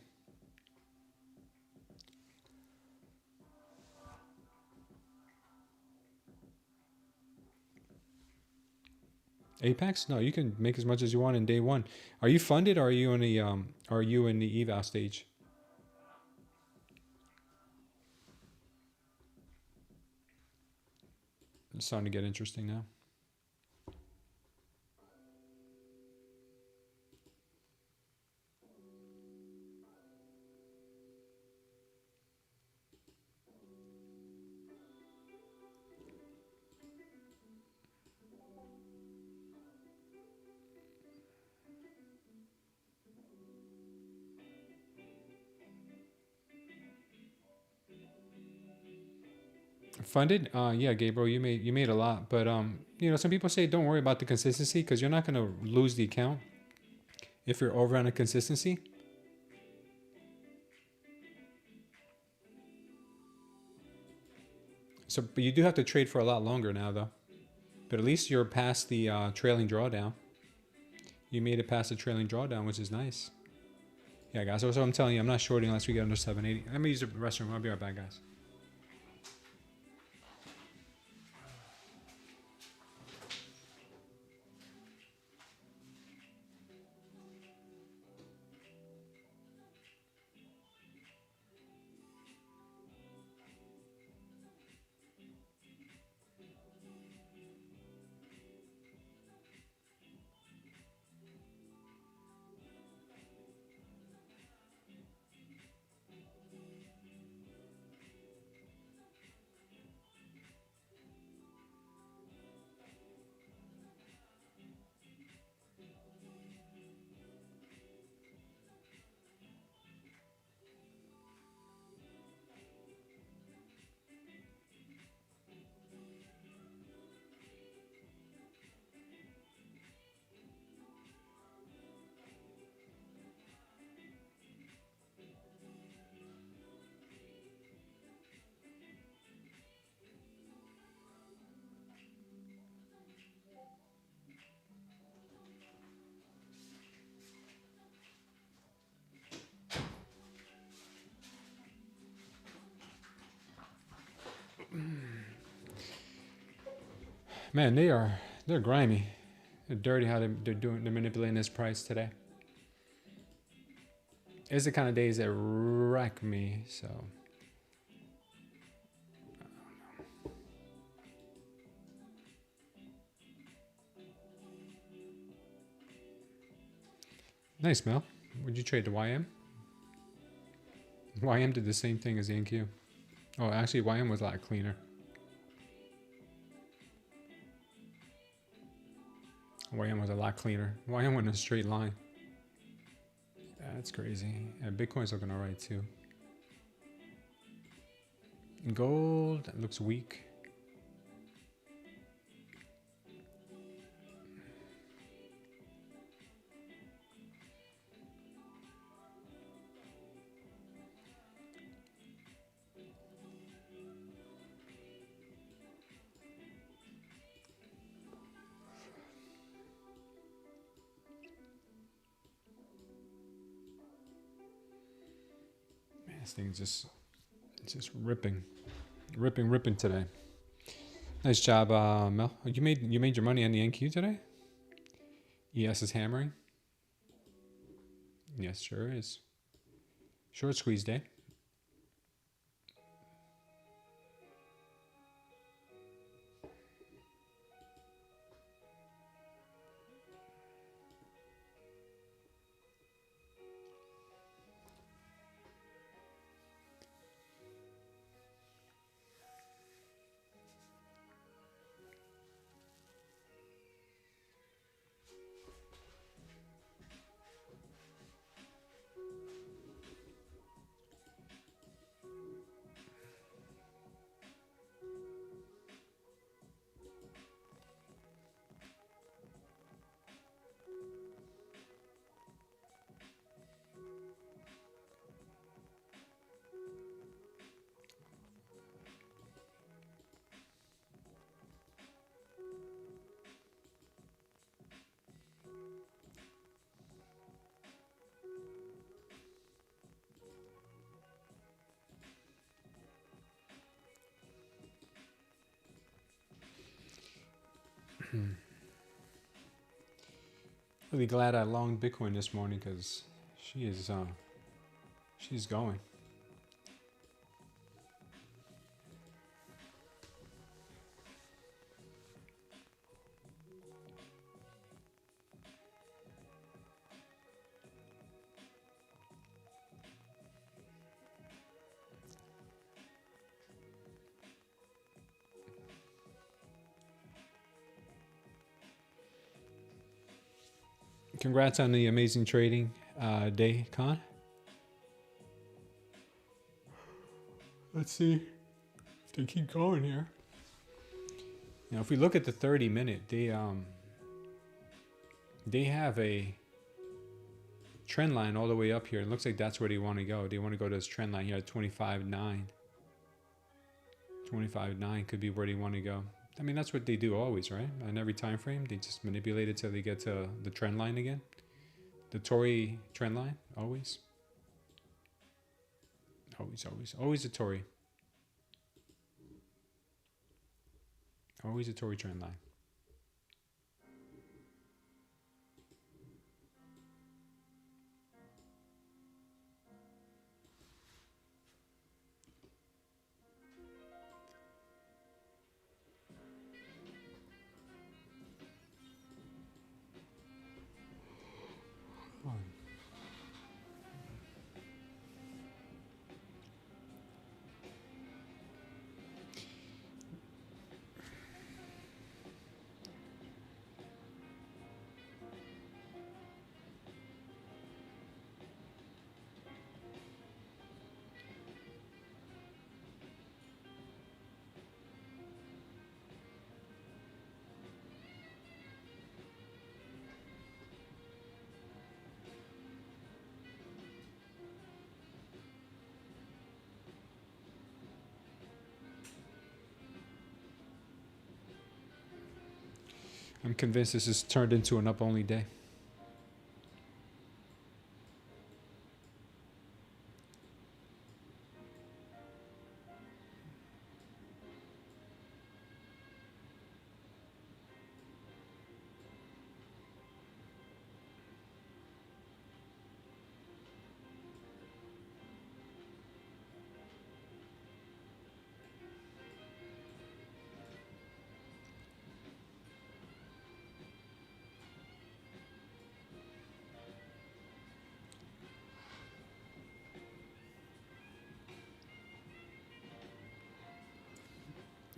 Apex? No, you can make as much as you want in day one. Are you funded or are you in the eval stage? It's starting to get interesting now. Funded? Yeah, Gabriel, you made a lot, but you know, some people say don't worry about the consistency because you're not gonna lose the account if you're over on a consistency. So, but you do have to trade for a lot longer now, though. But at least you're past the trailing drawdown. You made it past the trailing drawdown, which is nice. Yeah, guys. So I'm telling you, I'm not shorting unless we get under 780. Let me use the restroom. I'll be right back, guys. Man, they're grimy. They're dirty how they're manipulating this price today. It's the kind of days that wreck me, so. Nice, Mel. Would you trade the YM? YM did the same thing as the NQ. Oh, actually, YM was a lot cleaner. YM was a lot cleaner. YM went in a straight line. That's crazy. Yeah, Bitcoin's looking all right too. Gold looks weak. This thing's just ripping today. Nice job, Mel. You made your money on the NQ today? ES is hammering. Yes, sure is. Short squeeze day. Really glad I longed Bitcoin this morning because she's going. Congrats on the amazing trading day, Con. Let's see if They keep going here. Now, if we look at the 30-minute, they have a trend line all the way up here. It looks like that's where they want to go. They want to go to this trend line here at 25.9. 25.9 could be where they want to go. I mean, that's what they do always, right? On every time frame, they just manipulate it till they get to the trend line again. The Tory trend line, always. Always a Tory. Always a Tory trend line. I'm convinced this is turned into an up-only day.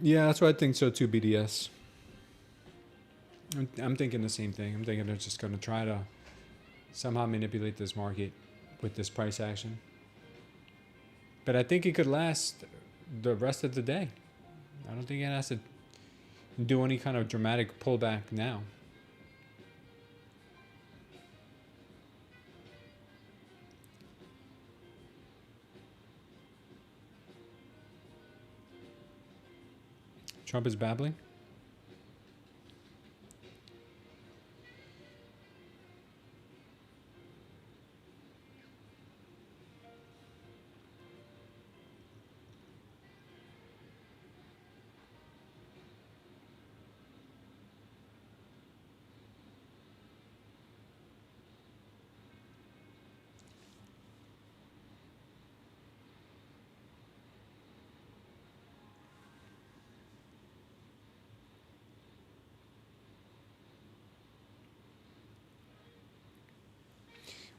Yeah, that's what I think so too, BDS. I'm thinking the same thing. I'm thinking they're just going to try to somehow manipulate this market with this price action. But I think it could last the rest of the day. I don't think it has to do any kind of dramatic pullback now. Trump is babbling.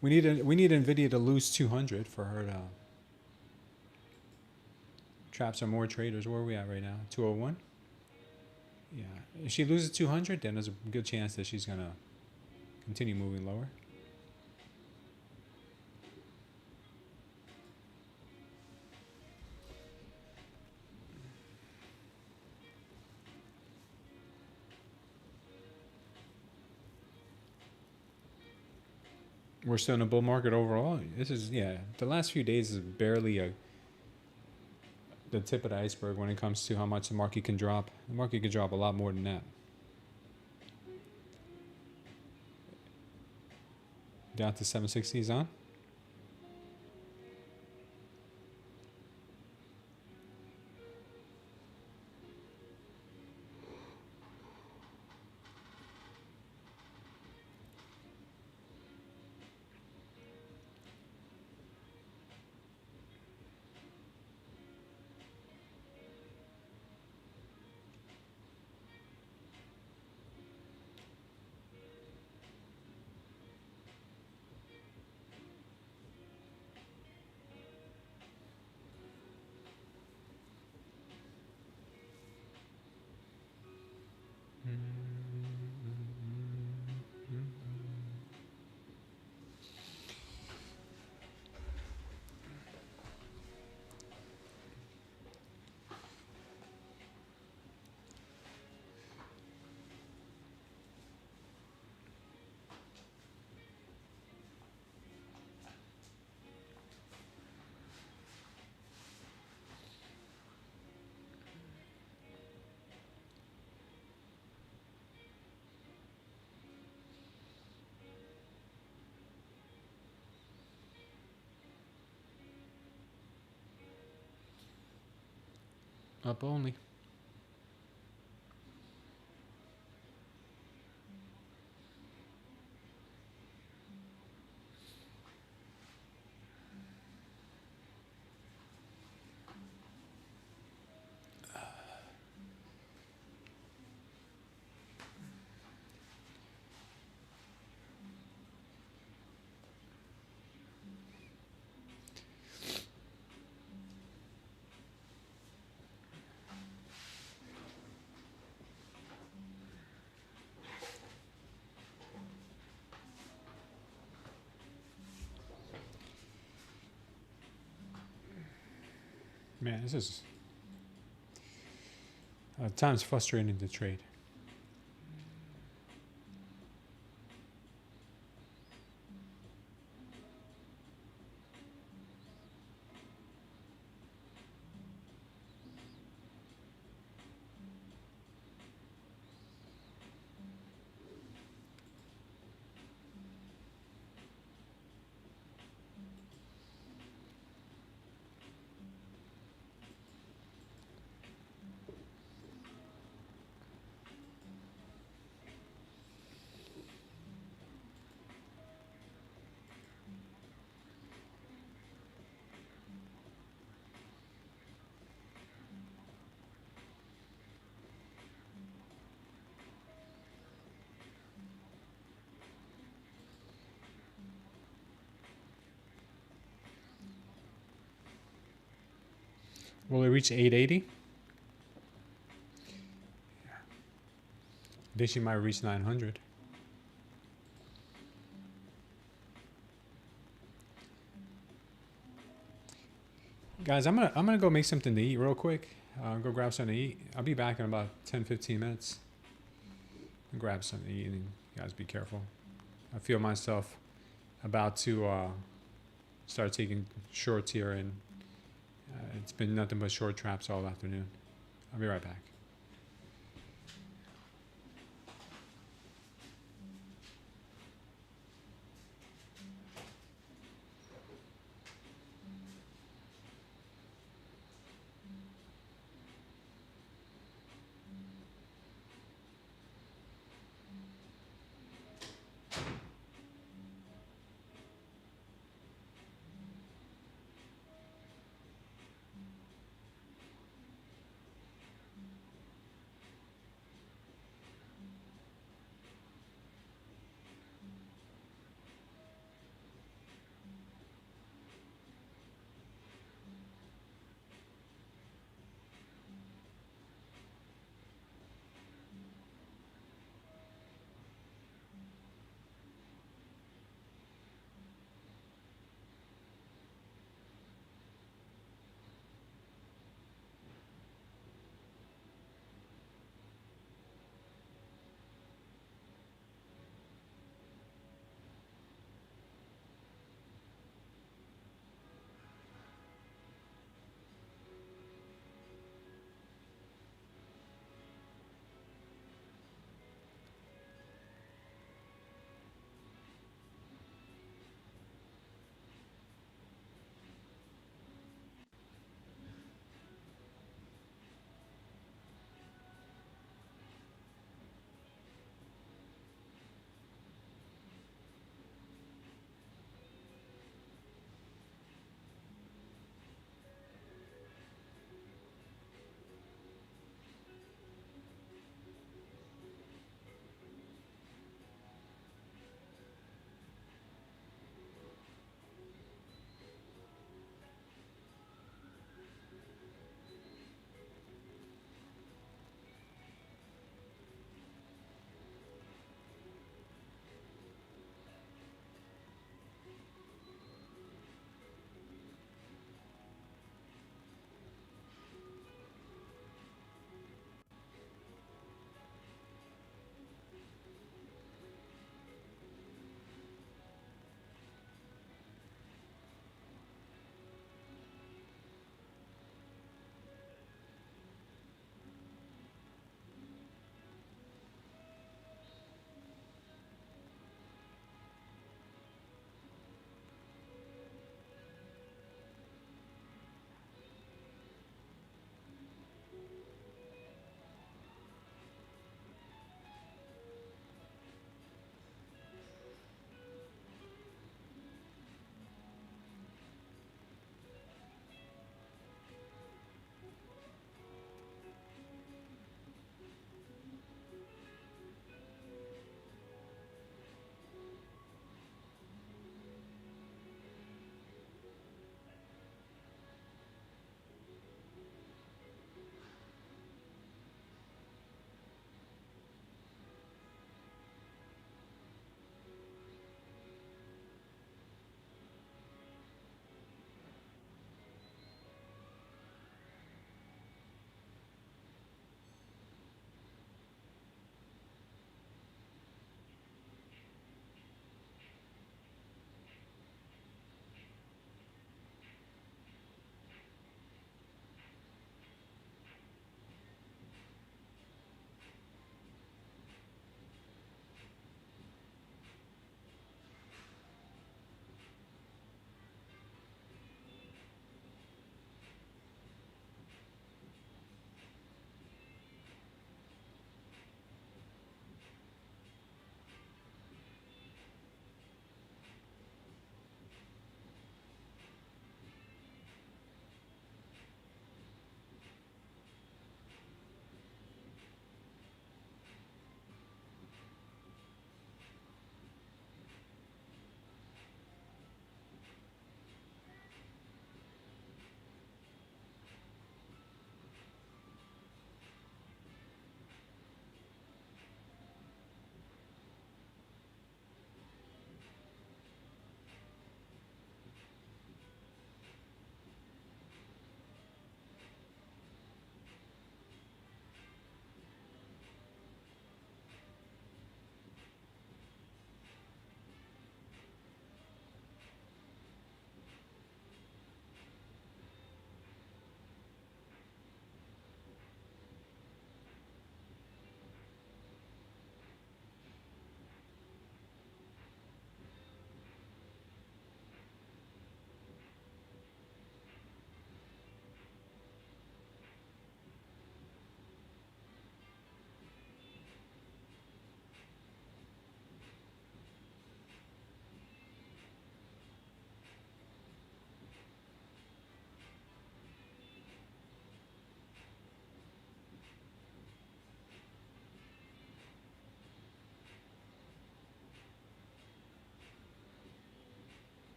We need Nvidia to lose 200 for her to trap some more traders. Where are we at right now? 201. Yeah, if she loses 200, then there's a good chance that she's gonna continue moving lower. We're still in a bull market overall. This is, yeah, the last few days is barely the tip of the iceberg when it comes to how much the market can drop. The market can drop a lot more than that. Down to 760s on. Up only. Man, this is at times frustrating to trade. Will it reach 880? This she might reach 900. Guys, I'm gonna go make something to eat real quick. Go grab something to eat. I'll be back in about 10-15 minutes. Grab something to eat, and you guys be careful. I feel myself about to start taking shorts here, and it's been nothing but short traps all afternoon. I'll be right back.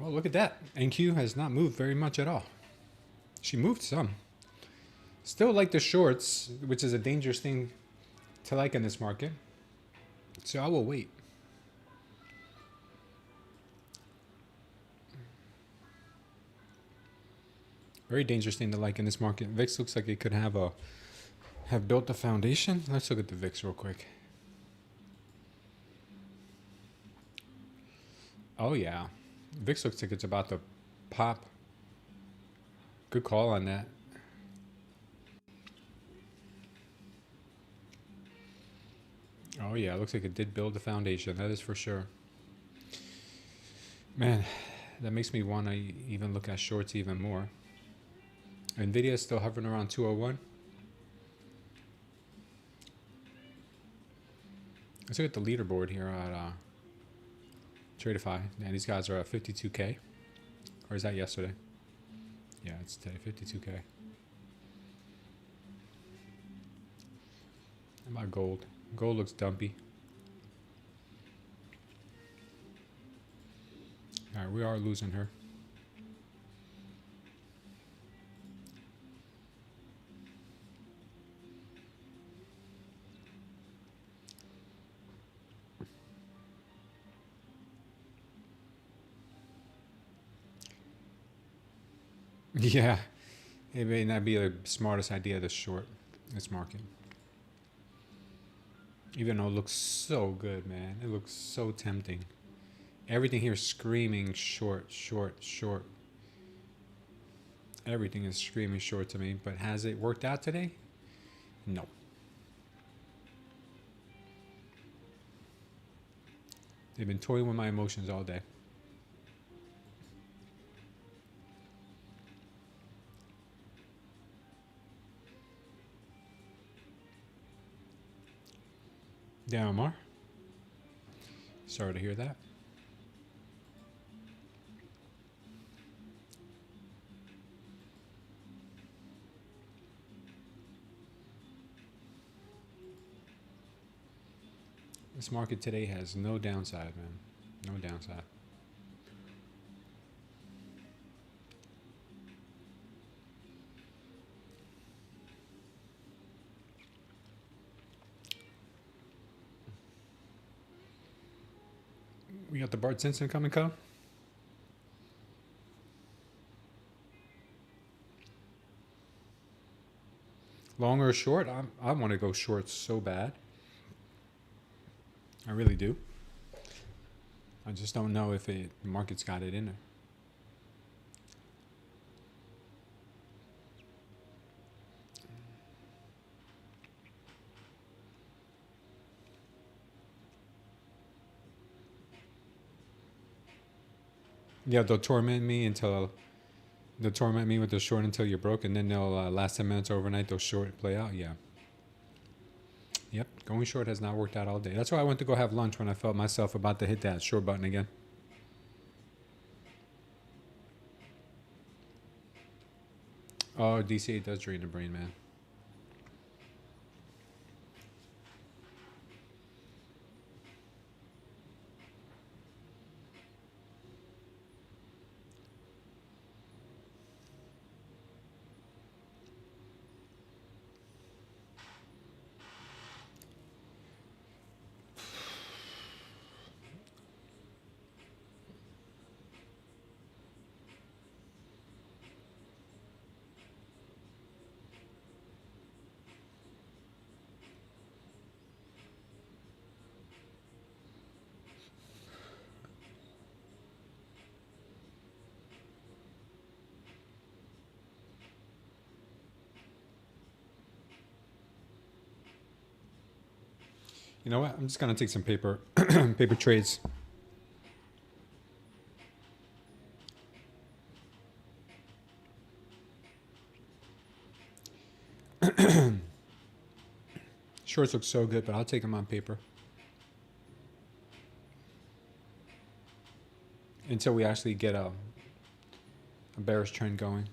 Well, look at that. NQ has not moved very much at all. She moved some. Still like the shorts, which is a dangerous thing to like in this market. So I will wait. Very dangerous thing to like in this market. VIX looks like it could have built a foundation. Let's look at the VIX real quick. Oh yeah, VIX looks like it's about to pop. Good call on that. Oh yeah, it looks like it did build the foundation. That is for sure. Man, that makes me want to even look at shorts even more. Nvidia is still hovering around 201. Let's look at the leaderboard here at Tradeify. And these guys are at 52K. Or is that yesterday? Yeah, it's today, 52K. How about gold? Gold looks dumpy. All right, we are losing her. Yeah, it may not be the smartest idea to short this market. Even though it looks so good, man. It looks so tempting. Everything here is screaming short, short, short. Everything is screaming short to me. But has it worked out today? No. They've been toying with my emotions all day. Damn, Omar. Sorry to hear that. This market today has no downside, man. No downside. We got the Bart Simpson coming, Co. Long or short? I want to go short so bad. I really do. I just don't know if the market's got it in there. Yeah, they'll torment me with the short until you're broke, and then they'll last 10 minutes overnight. They'll short play out. Yeah. Yep, going short has not worked out all day. That's why I went to go have lunch when I felt myself about to hit that short button again. Oh, DCA does drain the brain, man. You know what? I'm just gonna take some paper paper trades. Shorts look so good, but I'll take them on paper until we actually get a bearish trend going.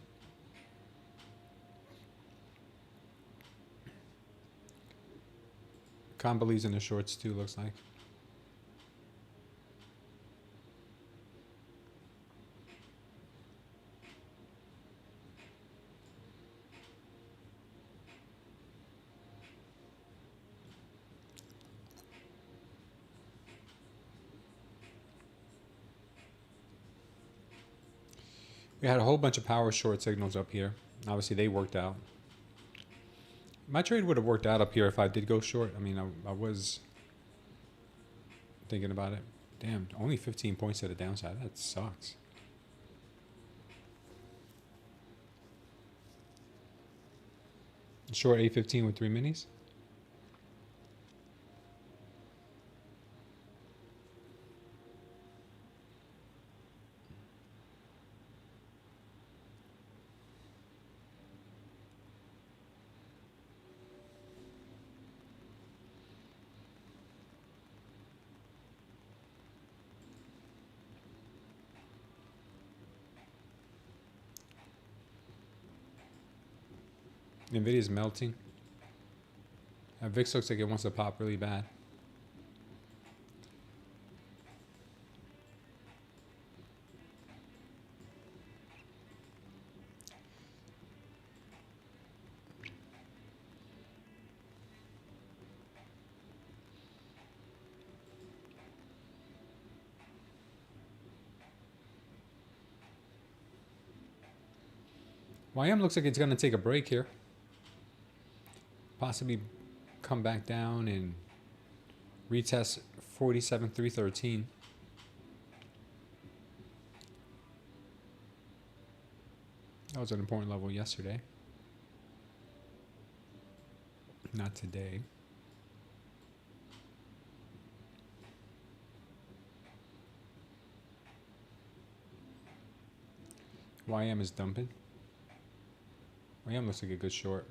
Con believes in the shorts too, looks like. We had a whole bunch of power short signals up here. Obviously, they worked out. My trade would have worked out up here if I did go short. I mean, I was thinking about it. Damn, only 15 points to the downside. That sucks. Short 815 with 3 minis. Nvidia's melting. VIX looks like it wants to pop really bad. YM looks like it's going to take a break here. Possibly come back down and retest 47,313. That was an important level yesterday. Not today. YM is dumping. YM looks like a good short.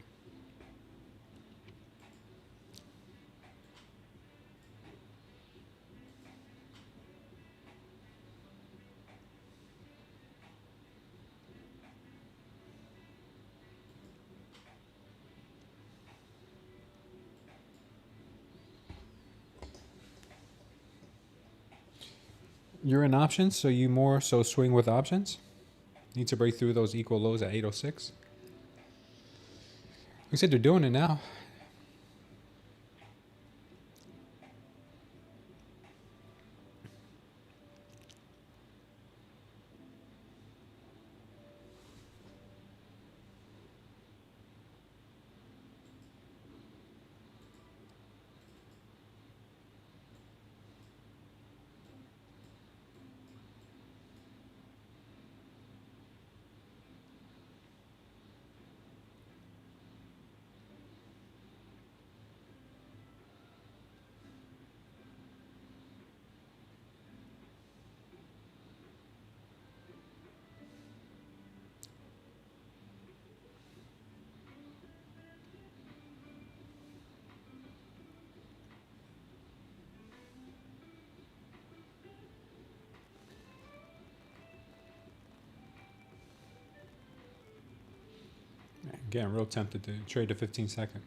You're in options, so you more so swing with options. Need to break through those equal lows at 806. Like I said, they're doing it now. Getting real tempted to trade the 15-second.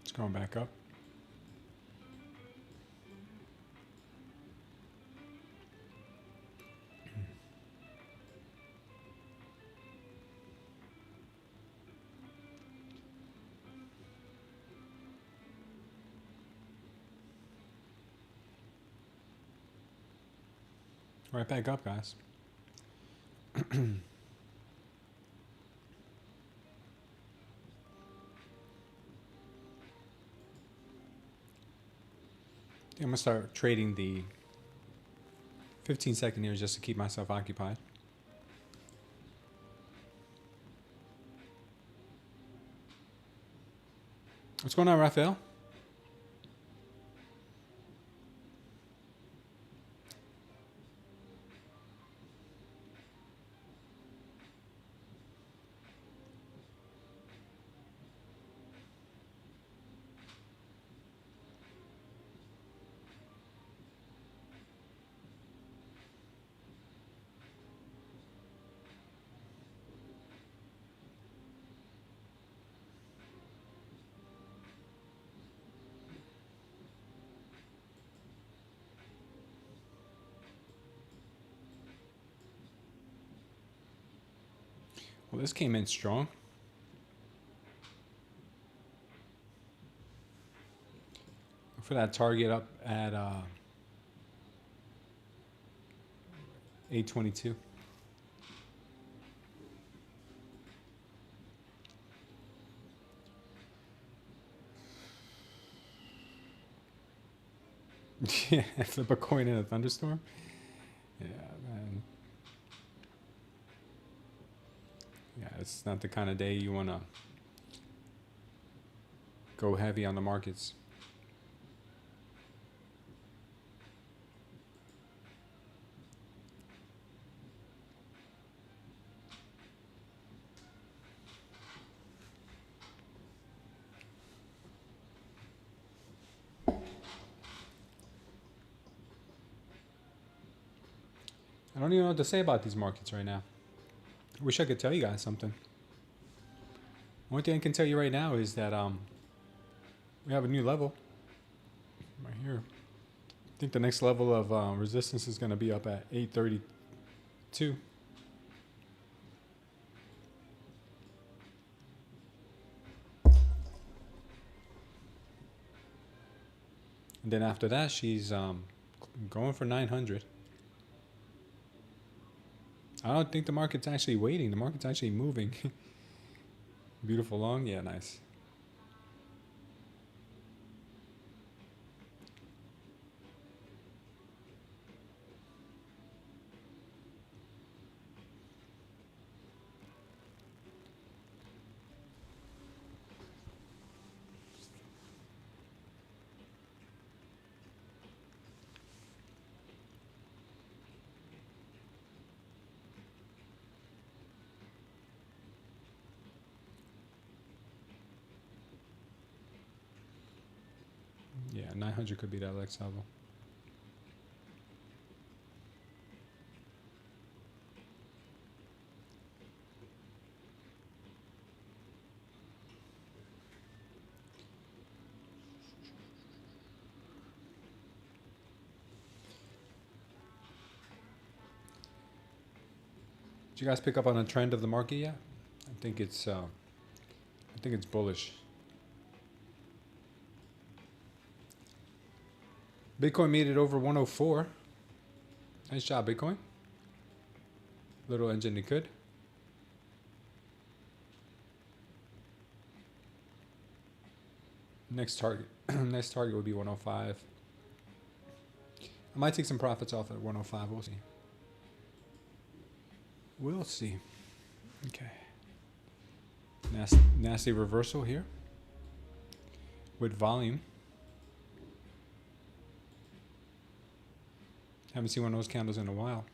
It's going back up. Right back up, guys. I'm gonna start trading the 15-second here just to keep myself occupied. What's going on, Raphael? Well, this came in strong. Look for that target up at 822. Yeah, flip a coin in a thunderstorm. Yeah, man. Yeah, it's not the kind of day you want to go heavy on the markets. I don't even know what to say about these markets right now. I wish I could tell you guys something. One thing I can tell you right now is that we have a new level right here. I think the next level of resistance is going to be up at 832. And then after that, she's going for 900. I don't think the market's actually waiting. The market's actually moving. Beautiful long. Yeah, nice. Yeah, 900 could be that next level. Did you guys pick up on a trend of the market yet? I think it's bullish. Bitcoin made it over 104. Nice job, Bitcoin. Little engine it could. Next target would be 105. I might take some profits off at 105. We'll see. We'll see. Okay. Nasty reversal here with volume. Haven't seen one of those candles in a while.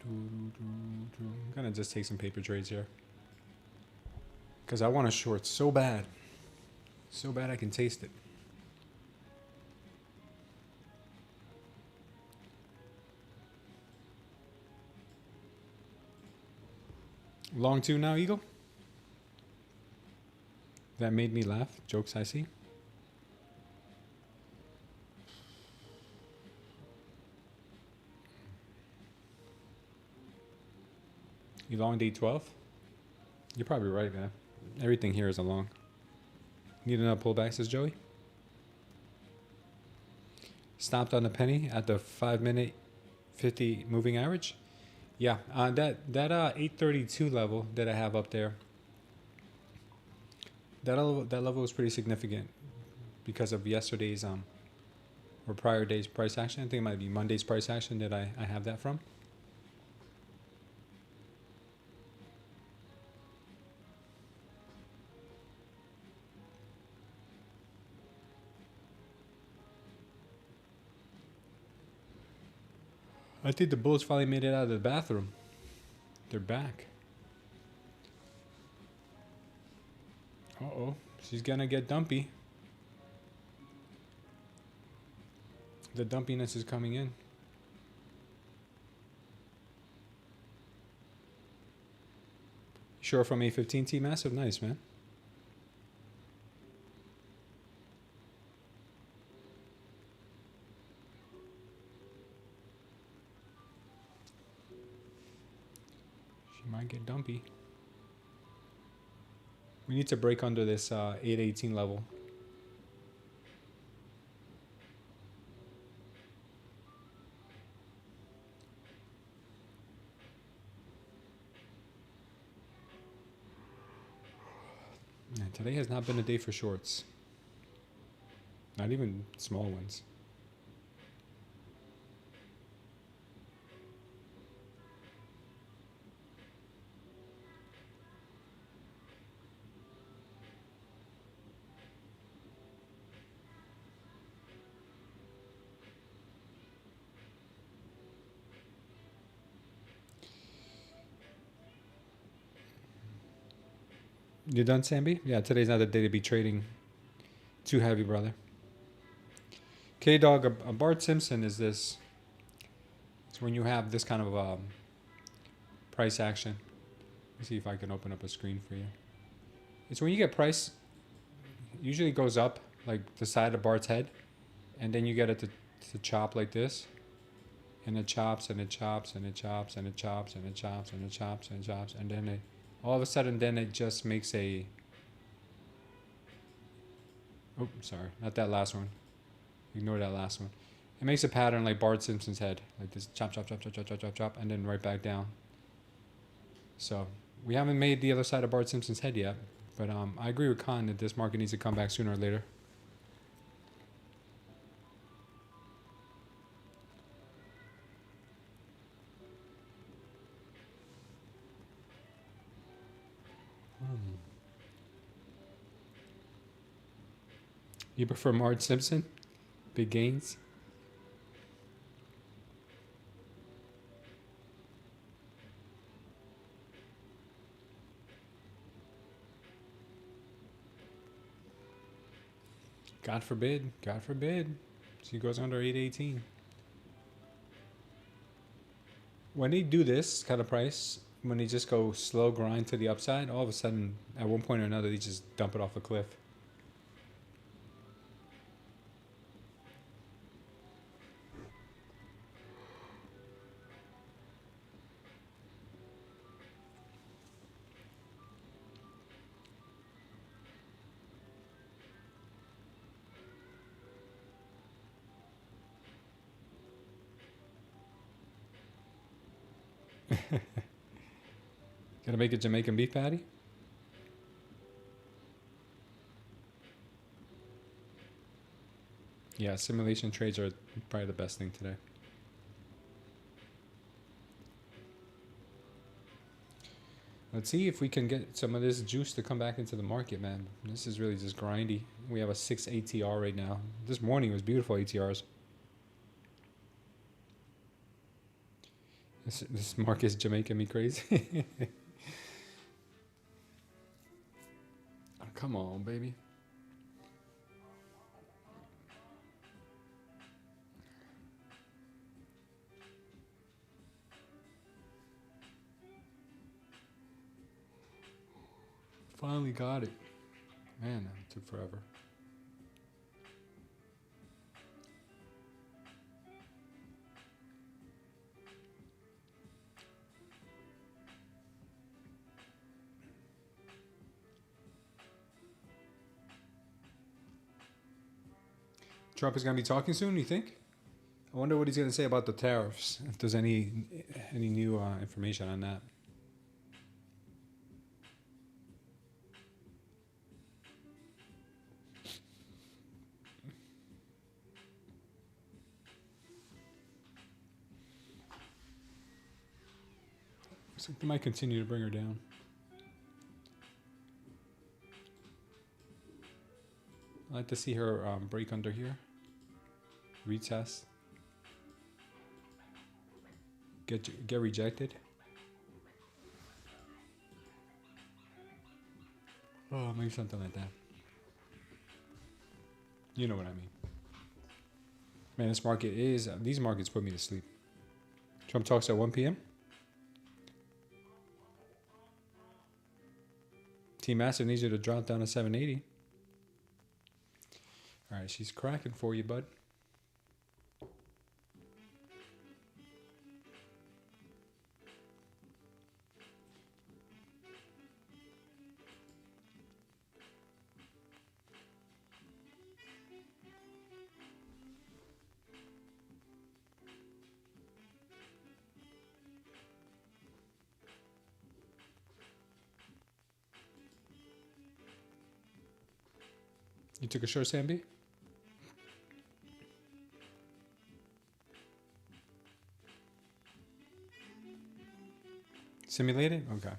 I'm gonna just take some paper trades here because I want to short so bad I can taste it. Long two now, Eagle. That made me laugh. Jokes I see. You long day 12? You're probably right, man. Everything here is a long. Need another pullback, says Joey. Stopped on the penny at the 5-minute 50 moving average. Yeah, that 832 level that I have up there. That level was pretty significant because of yesterday's or prior day's price action. I think it might be Monday's price action that I have that from. I think the Bulls finally made it out of the bathroom. They're back. Uh-oh. She's gonna get dumpy. The dumpiness is coming in. Sure, from A15 T massive, nice, man. She might get dumpy. We need to break under this 818 level. Yeah, today has not been a day for shorts. Not even small ones. You done, Samby? Yeah, today's not the day to be trading too heavy, brother. K-Dog, a Bart Simpson is this. It's when you have this kind of price action. Let's see if I can open up a screen for you. It's when you get price, usually goes up like the side of Bart's head, and then you get it to chop like this. And it chops and it chops and it chops and it chops and it chops and it chops and it chops, and then it all of a sudden then it just makes a, oh sorry, not that last one, ignore that last one. It makes a pattern like Bart Simpson's head, like this, chop chop chop chop chop chop chop chop, and then right back down. So we haven't made the other side of Bart Simpson's head yet, but I agree with Khan that this market needs to come back sooner or later. You prefer Bart Simpson? Big gains? God forbid. God forbid. She goes under 818. When they do this kind of price, when they just go slow grind to the upside, all of a sudden, at one point or another, they just dump it off a cliff. Gonna make a Jamaican beef patty? Yeah, simulation trades are probably the best thing today. Let's see if we can get some of this juice to come back into the market, man. This is really just grindy. We have a 6 ATR right now. This morning was beautiful ATRs. This market's Jamaican me crazy. Oh, come on, baby. Finally got it. Man, that took forever. Trump is going to be talking soon, you think? I wonder what he's going to say about the tariffs, if there's any new information on that. Looks like they might continue to bring her down. I'd like to see her break under here. Retest. Get rejected. Oh, maybe something like that. You know what I mean. Man, this market is, these markets put me to sleep. Trump talks at 1 p.m. T Massive needs you to drop down to 780. All right, she's cracking for you, bud. You took a short, Samby? Simulated? Okay.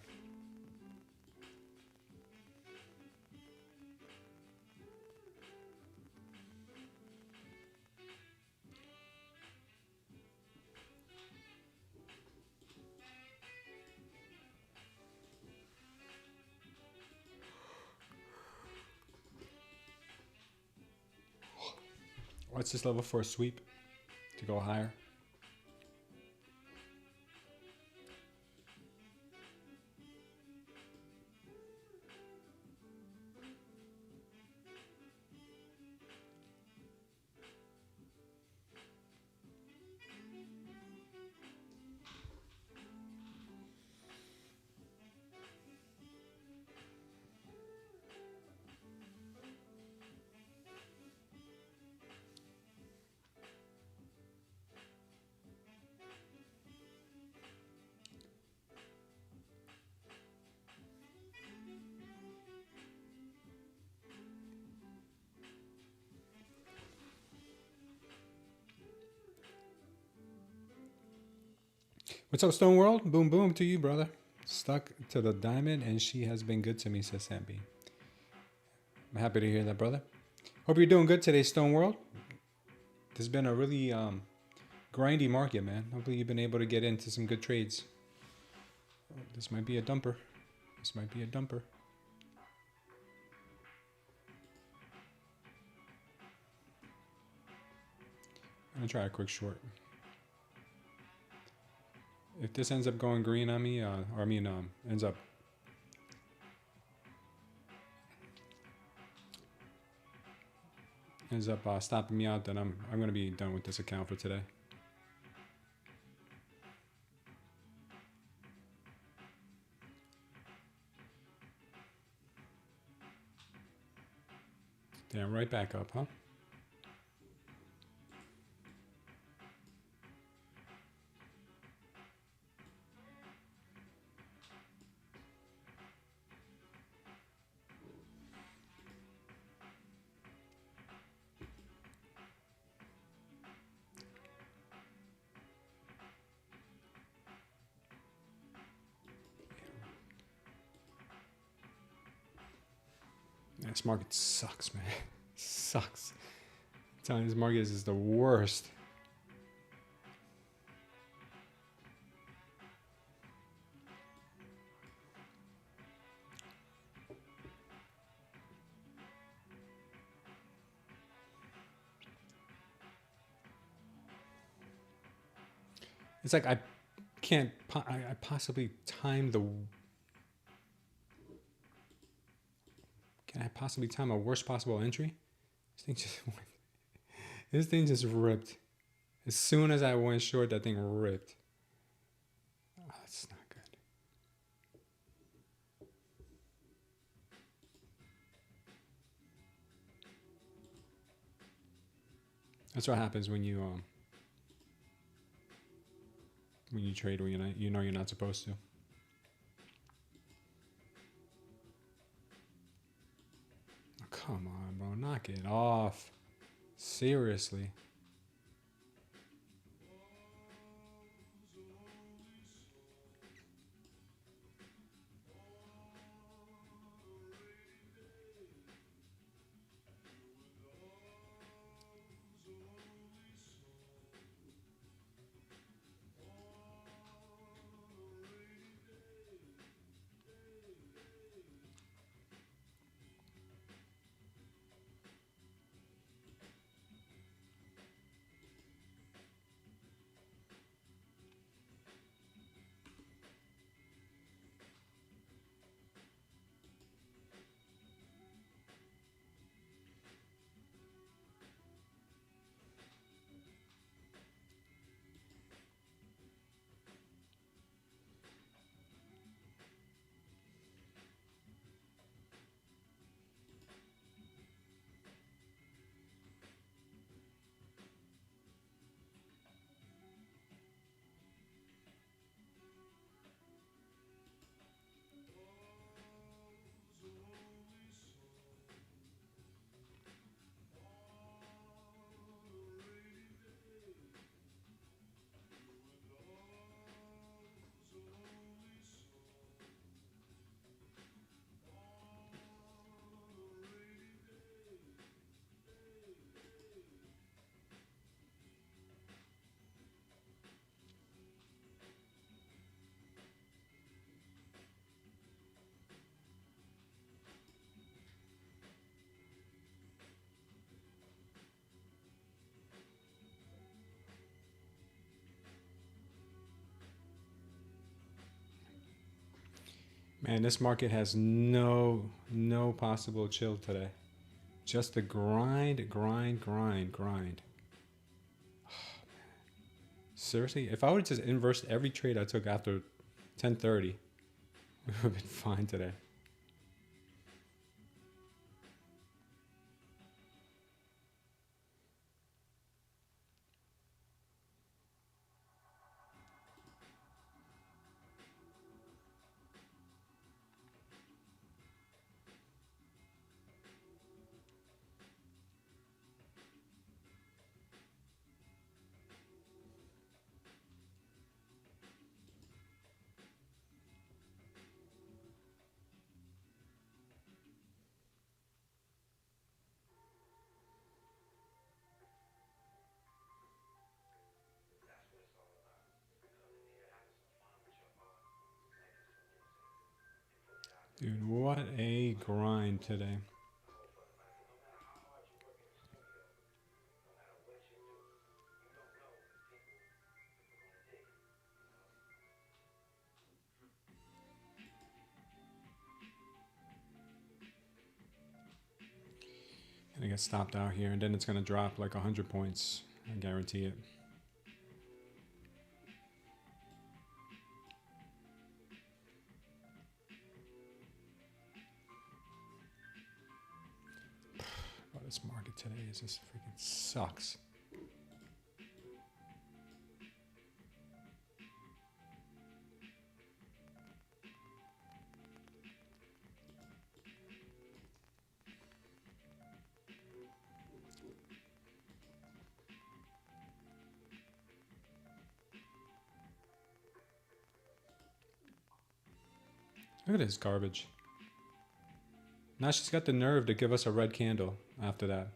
What's this level for a sweep to go higher? What's up, Stone World? Boom, boom to you, brother. Stuck to the diamond, and she has been good to me, says Samby. I'm happy to hear that, brother. Hope you're doing good today, Stone World. This has been a really grindy market, man. Hopefully you've been able to get into some good trades. Oh, this might be a dumper. This might be a dumper. I'm gonna try a quick short. If this ends up going green on me, ends up stopping me out, then I'm gonna be done with this account for today. Damn, right back up, huh? This market sucks, man. Sucks. I'm telling you, this market is the worst. It's like I possibly time the... Can I possibly time a worst possible entry? This thing just ripped. As soon as I went short, that thing ripped. Oh, that's not good. That's what happens when you trade when you know you're not supposed to. Oh, come on, bro, knock it off. Seriously. Man, this market has no possible chill today. Just the grind. Seriously, if I would just inverse every trade I took after 10:30, it would have been fine today. Dude, what a grind today. Gonna get stopped out here, and then it's gonna drop like 100 points. I guarantee it. Oh, this market today is just freaking sucks. Look at this garbage. Now she's got the nerve to give us a red candle after that.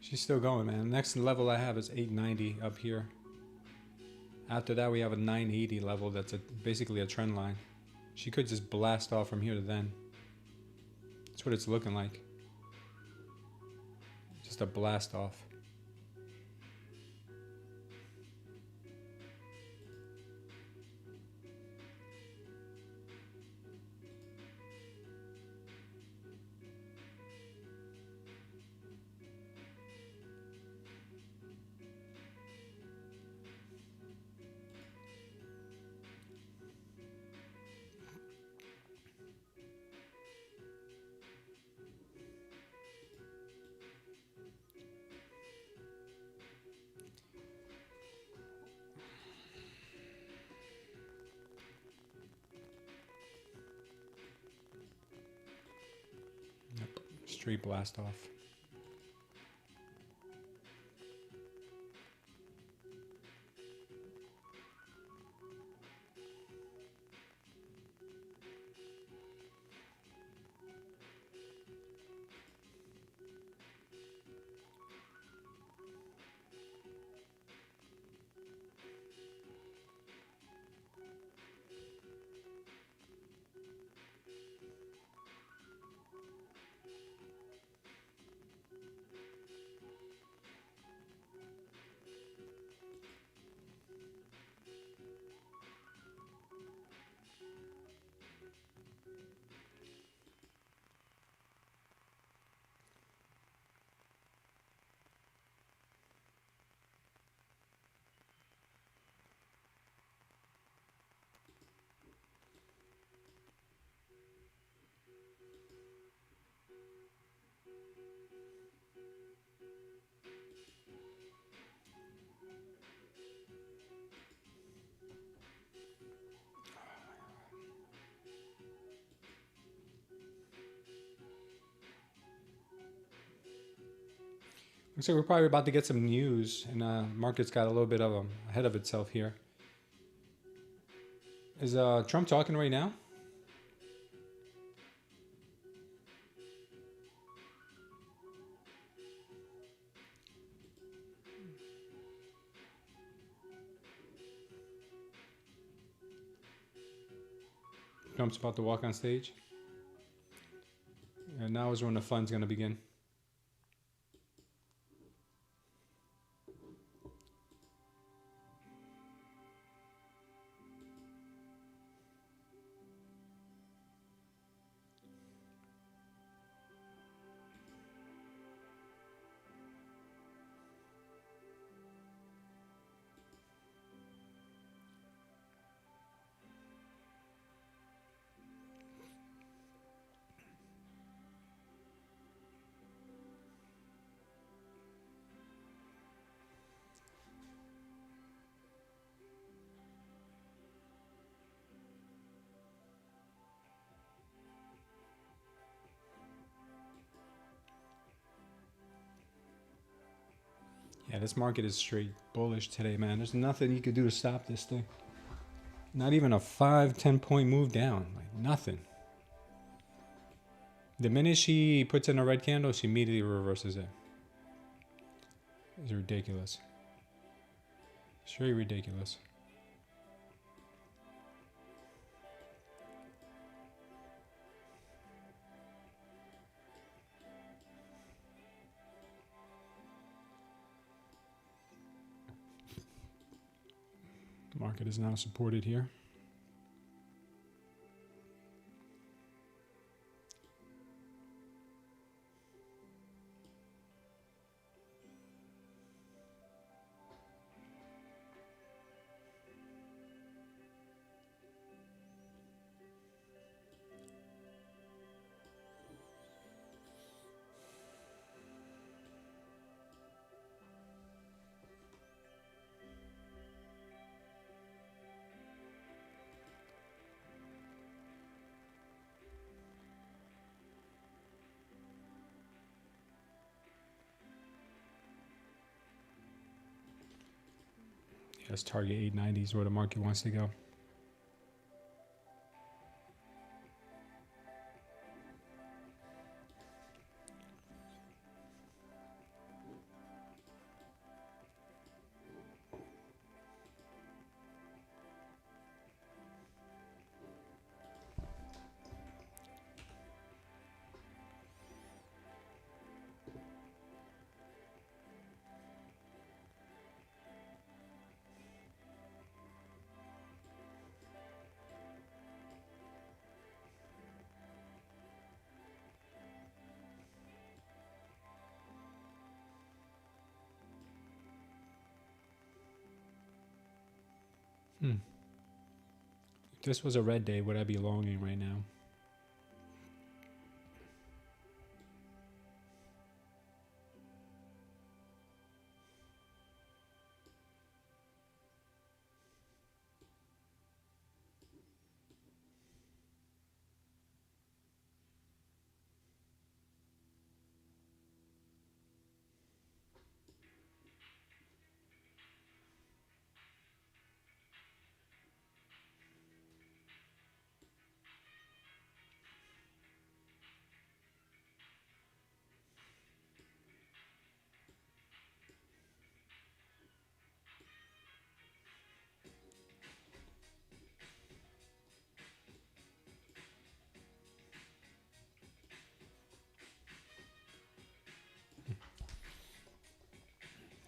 She's still going, man. Next level I have is 890 up here. After that, we have a 980 level that's basically a trend line. She could just blast off from here to then. That's what it's looking like. Just a blast off. straight blast off. Looks like we're probably about to get some news, and market's got a little bit of ahead of itself here. Is Trump talking right now? Trump's about to walk on stage. And now is when the fun's going to begin. Yeah, this market is straight bullish today, man. There's nothing you could do to stop this thing. Not even a 5-10 point move down. Like nothing. The minute she puts in a red candle, she immediately reverses it. It's ridiculous. Straight ridiculous. The market is now supported here. Let's target 890 is where the market wants to go. If this was a red day, would I be longing right now?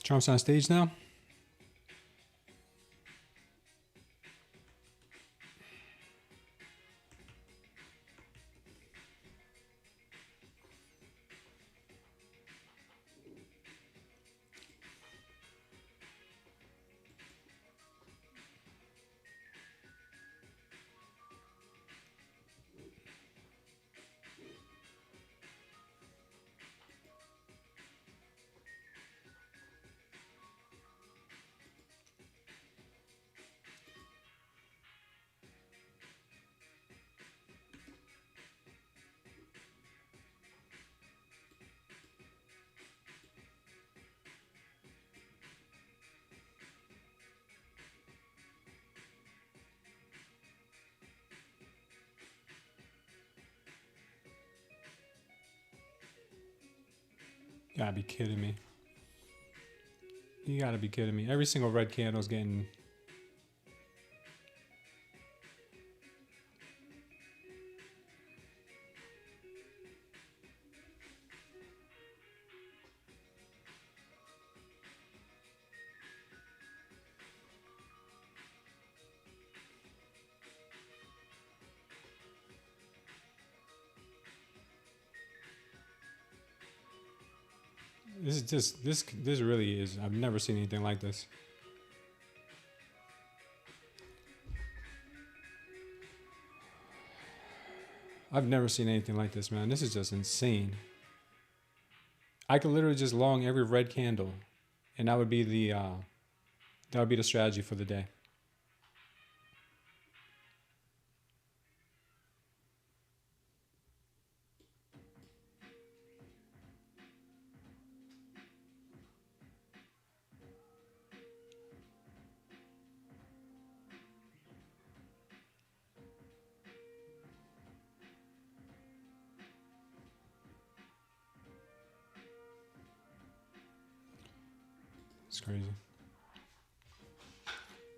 Trump's on stage now. You gotta be kidding me. You gotta be kidding me. Every single red candle's getting... This is just, this really is, I've never seen anything like this. I've never seen anything like this, man. This is just insane. I could literally just long every red candle, and that would be the strategy for the day. It's crazy.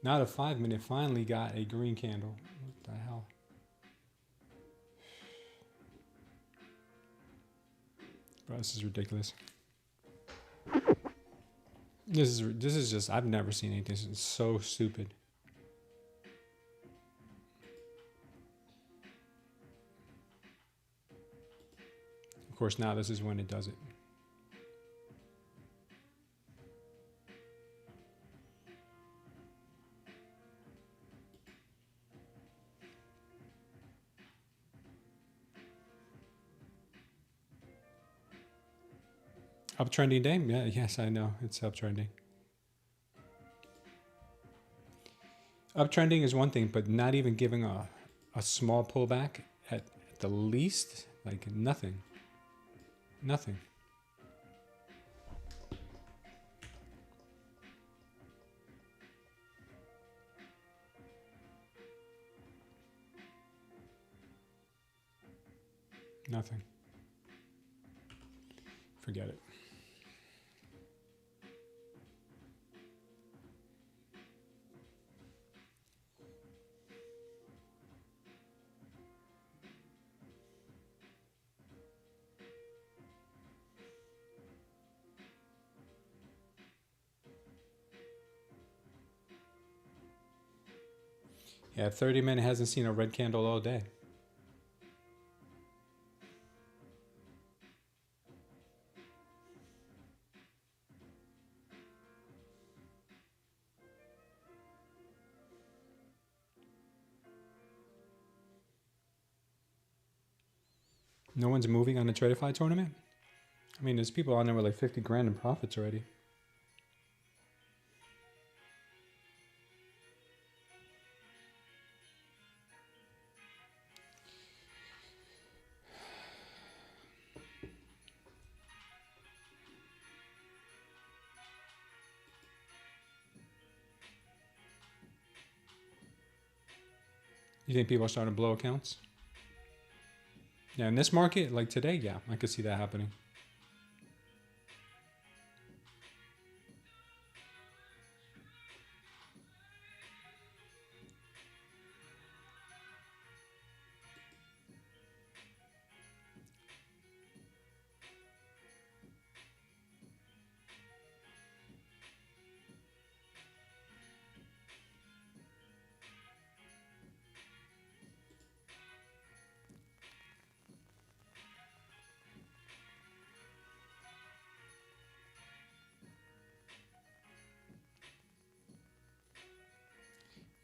Now the 5 minute finally got a green candle. What the hell? Bro, this is ridiculous. This is just, I've never seen anything. This is so stupid. Of course, now this is when it does it. Uptrending day? Yeah, yes, I know. It's uptrending. Uptrending is one thing, but not even giving a small pullback at the least, like nothing. Nothing. Nothing. Forget it. Yeah, 30 minute hasn't seen a red candle all day. No one's moving on the Tradeify tournament? I mean, there's people on there with like 50 grand in profits already. You think people are starting to blow accounts? Yeah, in this market, like today, yeah, I could see that happening.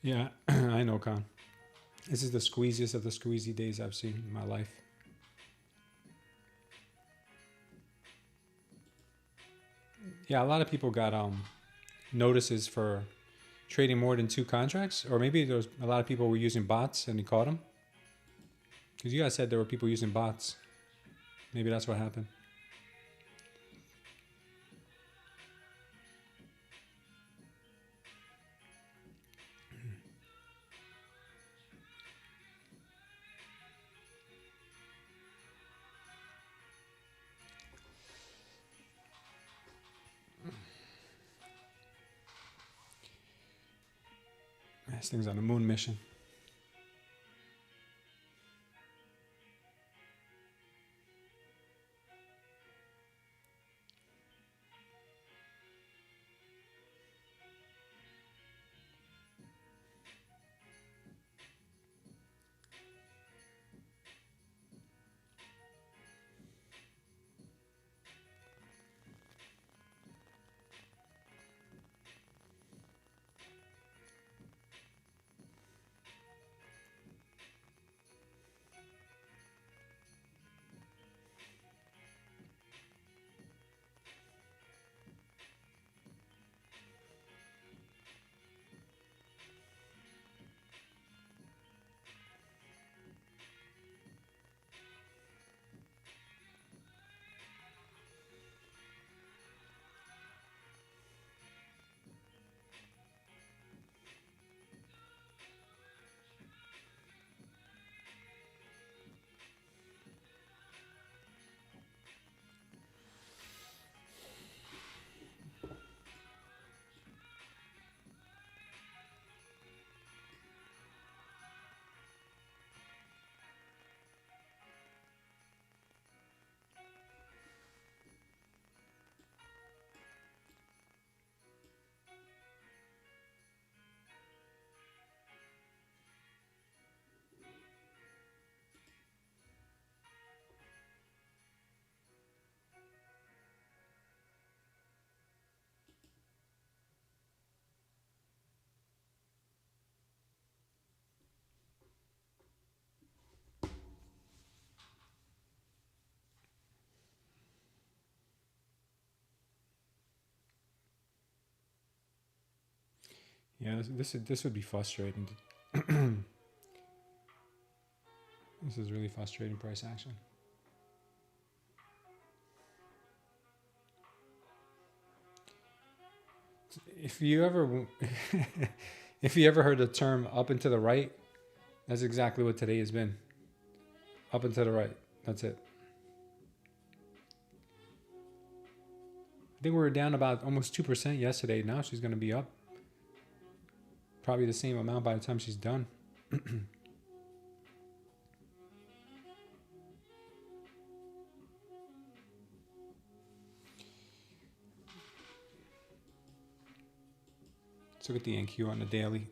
Yeah, I know, Con. This is the squeeziest of the squeezy days I've seen in my life. Yeah, a lot of people got notices for trading more than 2 contracts, or maybe there's a lot of people were using bots and he caught them. Because you guys said there were people using bots. Maybe that's what happened. This thing's on a moon mission. Yeah, this would be frustrating. This is really frustrating price action. If you ever if you ever heard the term up and to the right, that's exactly what today has been. Up and to the right. That's it. I think we were down about almost 2% yesterday. Now she's going to be up. Probably the same amount by the time she's done. Let's look at the NQ on the daily.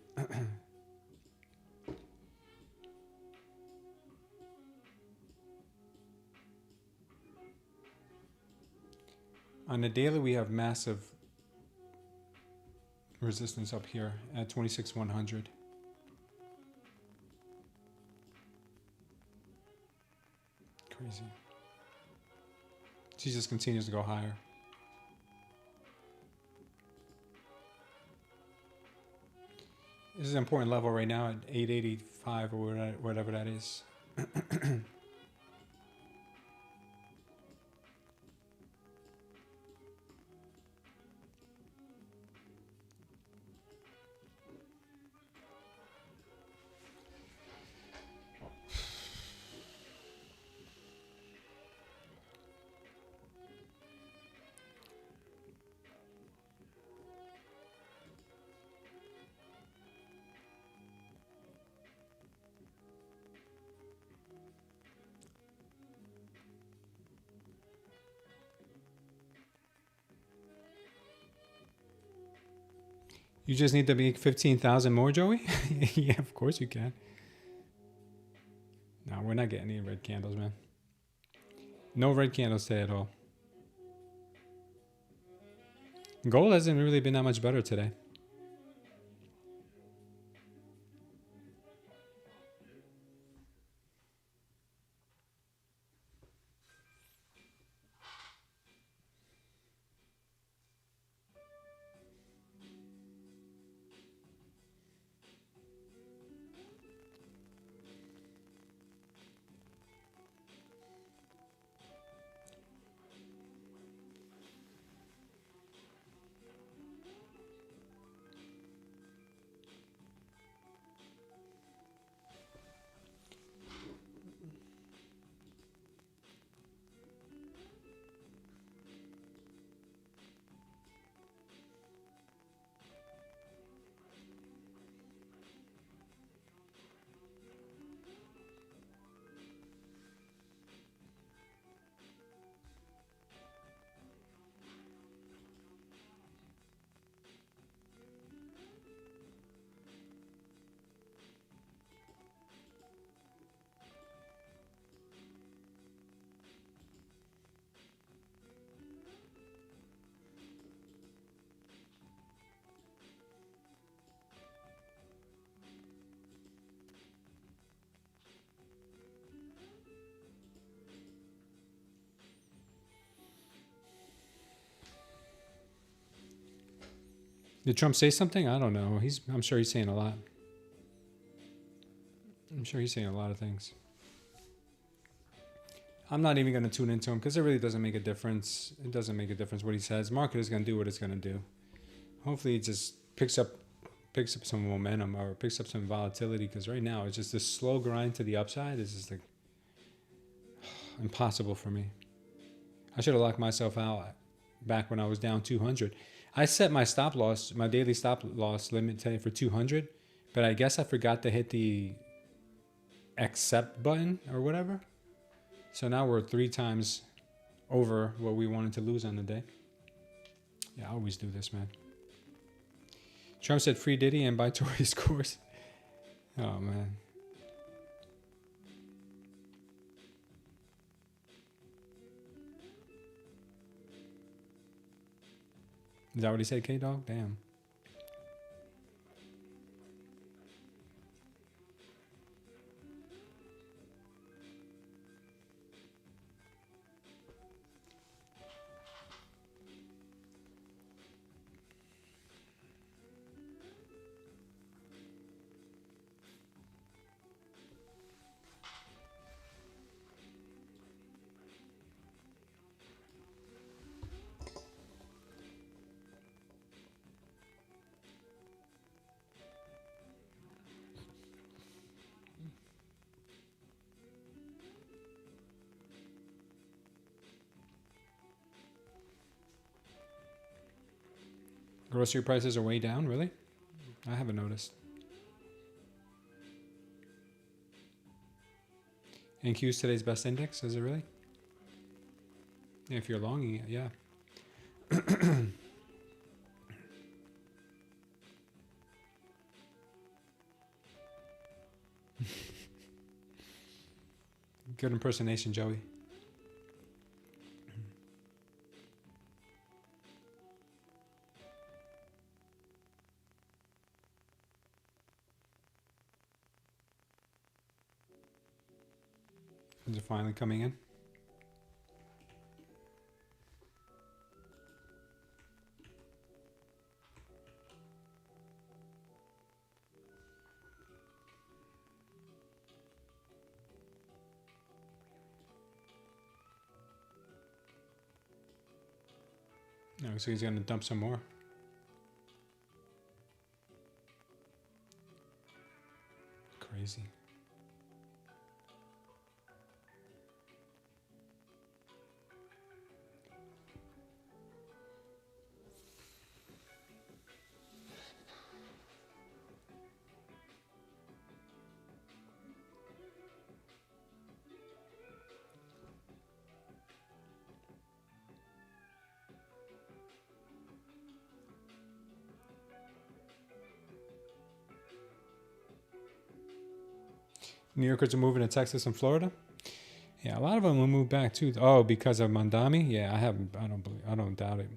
On the daily, we have massive resistance up here at 26,100. Crazy. She just continues to go higher. This is an important level right now at 885 or whatever that is. You just need to make 15,000 more, Joey? Yeah, of course you can. No, we're not getting any red candles, man. No red candles today at all. Gold hasn't really been that much better today. Did Trump say something? I don't know. I'm sure he's saying a lot. I'm sure he's saying a lot of things. I'm not even going to tune into him because it really doesn't make a difference. It doesn't make a difference what he says. Market is going to do what it's going to do. Hopefully it just picks up some momentum or picks up some volatility, because right now it's just this slow grind to the upside. It's just like impossible for me. I should have locked myself out back when I was down 200. I set my stop loss, my daily stop loss limit today for 200, but I guess I forgot to hit the accept button or whatever. So now we're 3 times over what we wanted to lose on the day. Yeah, I always do this, man. Trump said free Diddy and buy Tory's course. Oh, man. Is that what he said, K-Dog? Damn. Grocery prices are way down, really? I haven't noticed. NQ's today's best index, is it really? Yeah, if you're longing it, yeah. Good impersonation, Joey. Is it finally coming in? No, so he's going to dump some more. Crazy. New Yorkers are moving to Texas and Florida. Yeah, a lot of them will move back too. Oh, because of Mandami? Yeah, I don't doubt it.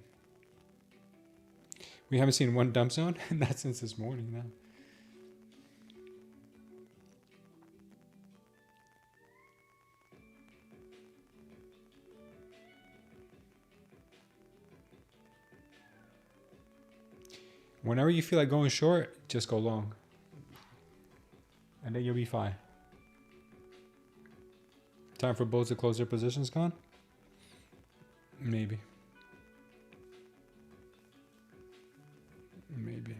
We haven't seen one dump zone, not since this morning now. Whenever you feel like going short, just go long. And then you'll be fine. Time for bulls to close their positions, gone? Maybe. Maybe.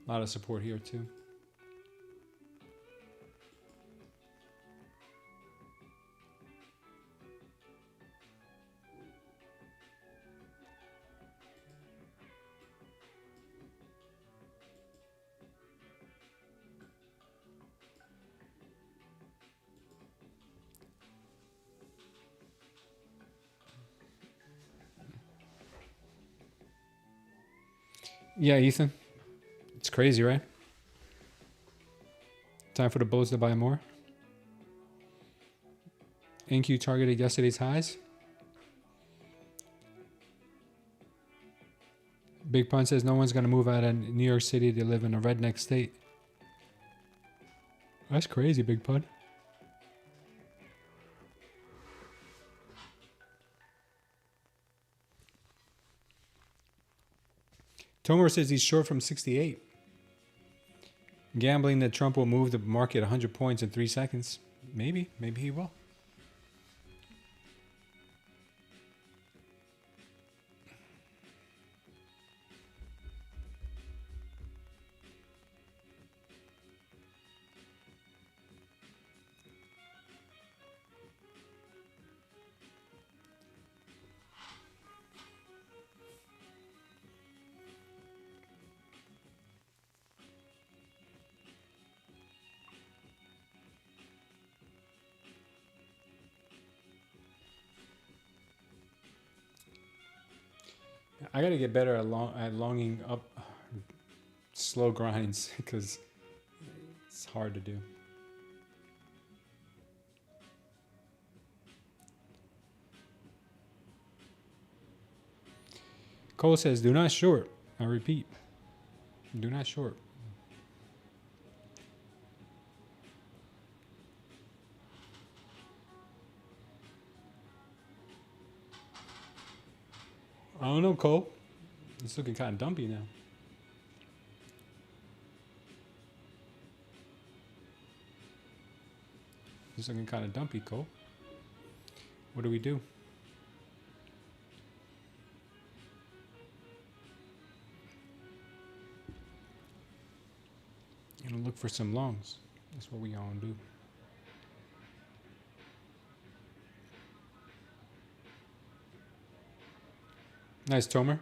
A lot of support here too. Yeah, Ethan. It's crazy, right? Time for the bulls to buy more. NQ targeted yesterday's highs. Big Pun says no one's going to move out of New York City to live in a redneck state. That's crazy, Big Pun. Tomer says he's short from 68. Gambling that Trump will move the market 100 points in 3 seconds. Maybe he will. I gotta get better at longing up slow grinds because it's hard to do. Cole says, do not short. I repeat, do not short. I don't know, Cole. It's looking kind of dumpy now. It's looking kind of dumpy, Cole. What do we do? Gonna look for some longs. That's what we all do. Nice, Tomer.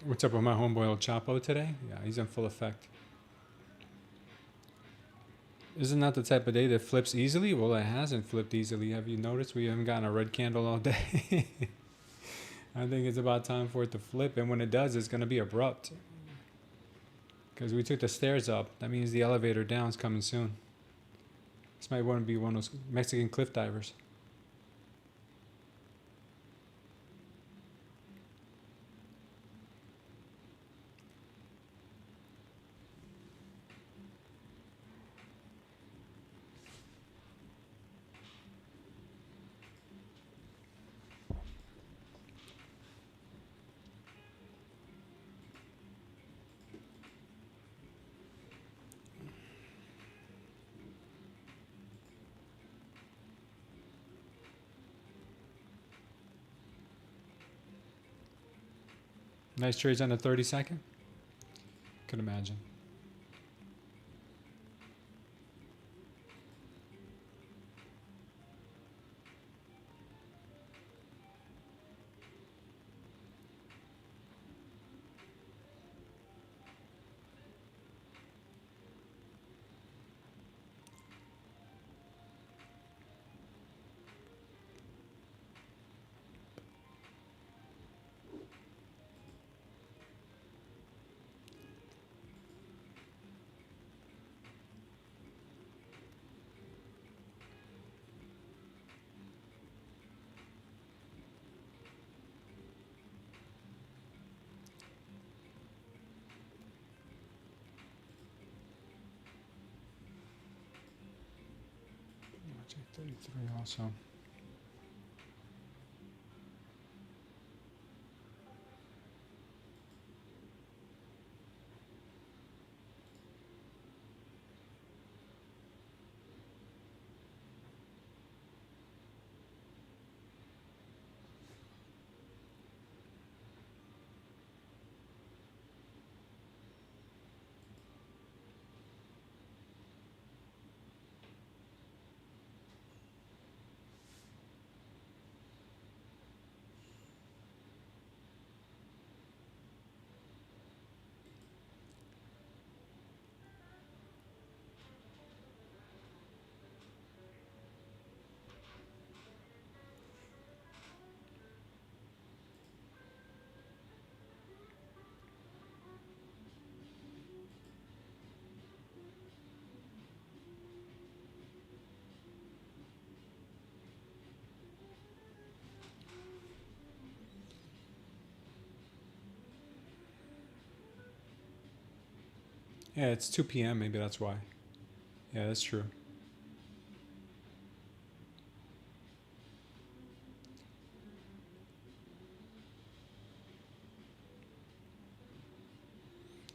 What's up with my homeboy El Chapo today? Yeah, he's in full effect. Isn't that the type of day that flips easily? Well, it hasn't flipped easily. Have you noticed we haven't gotten a red candle all day? I think it's about time for it to flip. And when it does, it's going to be abrupt. Because we took the stairs up. That means the elevator down is coming soon. This might want to be one of those Mexican cliff divers. Nice trades on the 30-second. Could imagine. 33 also. Yeah, it's 2 p.m. Maybe that's why. Yeah, that's true.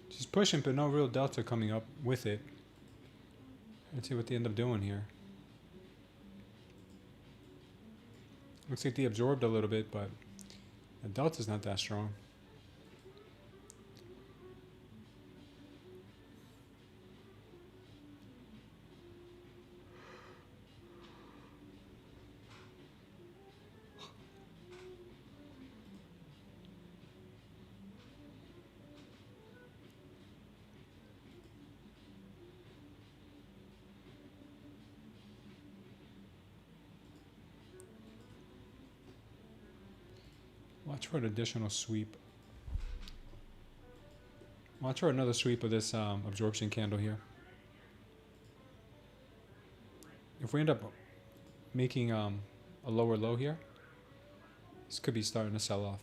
She's pushing, but no real delta coming up with it. Let's see what they end up doing here. Looks like they absorbed a little bit, but the delta's not that strong. Watch for an additional sweep. Watch for another sweep of this absorption candle here. If we end up making a lower low here, this could be starting to sell off.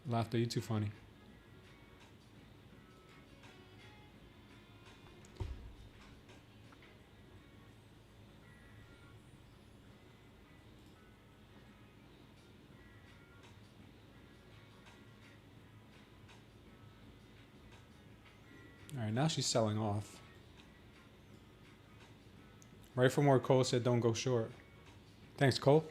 Laughter, you too funny. All right, now she's selling off. Right from where Cole said don't go short. Thanks, Cole.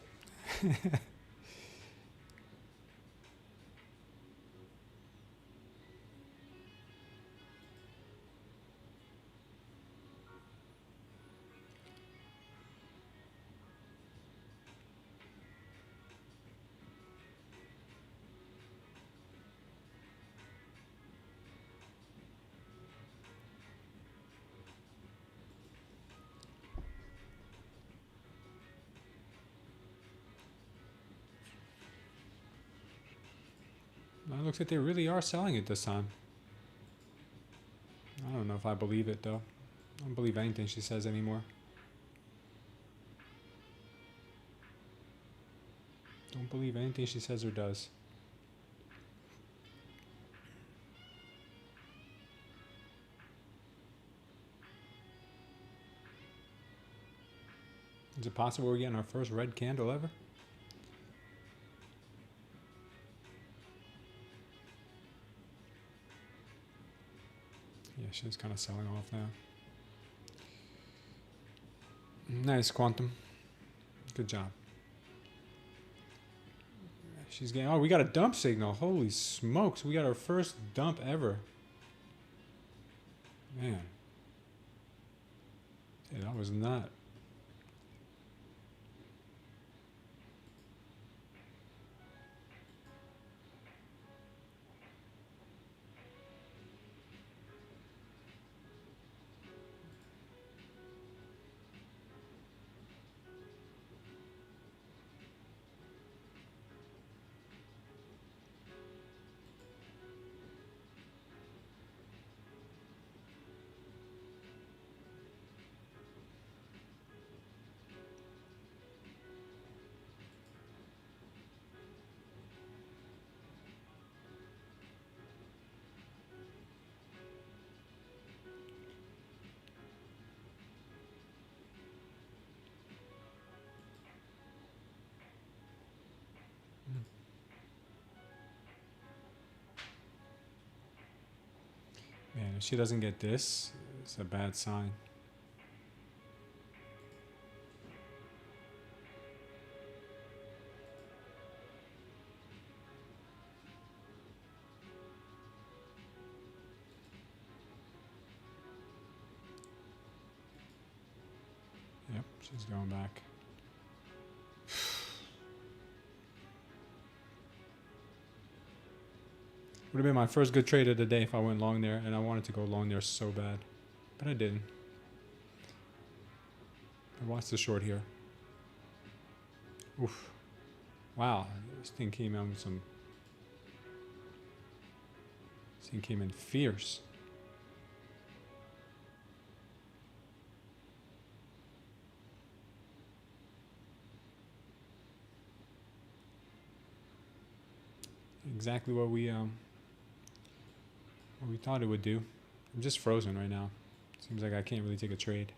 It looks like they really are selling it this time. I don't know if I believe it though. I don't believe anything she says anymore. Don't believe anything she says or does. Is it possible we're getting our first red candle ever? Yeah, she's kind of selling off now. Nice, Quantum. Good job. She's getting... Oh, we got a dump signal. Holy smokes. We got our first dump ever. Man. Yeah, that was not... Man, if she doesn't get this, it's a bad sign. Yep, she's going back. Would have been my first good trade of the day if I went long there, and I wanted to go long there so bad, but I didn't. But watch the short here. Oof. Wow, this thing came in with some... This thing came in fierce. Exactly what we thought it would do. I'm just frozen right now. Seems like I can't really take a trade.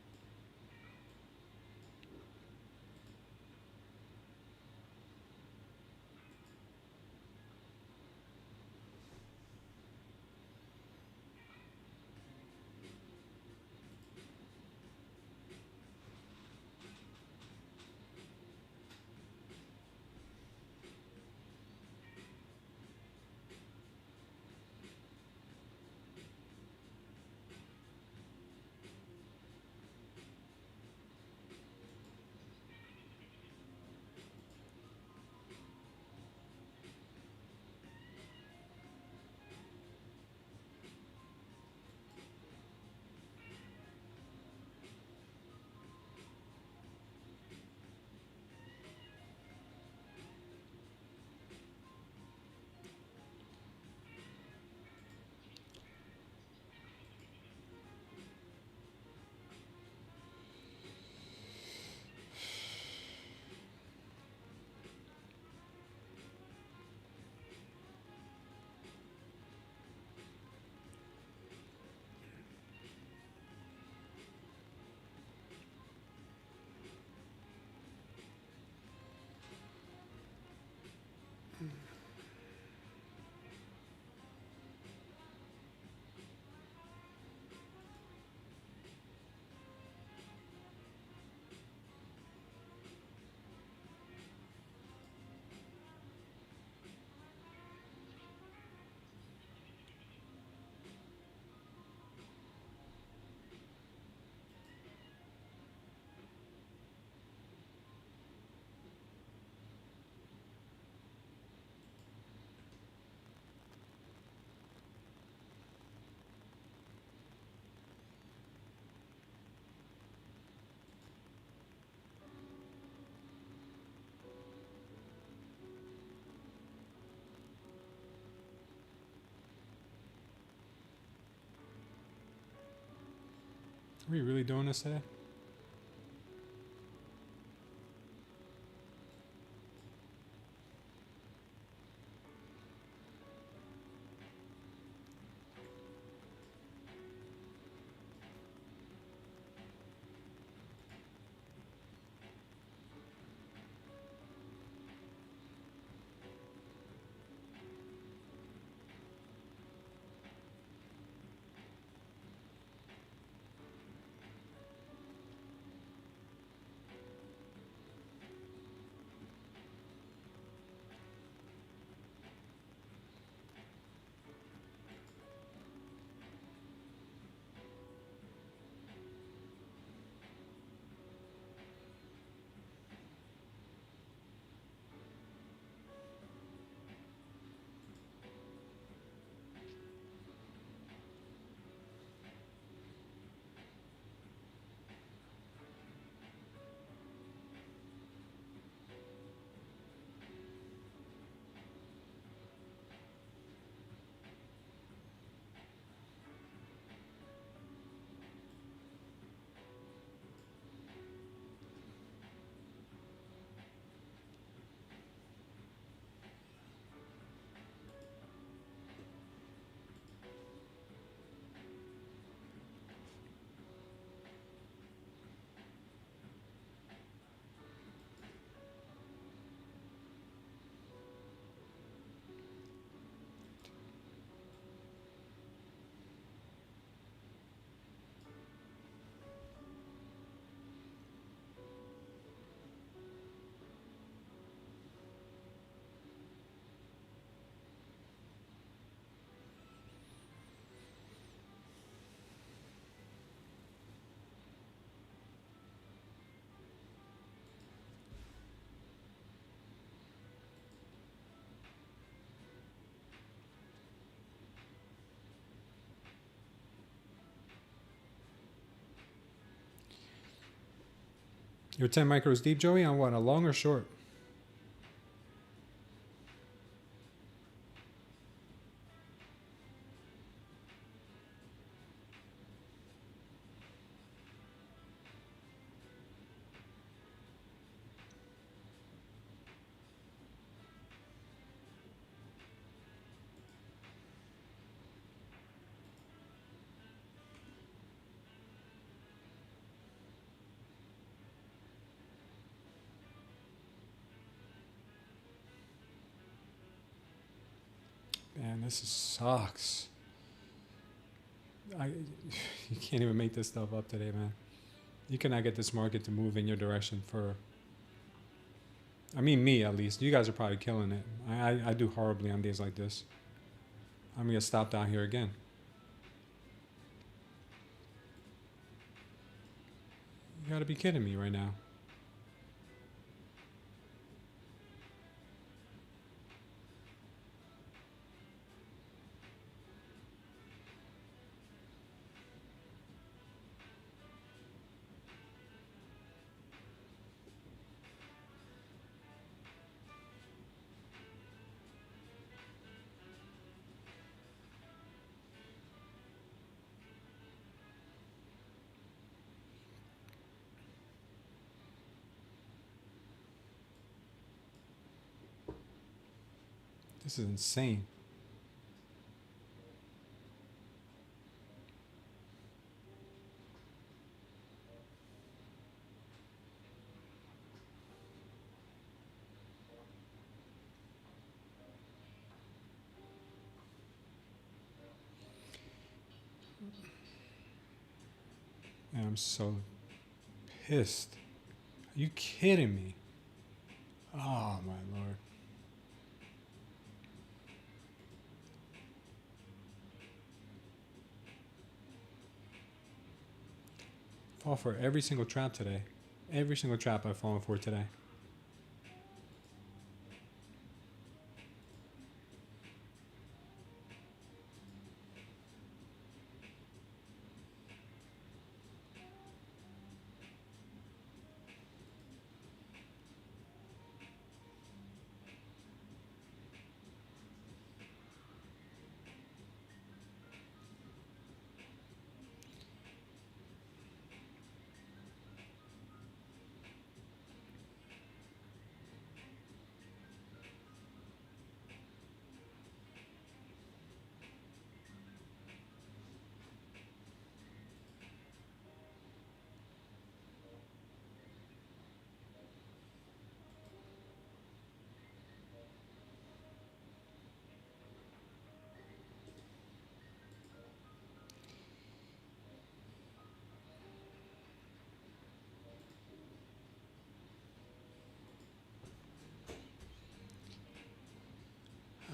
Are we really doing this today? You're 10 micros deep, Joey, on what? A long or short? Man, this sucks. You can't even make this stuff up today, man. You cannot get this market to move in your direction for, I mean, me at least. You guys are probably killing it. I do horribly on days like this. I'm going to get stopped out here again. You got to be kidding me right now. This is insane. Man, I'm so pissed. Are you kidding me? Oh, my Lord. Fall for every single trap today. Every single trap I've fallen for today.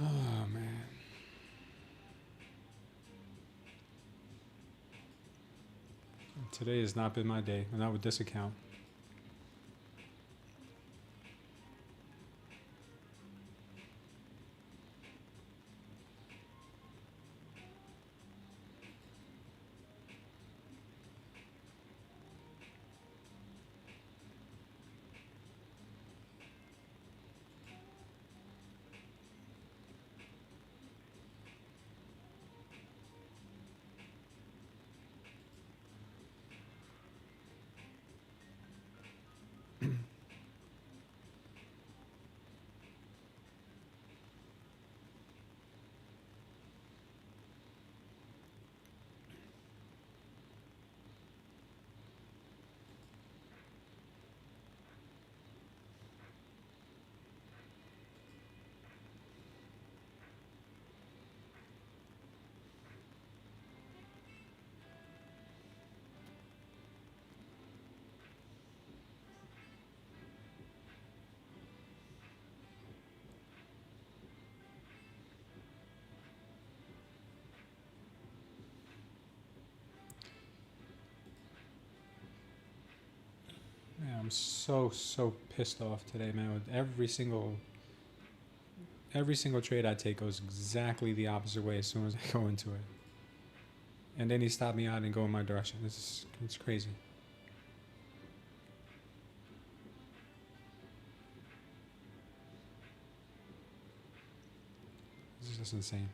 Oh, man. Today has not been my day, not with this account. Man, I'm so pissed off today, man. With every single trade I take goes exactly the opposite way as soon as I go into it. And then he stopped me out and go in my direction. It's crazy. Just insane.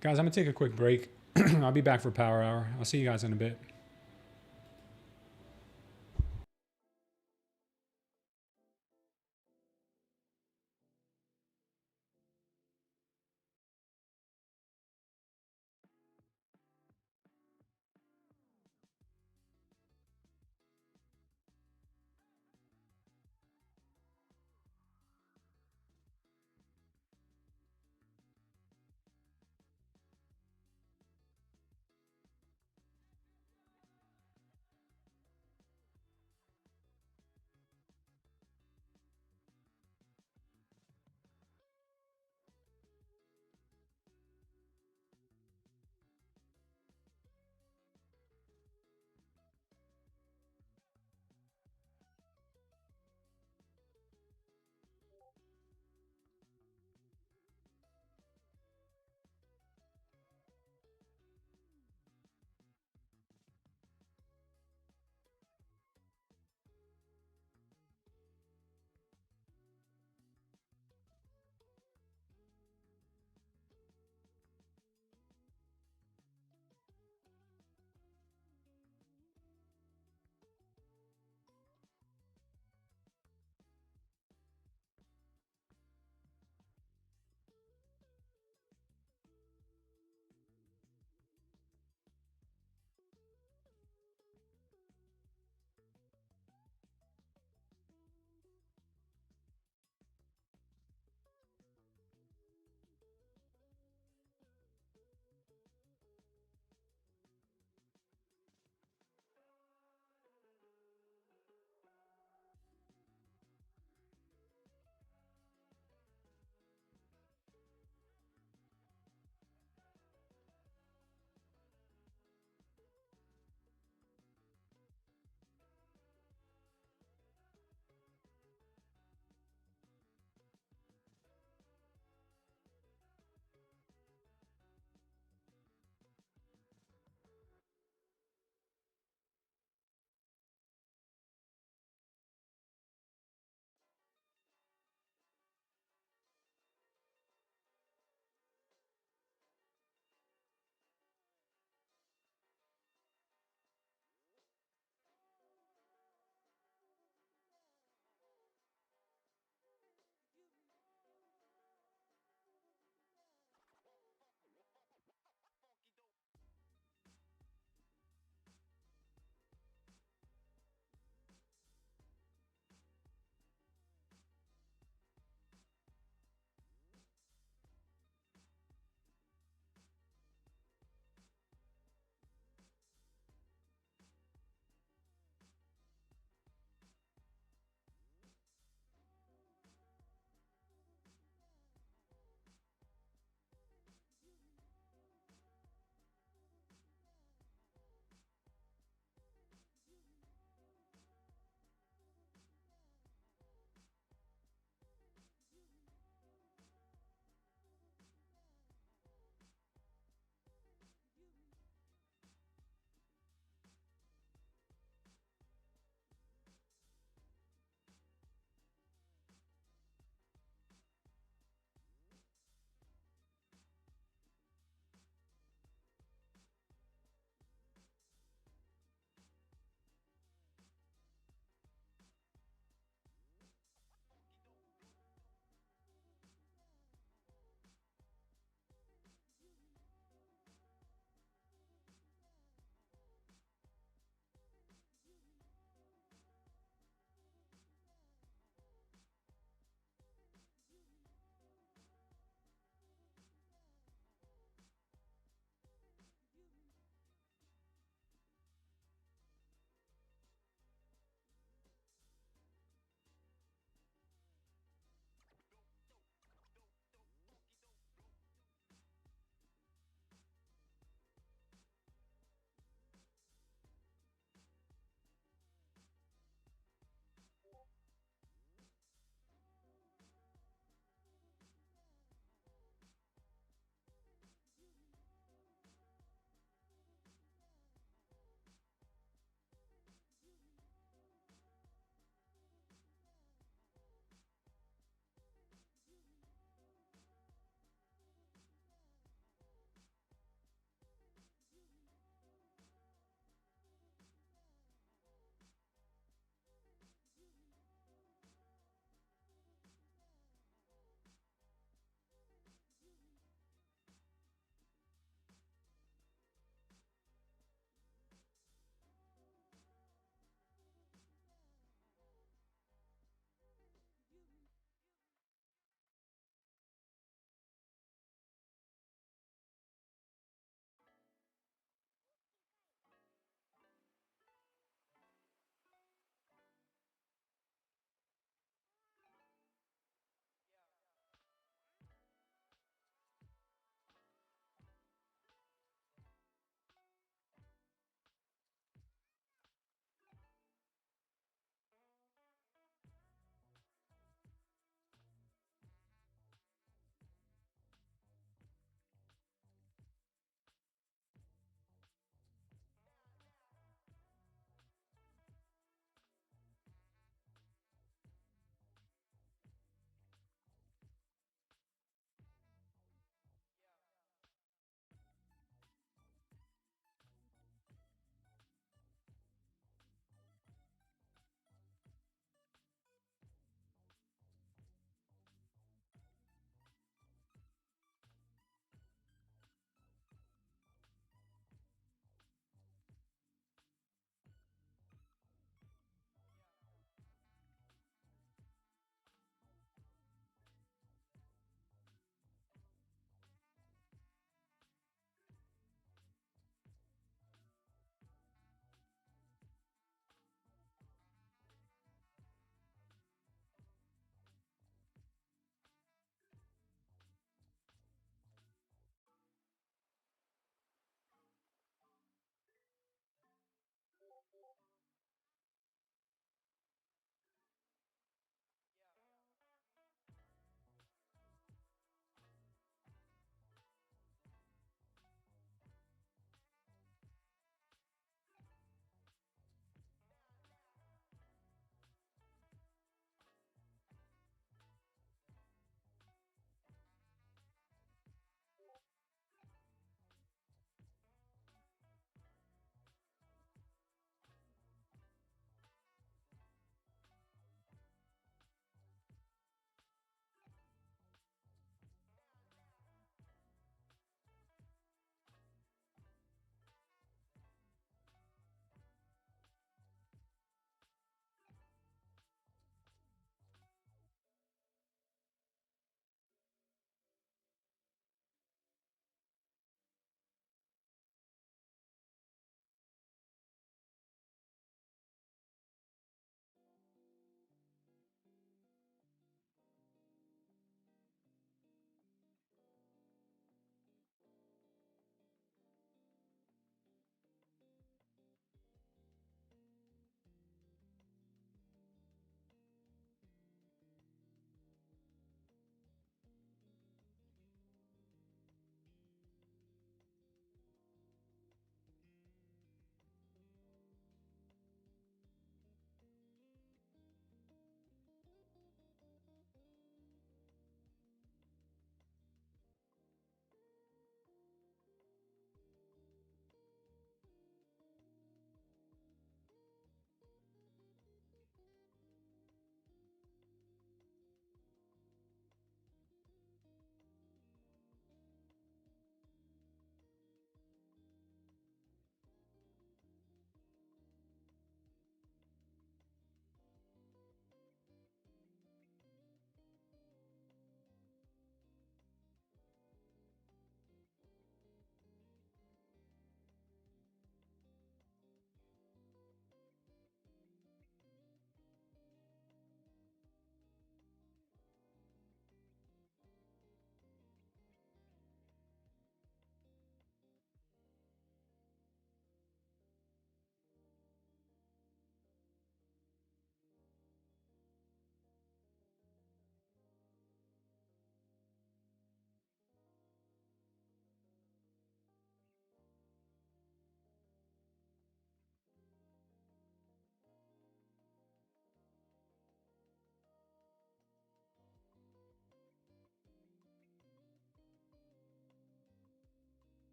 Guys, I'm going to take a quick break. I'll be back for Power Hour. I'll see you guys in a bit.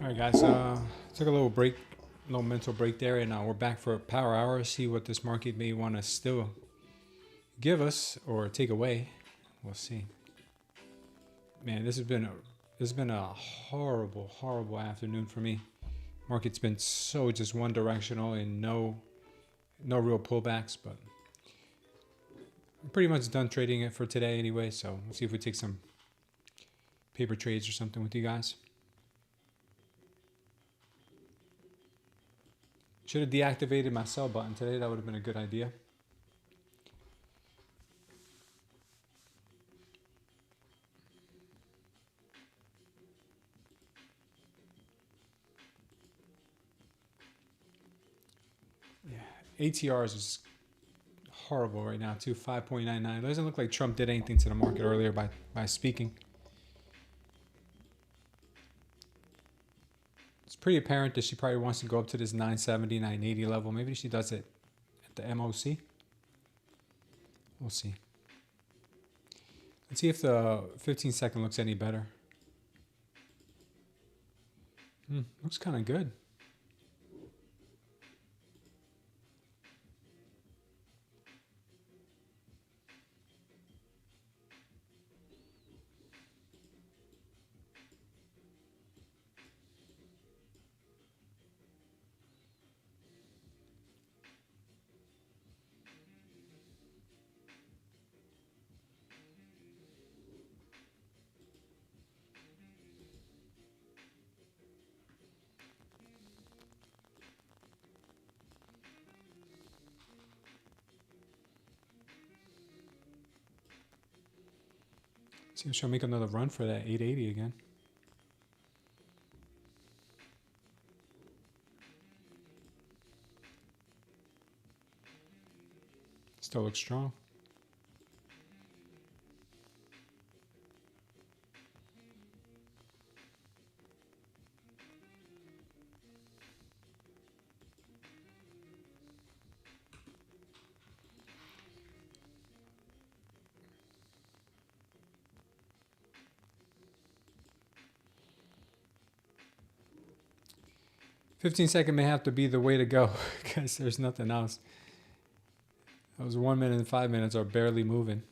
All right, guys. Took a little break, little mental break there, and we're back for a power hour. See what this market may want to still give us or take away. We'll see. Man, this has been a horrible afternoon for me. Market's been so just one directional and no real pullbacks, but I'm pretty much done trading it for today anyway. So we'll see if we take some paper trades or something with you guys. Should have deactivated my sell button today. That would have been a good idea. Yeah, ATRs is horrible right now too. 5.99. It doesn't look like Trump did anything to the market earlier by speaking. It's pretty apparent that she probably wants to go up to this 970, 980 level. Maybe she does it at the MOC. We'll see. Let's see if the 15-second looks any better. Looks kind of good. See if she'll make another run for that 880 again. Still looks strong. $15 may have to be the way to go because there's nothing else. Those 1 minute and 5 minutes are barely moving.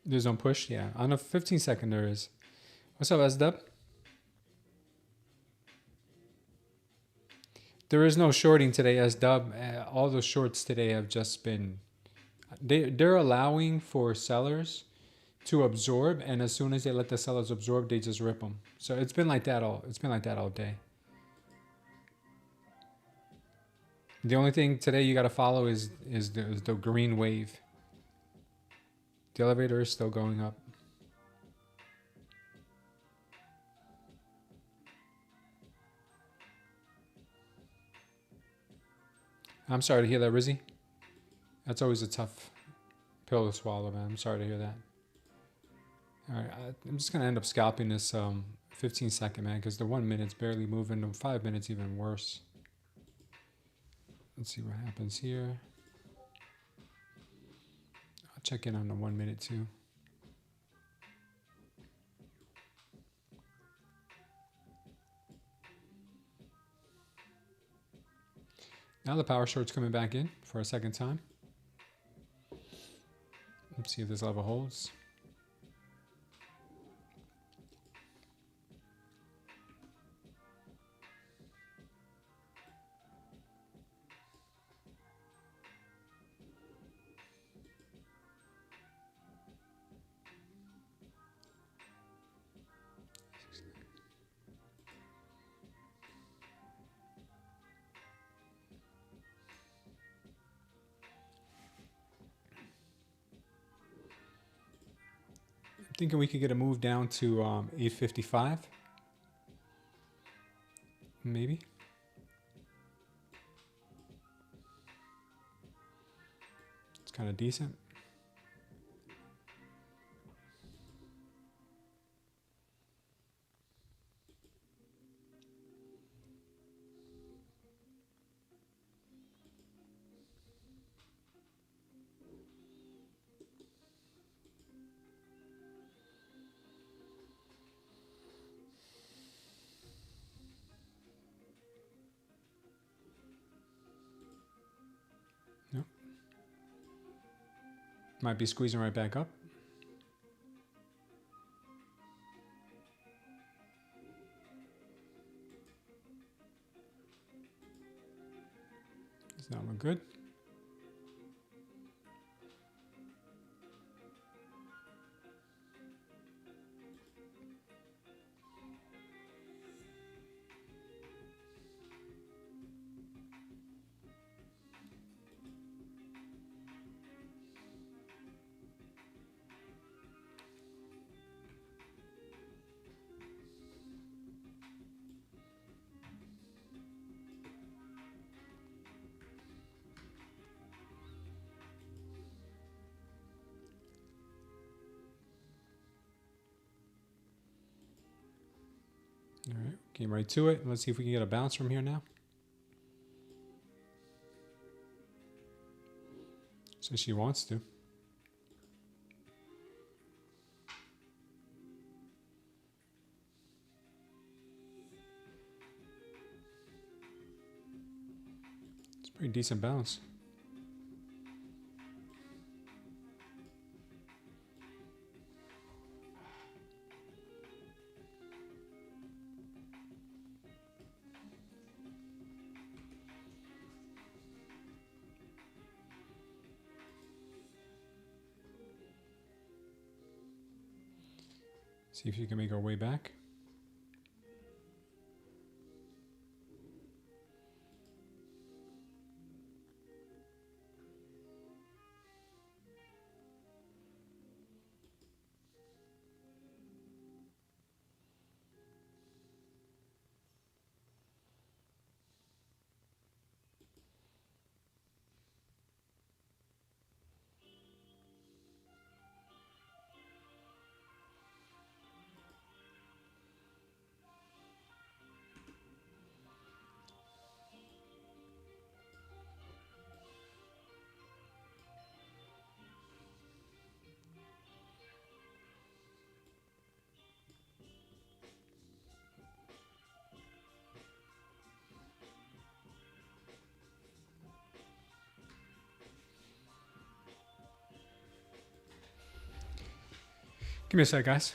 There's no push? Yeah. On a 15-second there is. What's up, SDub? There is no shorting today, SDub. All the shorts today have just been... They're allowing for sellers to absorb, and as soon as they let the sellers absorb, they just rip them. So it's been like that all day. The only thing today you got to follow is the green wave. The elevator is still going up. I'm sorry to hear that, Rizzy. That's always a tough pill to swallow, man. I'm sorry to hear that. All right, I'm just going to end up scalping this 15-second, man, because the 1 minute's barely moving. The 5 minutes even worse. Let's see what happens here. I'll check in on the 1 minute, too. Now the power short's coming back in for a second time. Let's see if this level holds. Thinking we could get a move down to 855. Maybe. It's kind of decent. Might be squeezing right back up. Does not look good. All right, came right to it. Let's see if we can get a bounce from here now. So she wants to. It's a pretty decent bounce. See if you can make our way back. Give me a sec, guys.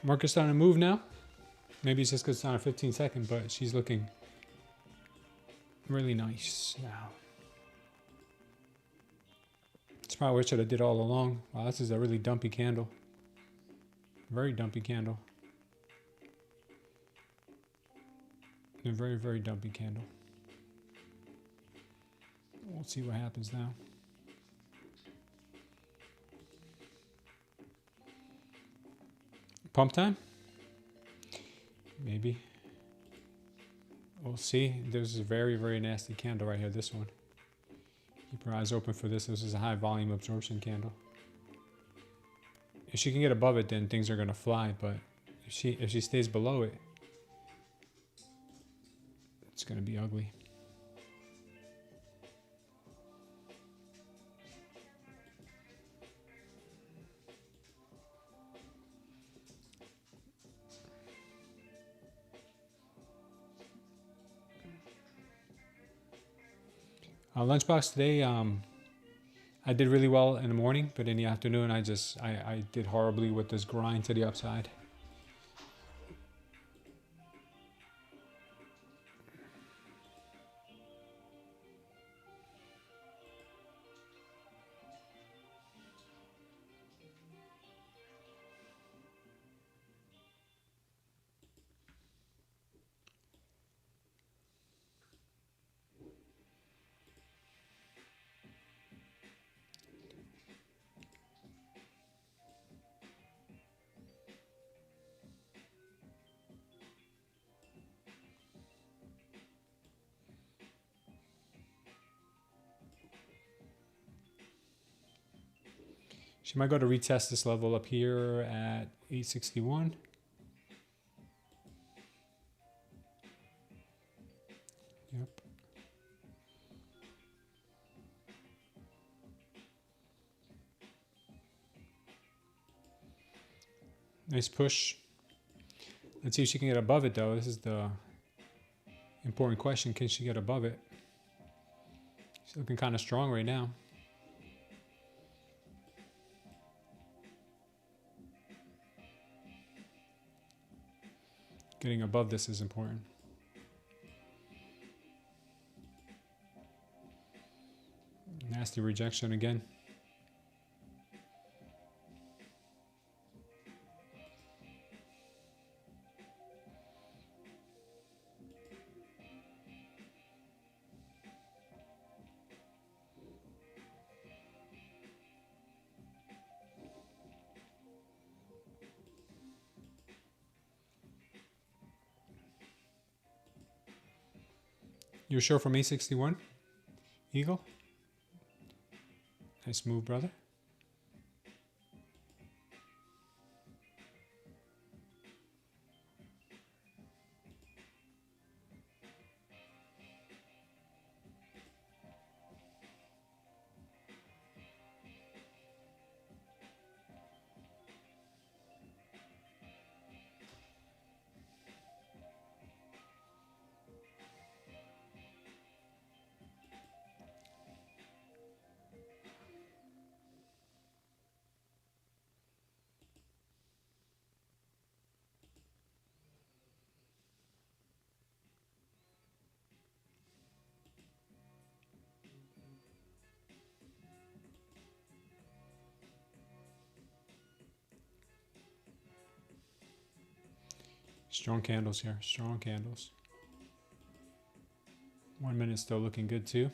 Market's starting to move now. Maybe it's just because it's on a 15-second, but she's looking really nice now. It's probably what I should have did all along. Wow, this is a really dumpy candle. Very dumpy candle. A very, very dumpy candle. We'll see what happens now. Pump time? Maybe. We'll see. There's a very, very nasty candle right here. This one. Keep your eyes open for this. This is a high volume absorption candle. If she can get above it, then things are gonna fly. But if she stays below it, it's gonna be ugly. Lunchbox today, I did really well in the morning, but in the afternoon, I did horribly with this grind to the upside. She might go to retest this level up here at 861. Yep. Nice push. Let's see if she can get above it, though. This is the important question. Can she get above it? She's looking kind of strong right now. Getting above this is important. Nasty rejection again. You're sure from 861? Eagle? Nice move, brother. Strong candles here, strong candles. 1 minute still looking good too.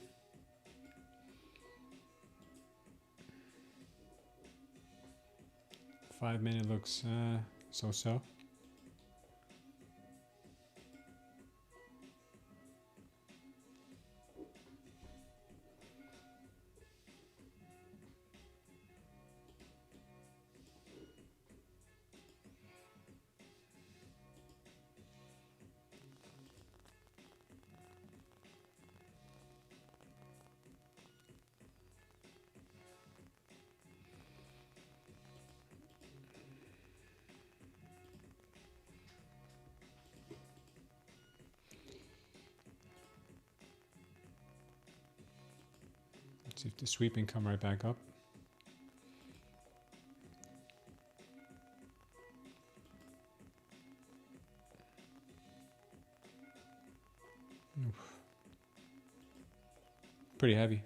5 minute looks so-so. See if the sweeping come right back up. Oof. Pretty heavy.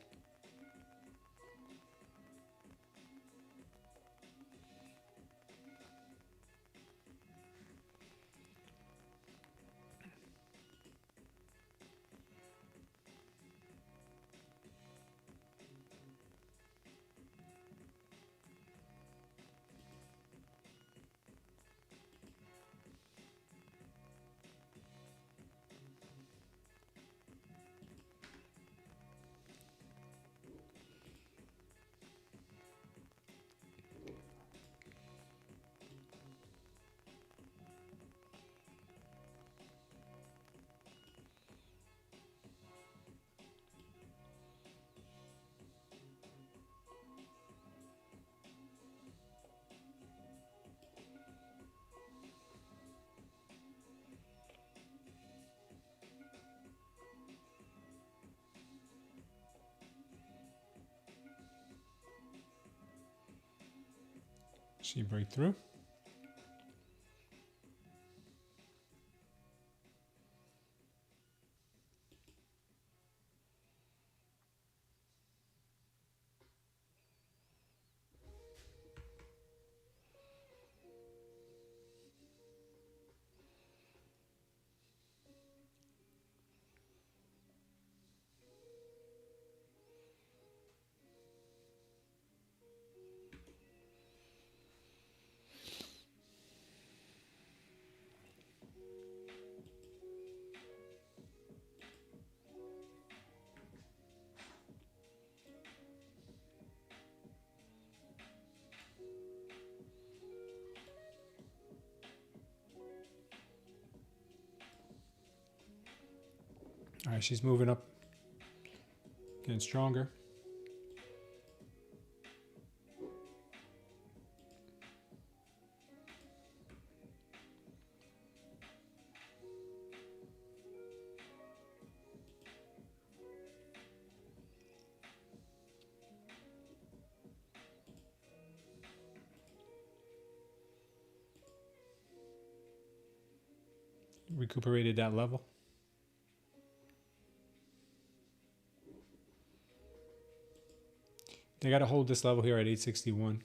She break through. All right, she's moving up, getting stronger. Recuperated that level. They got to hold this level here at 861.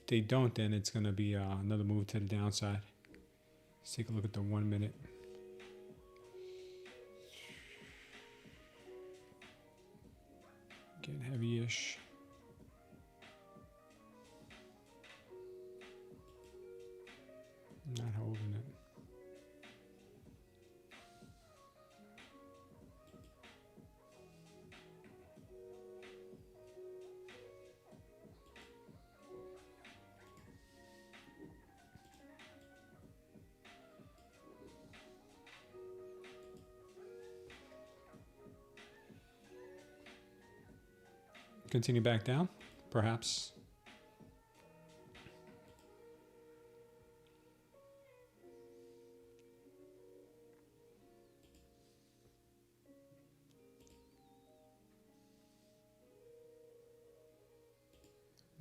If they don't, then it's going to be another move to the downside. Let's take a look at the 1 minute. Getting heavy-ish. Not holding it. Continue back down, perhaps.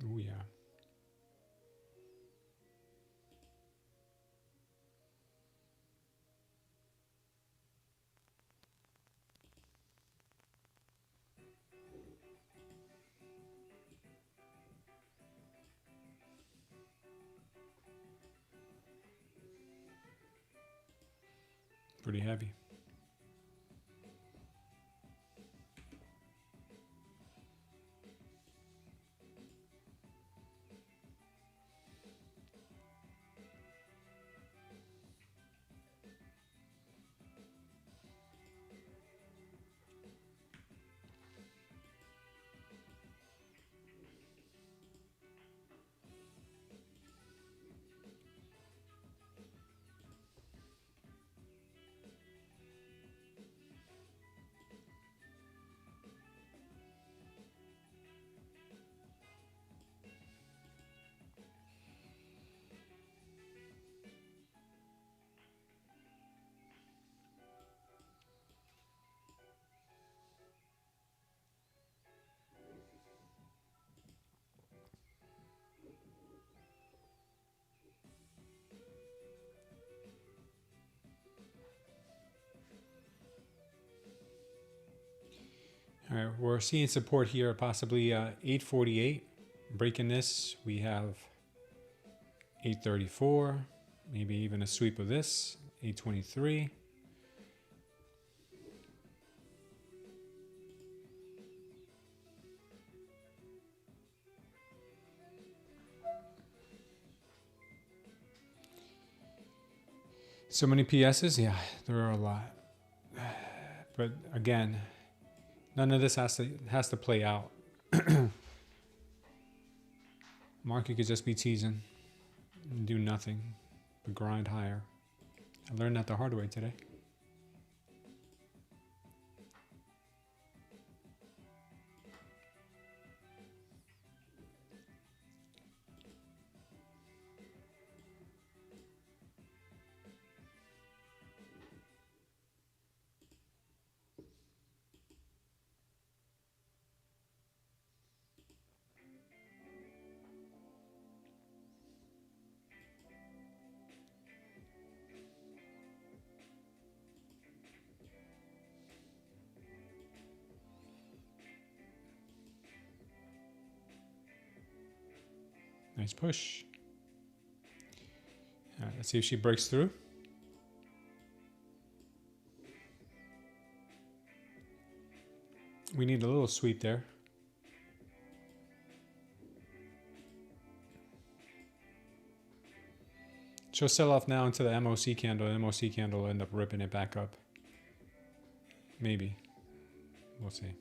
Oh yeah. Pretty heavy. All right, we're seeing support here, possibly 848. Breaking this, we have 834, maybe even a sweep of this, 823. So many PSs, yeah, there are a lot. But again, none of this has to play out. Market could just be teasing and do nothing but grind higher. I learned that the hard way today. Nice push. All right, let's see if she breaks through. We need a little sweep there. She'll sell off now into the MOC candle. The MOC candle will end up ripping it back up. Maybe. We'll see.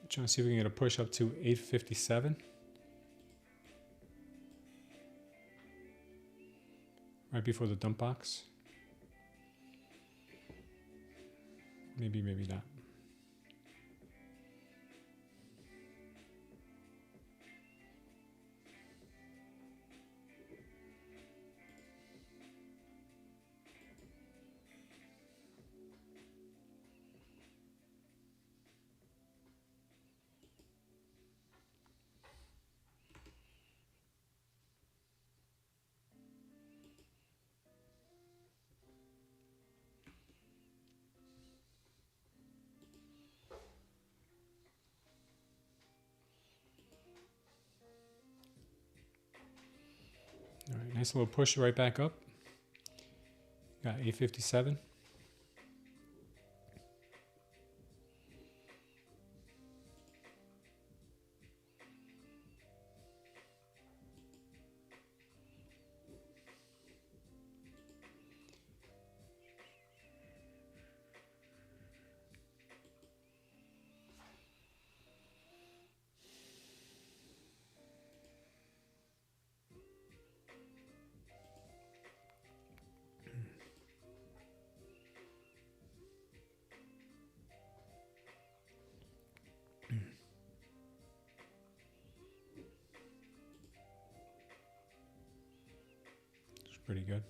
Trying to see if we can get a push up to 857. Right before the dump box. Maybe, maybe not. All right, nice little push right back up. Got 857. Pretty good.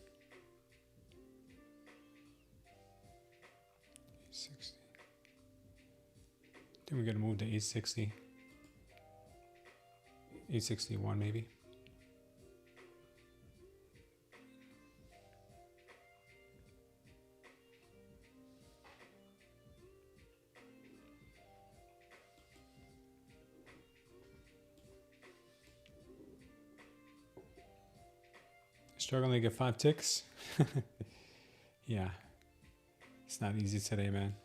860. I think we're gonna move to 860. 861 maybe. Struggling to get 5 ticks. Yeah. It's not easy today, man.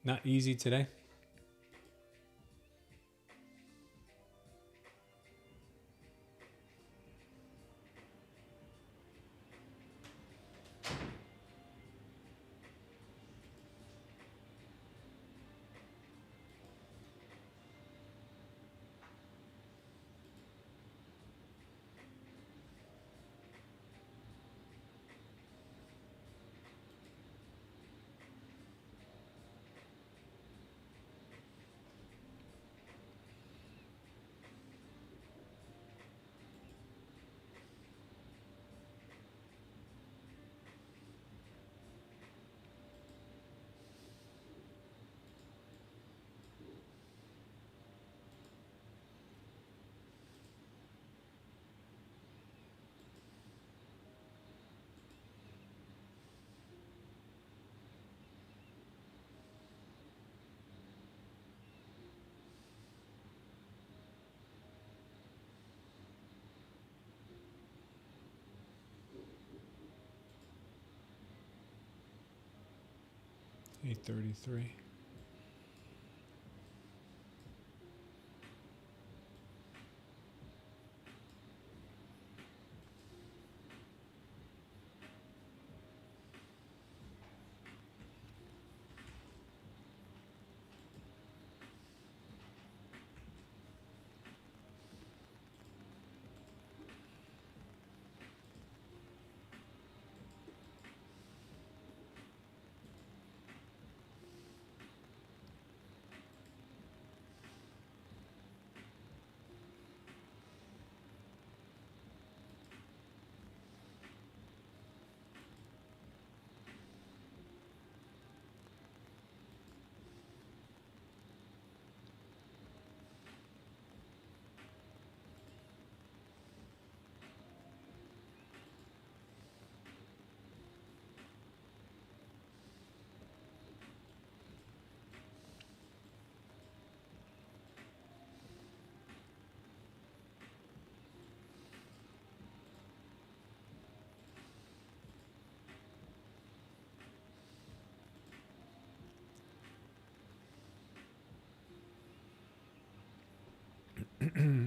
Not easy today. $8.33.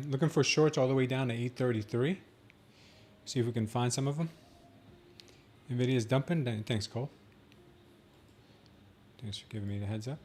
Looking for shorts all the way down to 833. See if we can find some of them. Nvidia's dumping. Thanks, Cole. Thanks for giving me the heads up.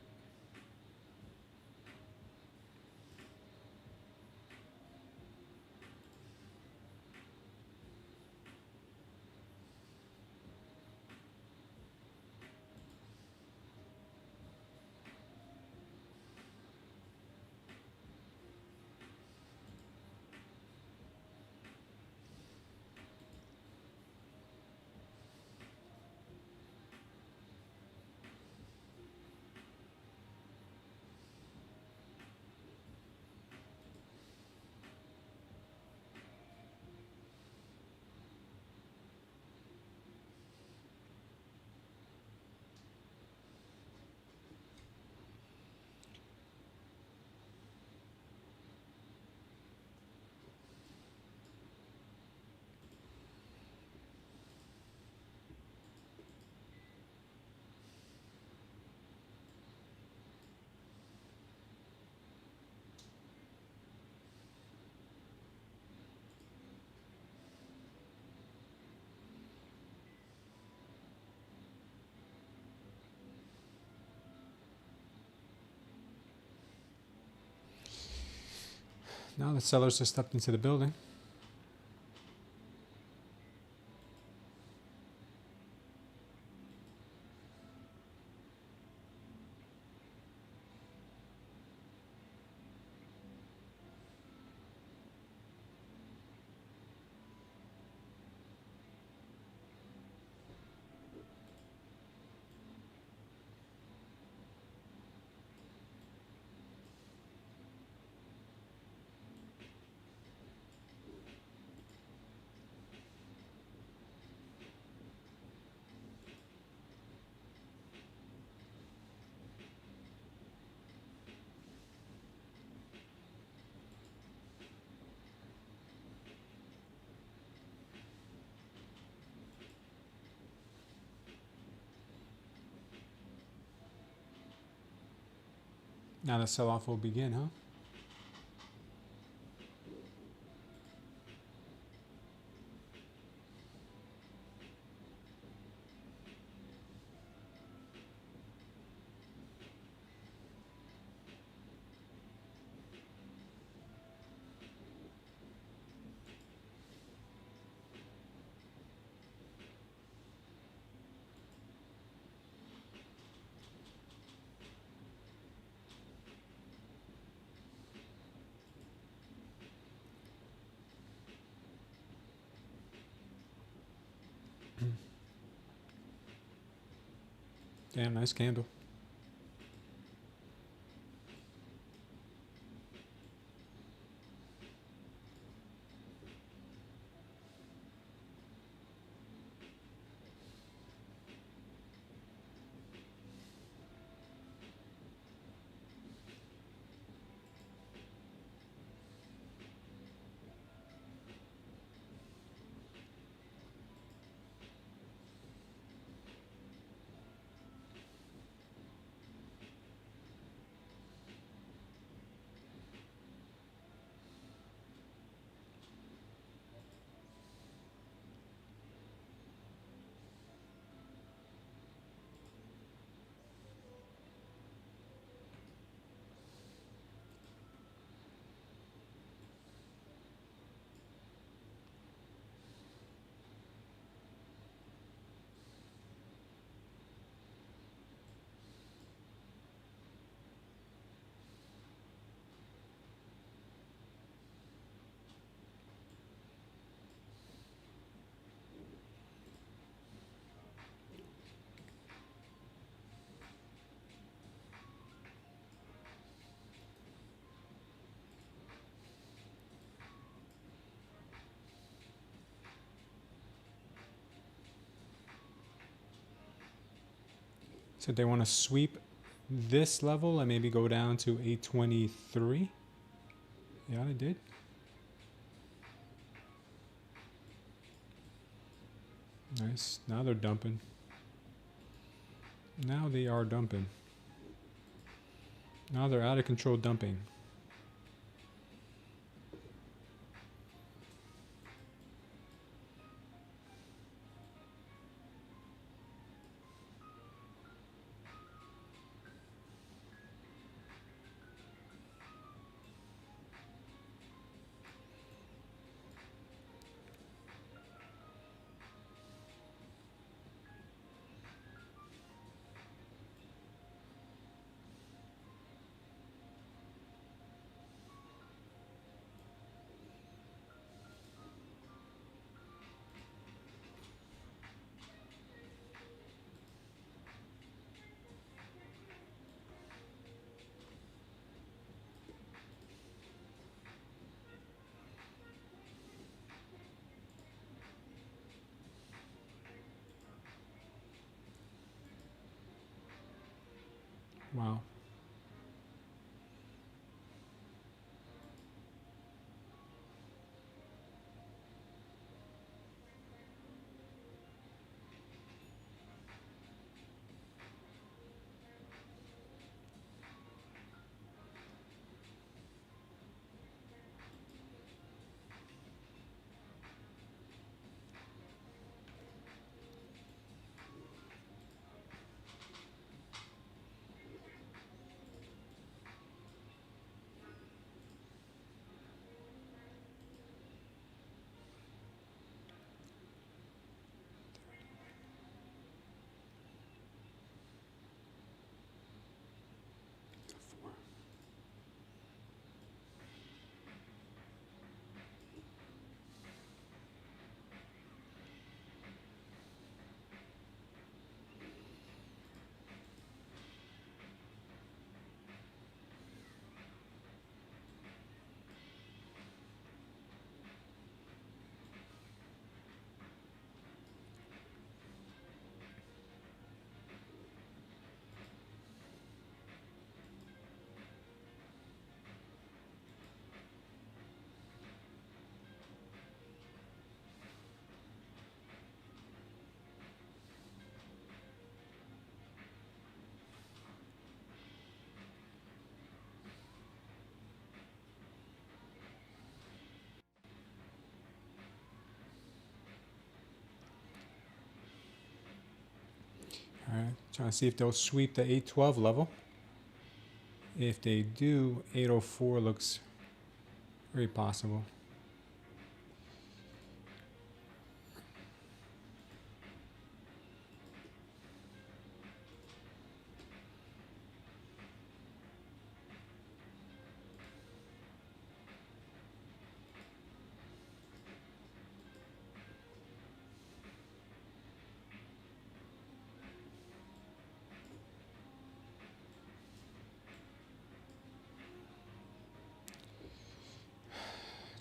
Now the sellers have stepped into the building. Now the sell-off will begin, huh? Damn, nice candle. So they want to sweep this level and maybe go down to 823. Yeah, they did. Nice. Now they're dumping. Now they are dumping. Now they're out of control dumping. Wow. All right, trying to see if they'll sweep the 812 level. If they do, 804 looks very possible.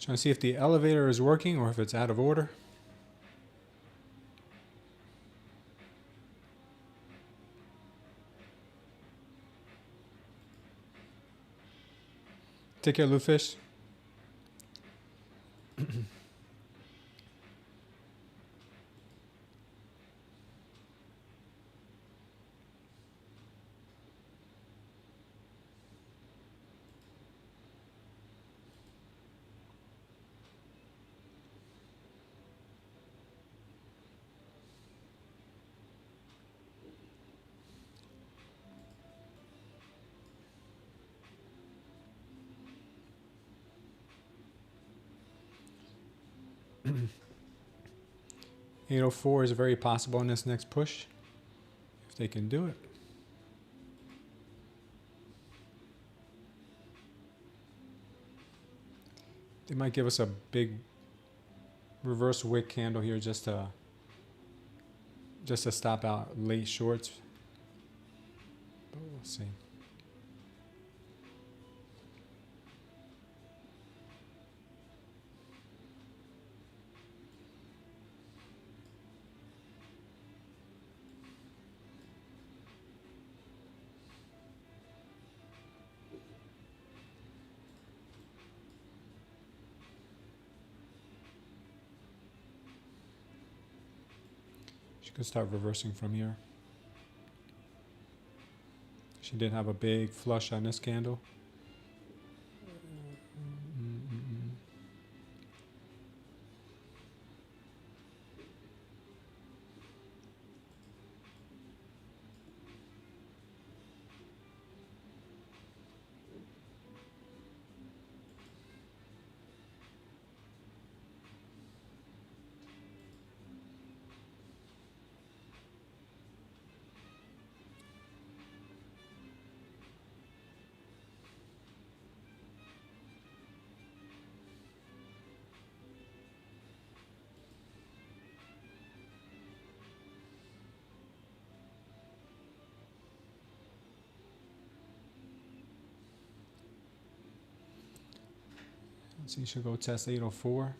Trying to see if the elevator is working or if it's out of order. Take care, Lufish. 804 is very possible in this next push, if they can do it. They might give us a big reverse wick candle here just to stop out late shorts. But we'll see. She could start reversing from here. She did have a big flush on this candle. Let's see, she'll go test 804.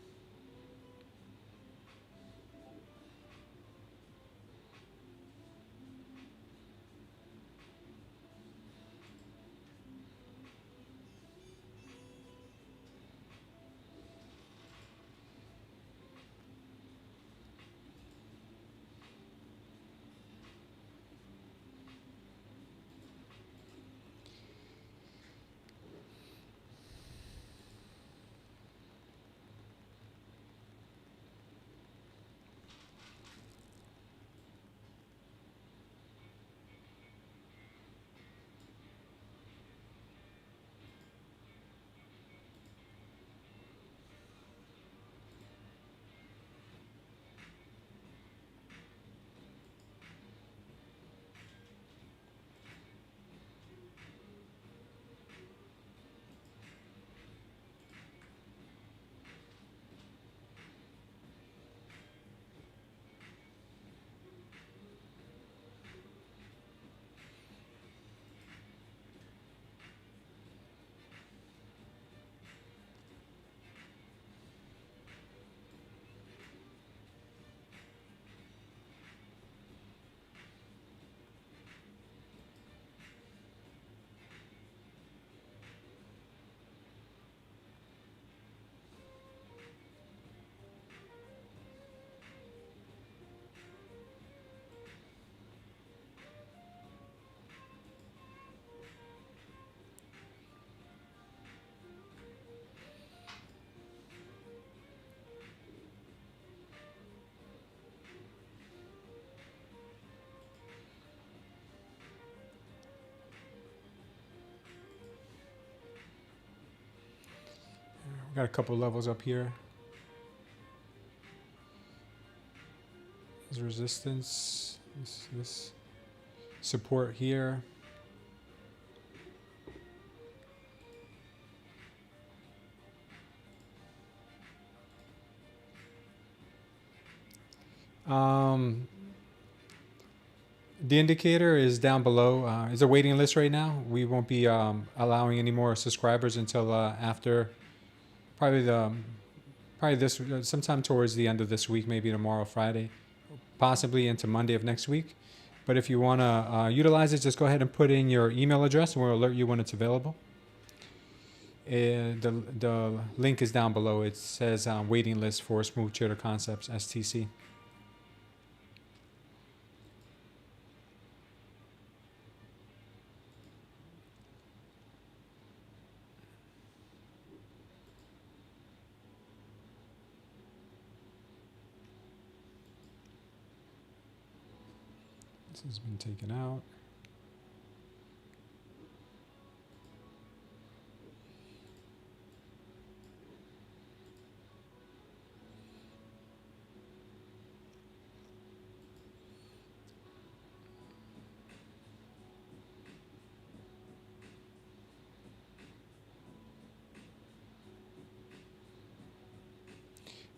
got a couple levels up here. There's resistance. This support here. The indicator is down below. It's a waiting list right now. We won't be allowing any more subscribers until after probably this sometime towards the end of this week, maybe tomorrow, Friday, possibly into Monday of next week. But if you want to utilize it, just go ahead and put in your email address, and we'll alert you when it's available. The link is down below. It says waiting list for Smooth Trader Concepts, STC. This has been taken out.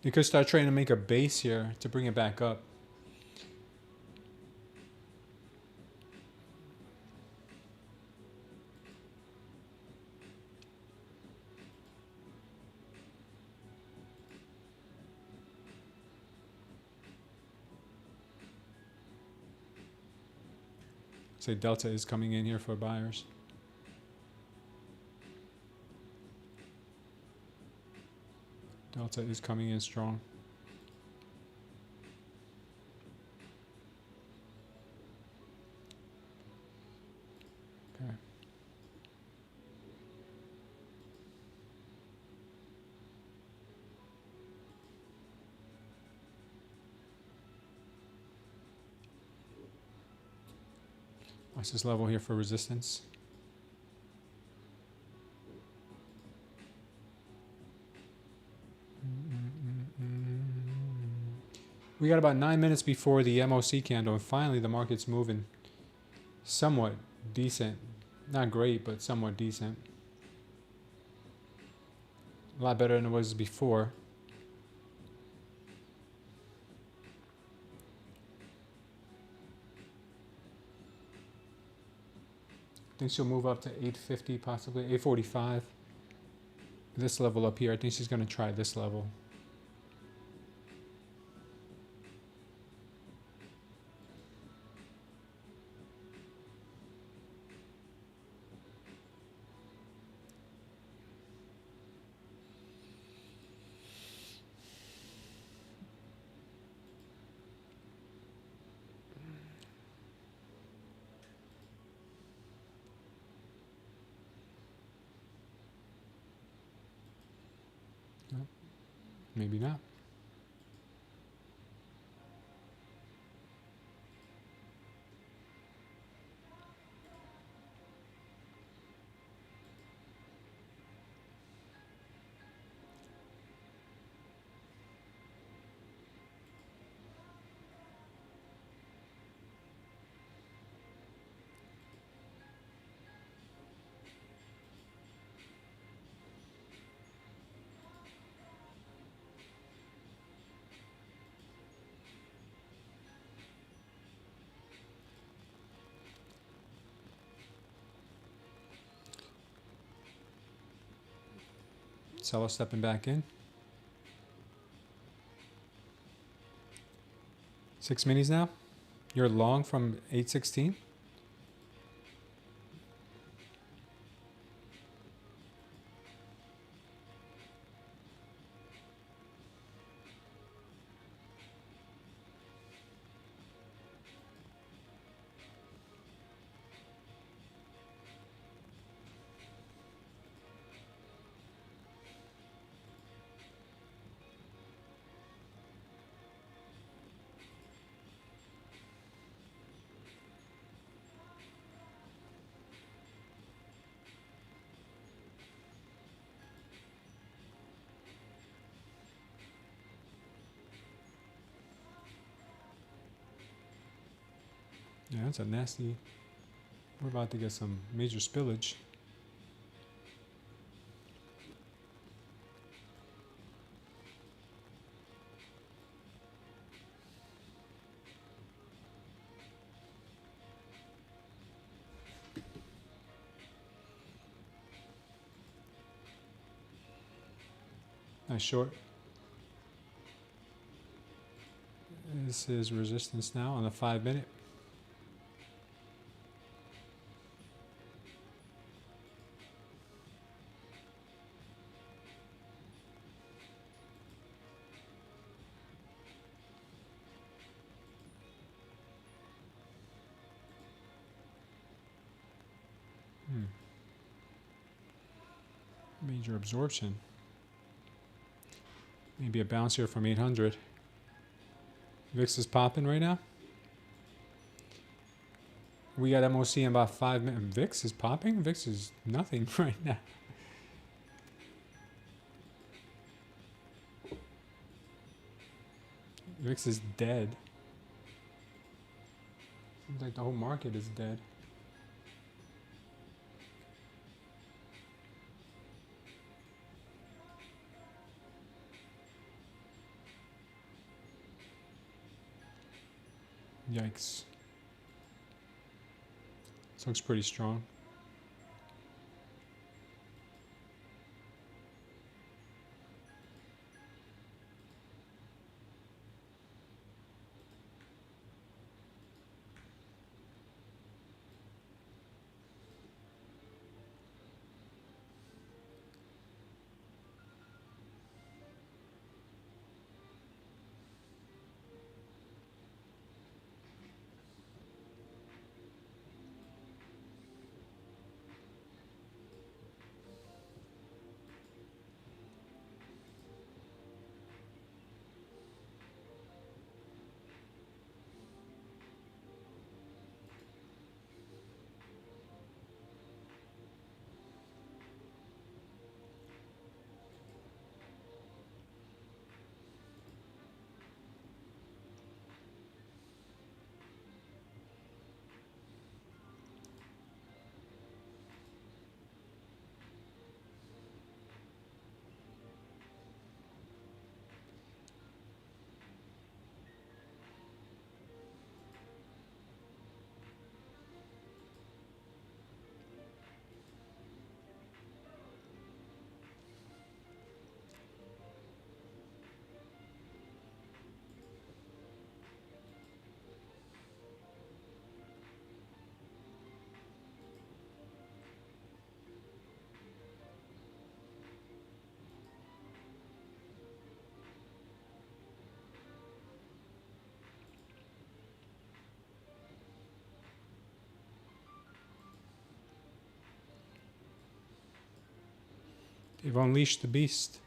You could start trying to make a base here to bring it back up. Say Delta is coming in here for buyers. Delta is coming in strong. Okay. Watch this level here for resistance. We got about 9 minutes before the MOC candle, and finally the market's moving somewhat decent. Not great, but somewhat decent. A lot better than it was before. I think she'll move up to 850, possibly 845. This level up here, I think she's going to try this level. Maybe not. Seller stepping back in. 6 minis now. You're long from 816. Yeah, that's a nasty. We're about to get some major spillage. Nice short. This is resistance now on the 5-minute. Major absorption. Maybe a bounce here from 800. VIX is popping right now. We got MOC in about 5 minutes. VIX is popping? VIX is nothing right now. VIX is dead. Seems like the whole market is dead. Yikes. This looks pretty strong. They've unleashed the beast.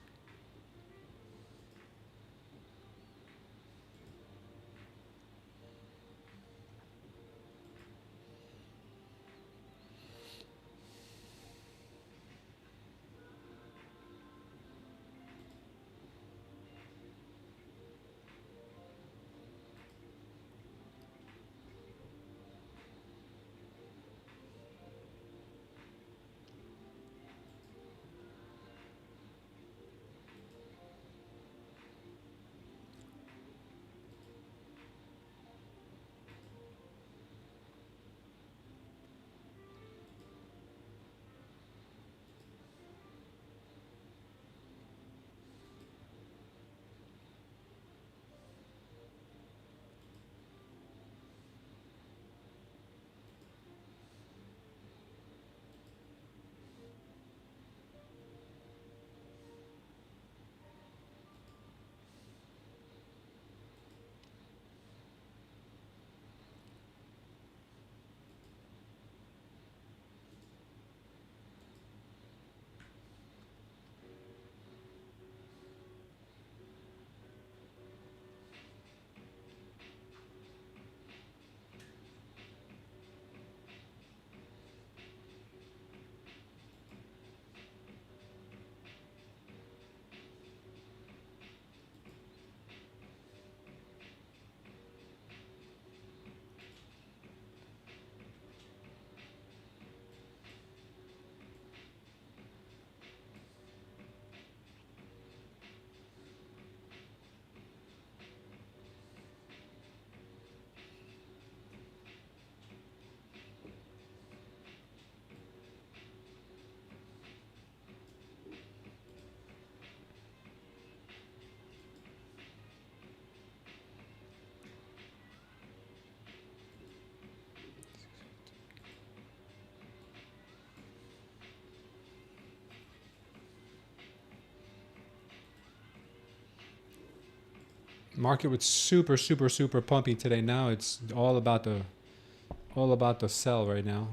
Market was super, super, super pumpy today. Now it's all about the sell right now.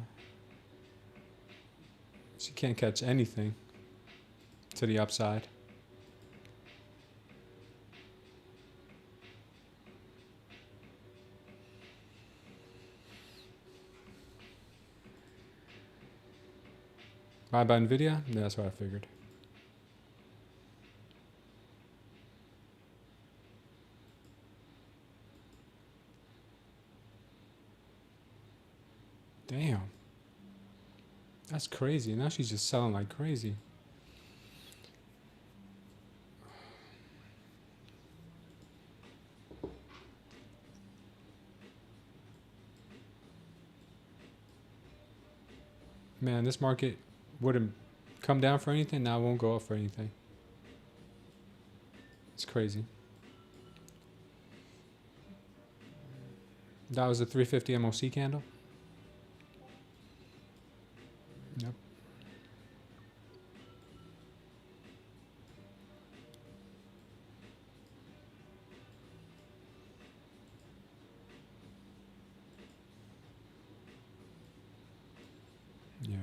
She can't catch anything to the upside. Buy Nvidia? Yeah, that's what I figured. Damn. That's crazy. Now she's just selling like crazy. Man, this market wouldn't come down for anything. Now it won't go up for anything. It's crazy. That was a 350 MOC candle. Yep. Yeah.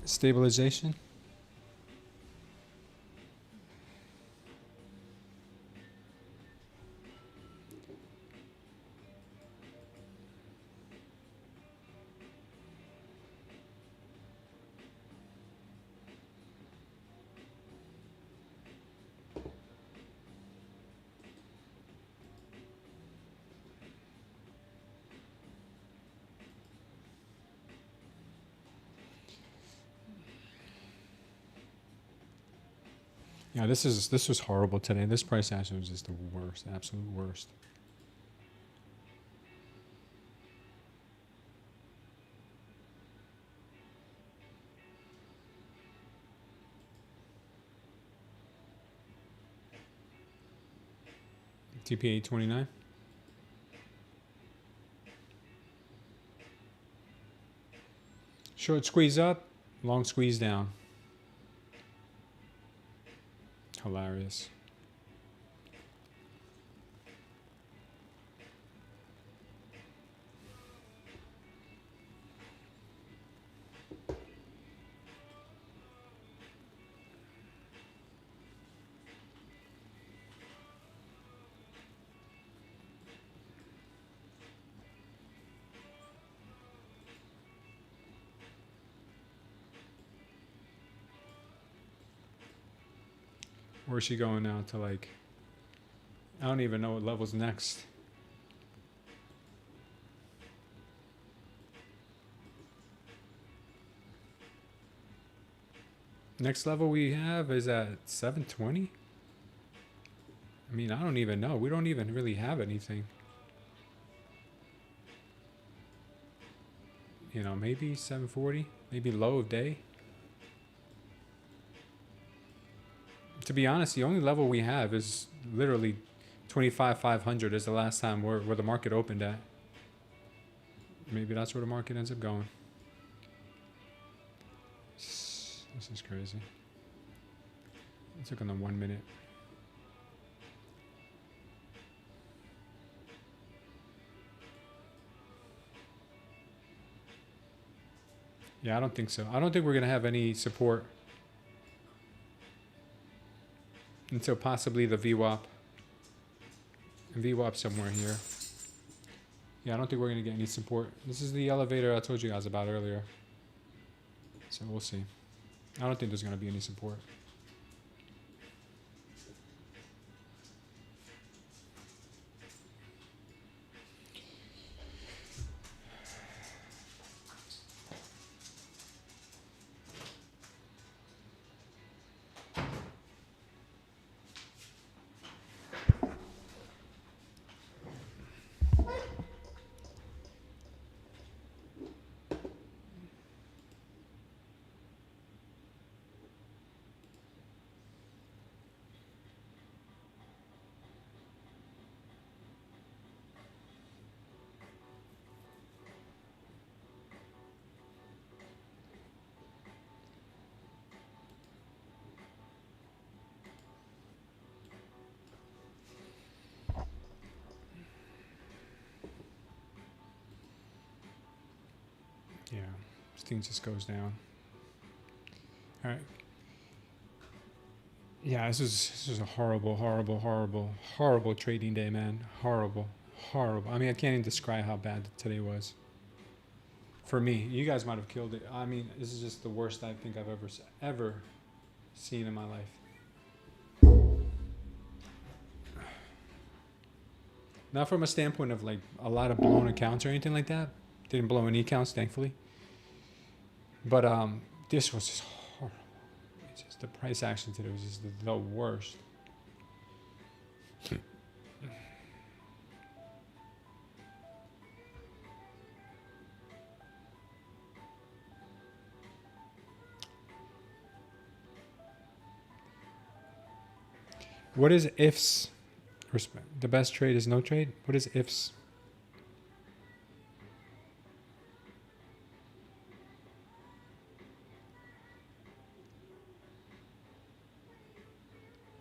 Stabilization. Yeah, this was horrible today. This price action was just the worst, absolute worst. TP 829. Short squeeze up, long squeeze down. Hilarious. Where's she going now to like, I don't even know what level's next. Next level we have is at 720. I mean, I don't even know. We don't even really have anything. You know, maybe 740, maybe low of day. To be honest, the only level we have is literally 25,500 is the last time where the market opened at. Maybe that's where the market ends up going. This is crazy. Let's look on the 1 minute. Yeah, I don't think so. I don't think we're going to have any support until possibly the VWAP. VWAP somewhere here. Yeah, I don't think we're going to get any support. This is the elevator I told you guys about earlier. So we'll see. I don't think there's going to be any support. Yeah, this thing just goes down. All right. Yeah, this is a horrible, horrible, horrible, horrible trading day, man. Horrible, horrible. I mean, I can't even describe how bad today was. For me, you guys might have killed it. I mean, this is just the worst I think I've ever seen in my life. Not from a standpoint of like a lot of blown accounts or anything like that. Didn't blow any accounts, thankfully. But this was just horrible. It's just the price action today was just the worst. What is ifs? The best trade is no trade? What is ifs?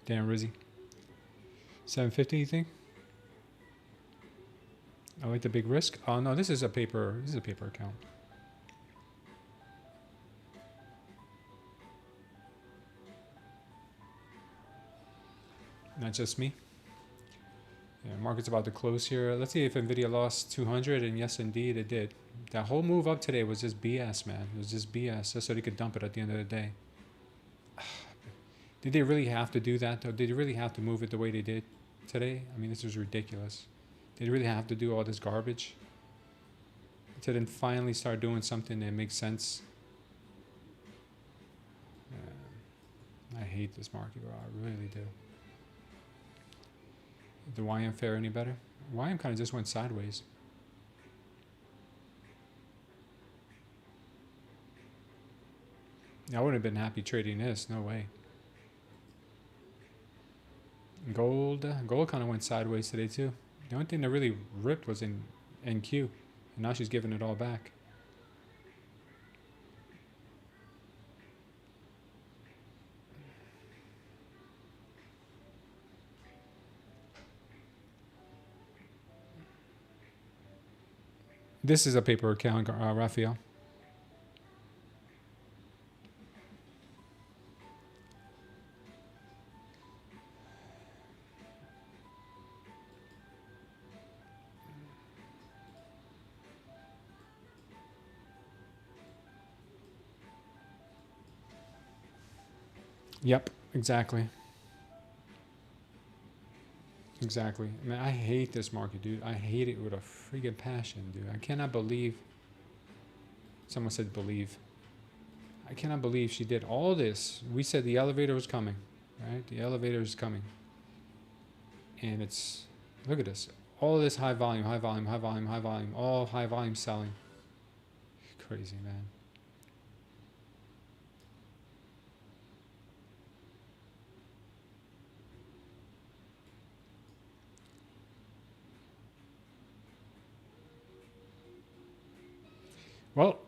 Damn, Rizzy. 750, you think? I like the big risk. Oh no, this is a paper account. Not just me. Yeah, market's about to close here. Let's see if Nvidia lost 200, and yes, indeed, it did. That whole move up today was just BS, man. It was just BS, just so they could dump it at the end of the day. Did they really have to do that, though? Did they really have to move it the way they did today? I mean, this was ridiculous. Did they really have to do all this garbage to then finally start doing something that makes sense? I hate this market, bro. I really do. Did the YM fare any better? YM kind of just went sideways. I wouldn't have been happy trading this. No way. Gold kind of went sideways today too. The only thing that really ripped was in NQ, and now she's giving it all back. This is a paper account, Raphael. Yep, exactly. Exactly. I mean, I hate this market, dude. I hate it with a freaking passion, dude. I cannot believe. Someone said believe. I cannot believe she did all this. We said the elevator was coming, right? The elevator is coming. And it's, look at this. All this high volume, high volume, high volume, high volume, all high volume selling. Crazy, man. Well,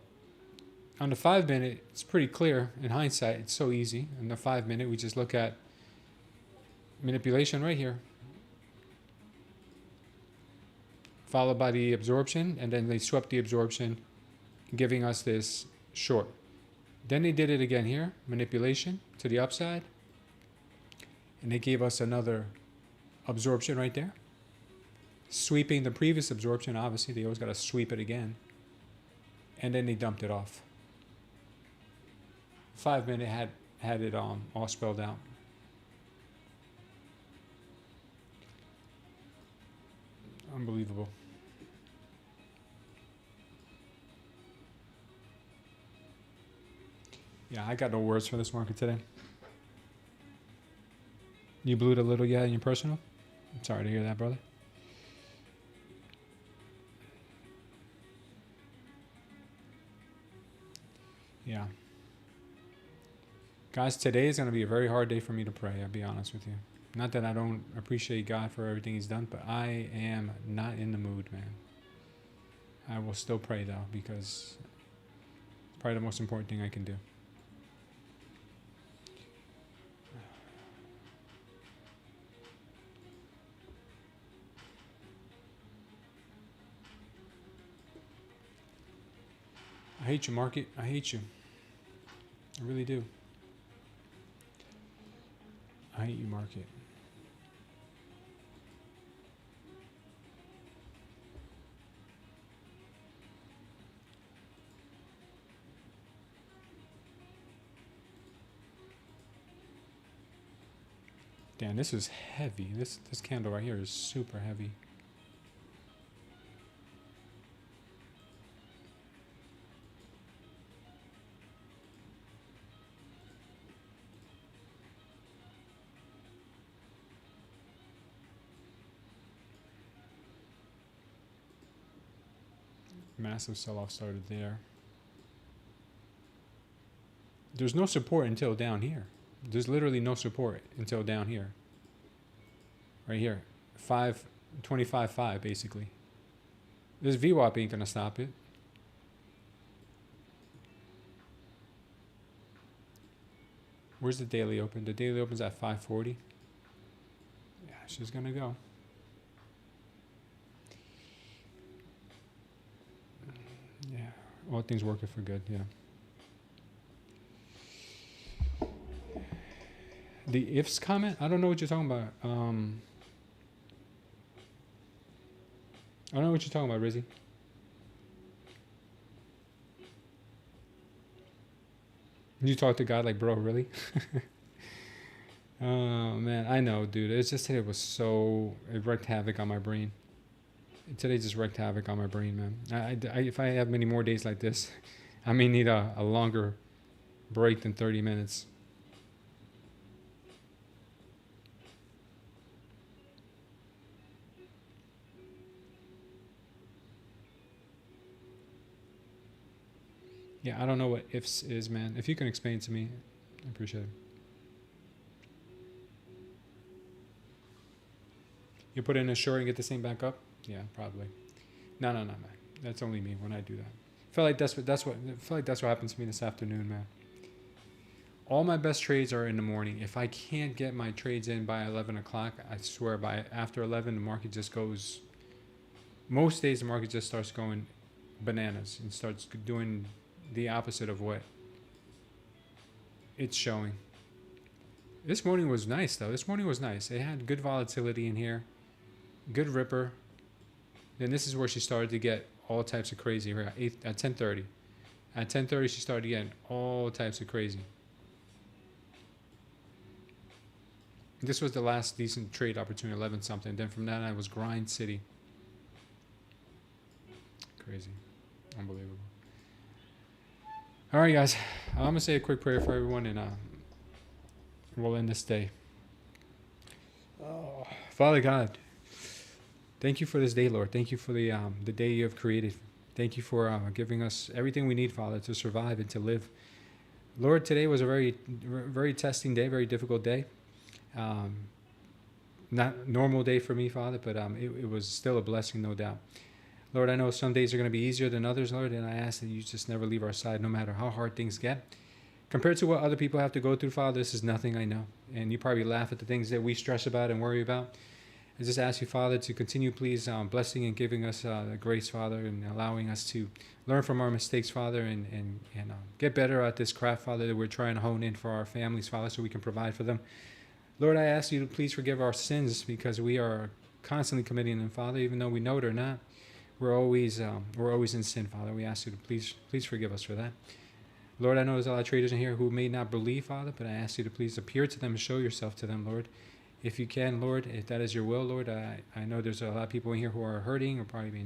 on the 5 minute, it's pretty clear. In hindsight, it's so easy. In the 5 minute, we just look at manipulation right here, followed by the absorption, and then they swept the absorption, giving us this short. Then they did it again here, manipulation to the upside, and they gave us another absorption right there, sweeping the previous absorption. Obviously, they always got to sweep it again. And then they dumped it off. 5 minute had it all spelled out. Unbelievable. Yeah, I got no words for this market today. You blew it a little, yeah, in your personal? I'm sorry to hear that, brother. Yeah. Guys, today is going to be a very hard day for me to pray, I'll be honest with you. Not that I don't appreciate God for everything he's done, but I am not in the mood, man. I will still pray, though, because it's probably the most important thing I can do. I hate you, market. I hate you. I really do. I hate you, market. Damn, this is heavy. This candle right here is super heavy. Massive sell-off started there. There's no support until down here. There's literally no support until down here. Right here. 25.5 basically. This VWAP ain't gonna stop it. Where's the daily open? The daily opens at 540. Yeah, she's gonna go. Yeah, all things working for good, yeah. The ifs comment, I don't know what you're talking about. I don't know what you're talking about, Rizzy. You talk to God like, bro, really? Oh, man, I know, dude. It's just today was so, it wreaked havoc on my brain. Today just wreaked havoc on my brain, man. If I have many more days like this, I may need a longer break than 30 minutes. Yeah, I don't know what ifs is, man. If you can explain it to me, I appreciate it. You put in a short and get the same back up? Yeah, probably. No, man. That's only me when I do that. I feel like that's what happens to me this afternoon, man. All my best trades are in the morning. If I can't get my trades in by 11 o'clock, I swear by after 11, the market just goes. Most days the market just starts going bananas and starts doing the opposite of what it's showing. This morning was nice, though. This morning was nice. It had good volatility in here. Good ripper. Then this is where she started to get all types of crazy. At 10:30. At 10:30, she started getting all types of crazy. This was the last decent trade opportunity, 11 something. Then from that, I was grind city. Crazy. Unbelievable. All right, guys. I'm going to say a quick prayer for everyone, and we'll end this day. Oh, Father God, thank you for this day, Lord. Thank you for the day you have created. Thank you for giving us everything we need, Father, to survive and to live. Lord, today was a very, very testing day, very difficult day. Not normal day for me, Father, but it was still a blessing, no doubt. Lord, I know some days are going to be easier than others, Lord, and I ask that you just never leave our side, no matter how hard things get. Compared to what other people have to go through, Father, this is nothing, I know. And you probably laugh at the things that we stress about and worry about. I just ask you, Father, to continue, please, blessing and giving us the grace, Father, and allowing us to learn from our mistakes, Father, and get better at this craft, Father, that we're trying to hone in for our families, Father, so we can provide for them. Lord, I ask you to please forgive our sins, because we are constantly committing them, Father, even though we know it or not. We're always in sin, Father. We ask you to please forgive us for that. Lord, I know there's a lot of traders in here who may not believe, Father, but I ask you to please appear to them and show yourself to them, Lord. If you can, Lord, if that is your will, Lord, I know there's a lot of people in here who are hurting or probably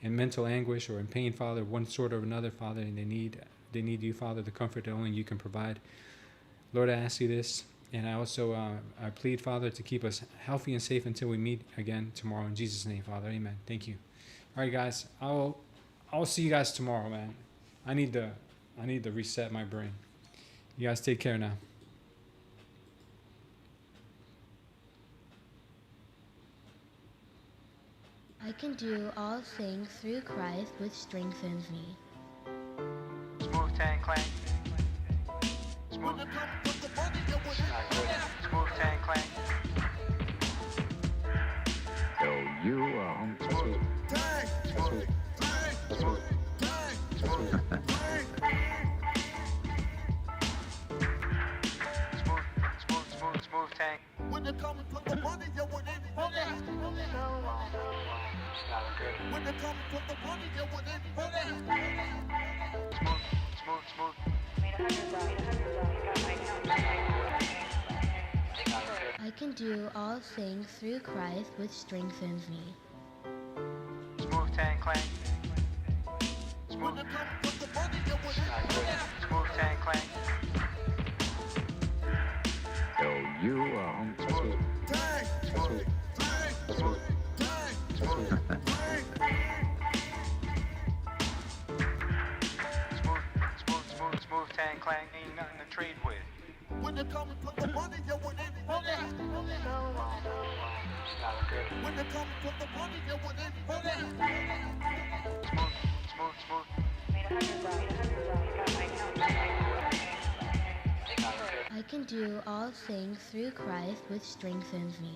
in mental anguish or in pain, Father, one sort or another, Father, and they need you, Father, the comfort that only you can provide. Lord, I ask you this, and I also I plead, Father, to keep us healthy and safe until we meet again tomorrow. In Jesus' name, Father, amen. Thank you. All right, guys, I'll see you guys tomorrow, man. I need to reset my brain. You guys take care now. I can do all things through Christ, which strengthens me. Smooth Tan Clan. Smooth Tan Clan. Yo, you are on. Smooth. I can do all things through Christ which strengthens me. Smooth tan clang. Smooth tan clang. So you Smooth tan clang. Ain't nothing to trade with. When it comes to the money, you want it. When it comes to the money, you want it. Smooth. I can do all things through Christ which strengthens me.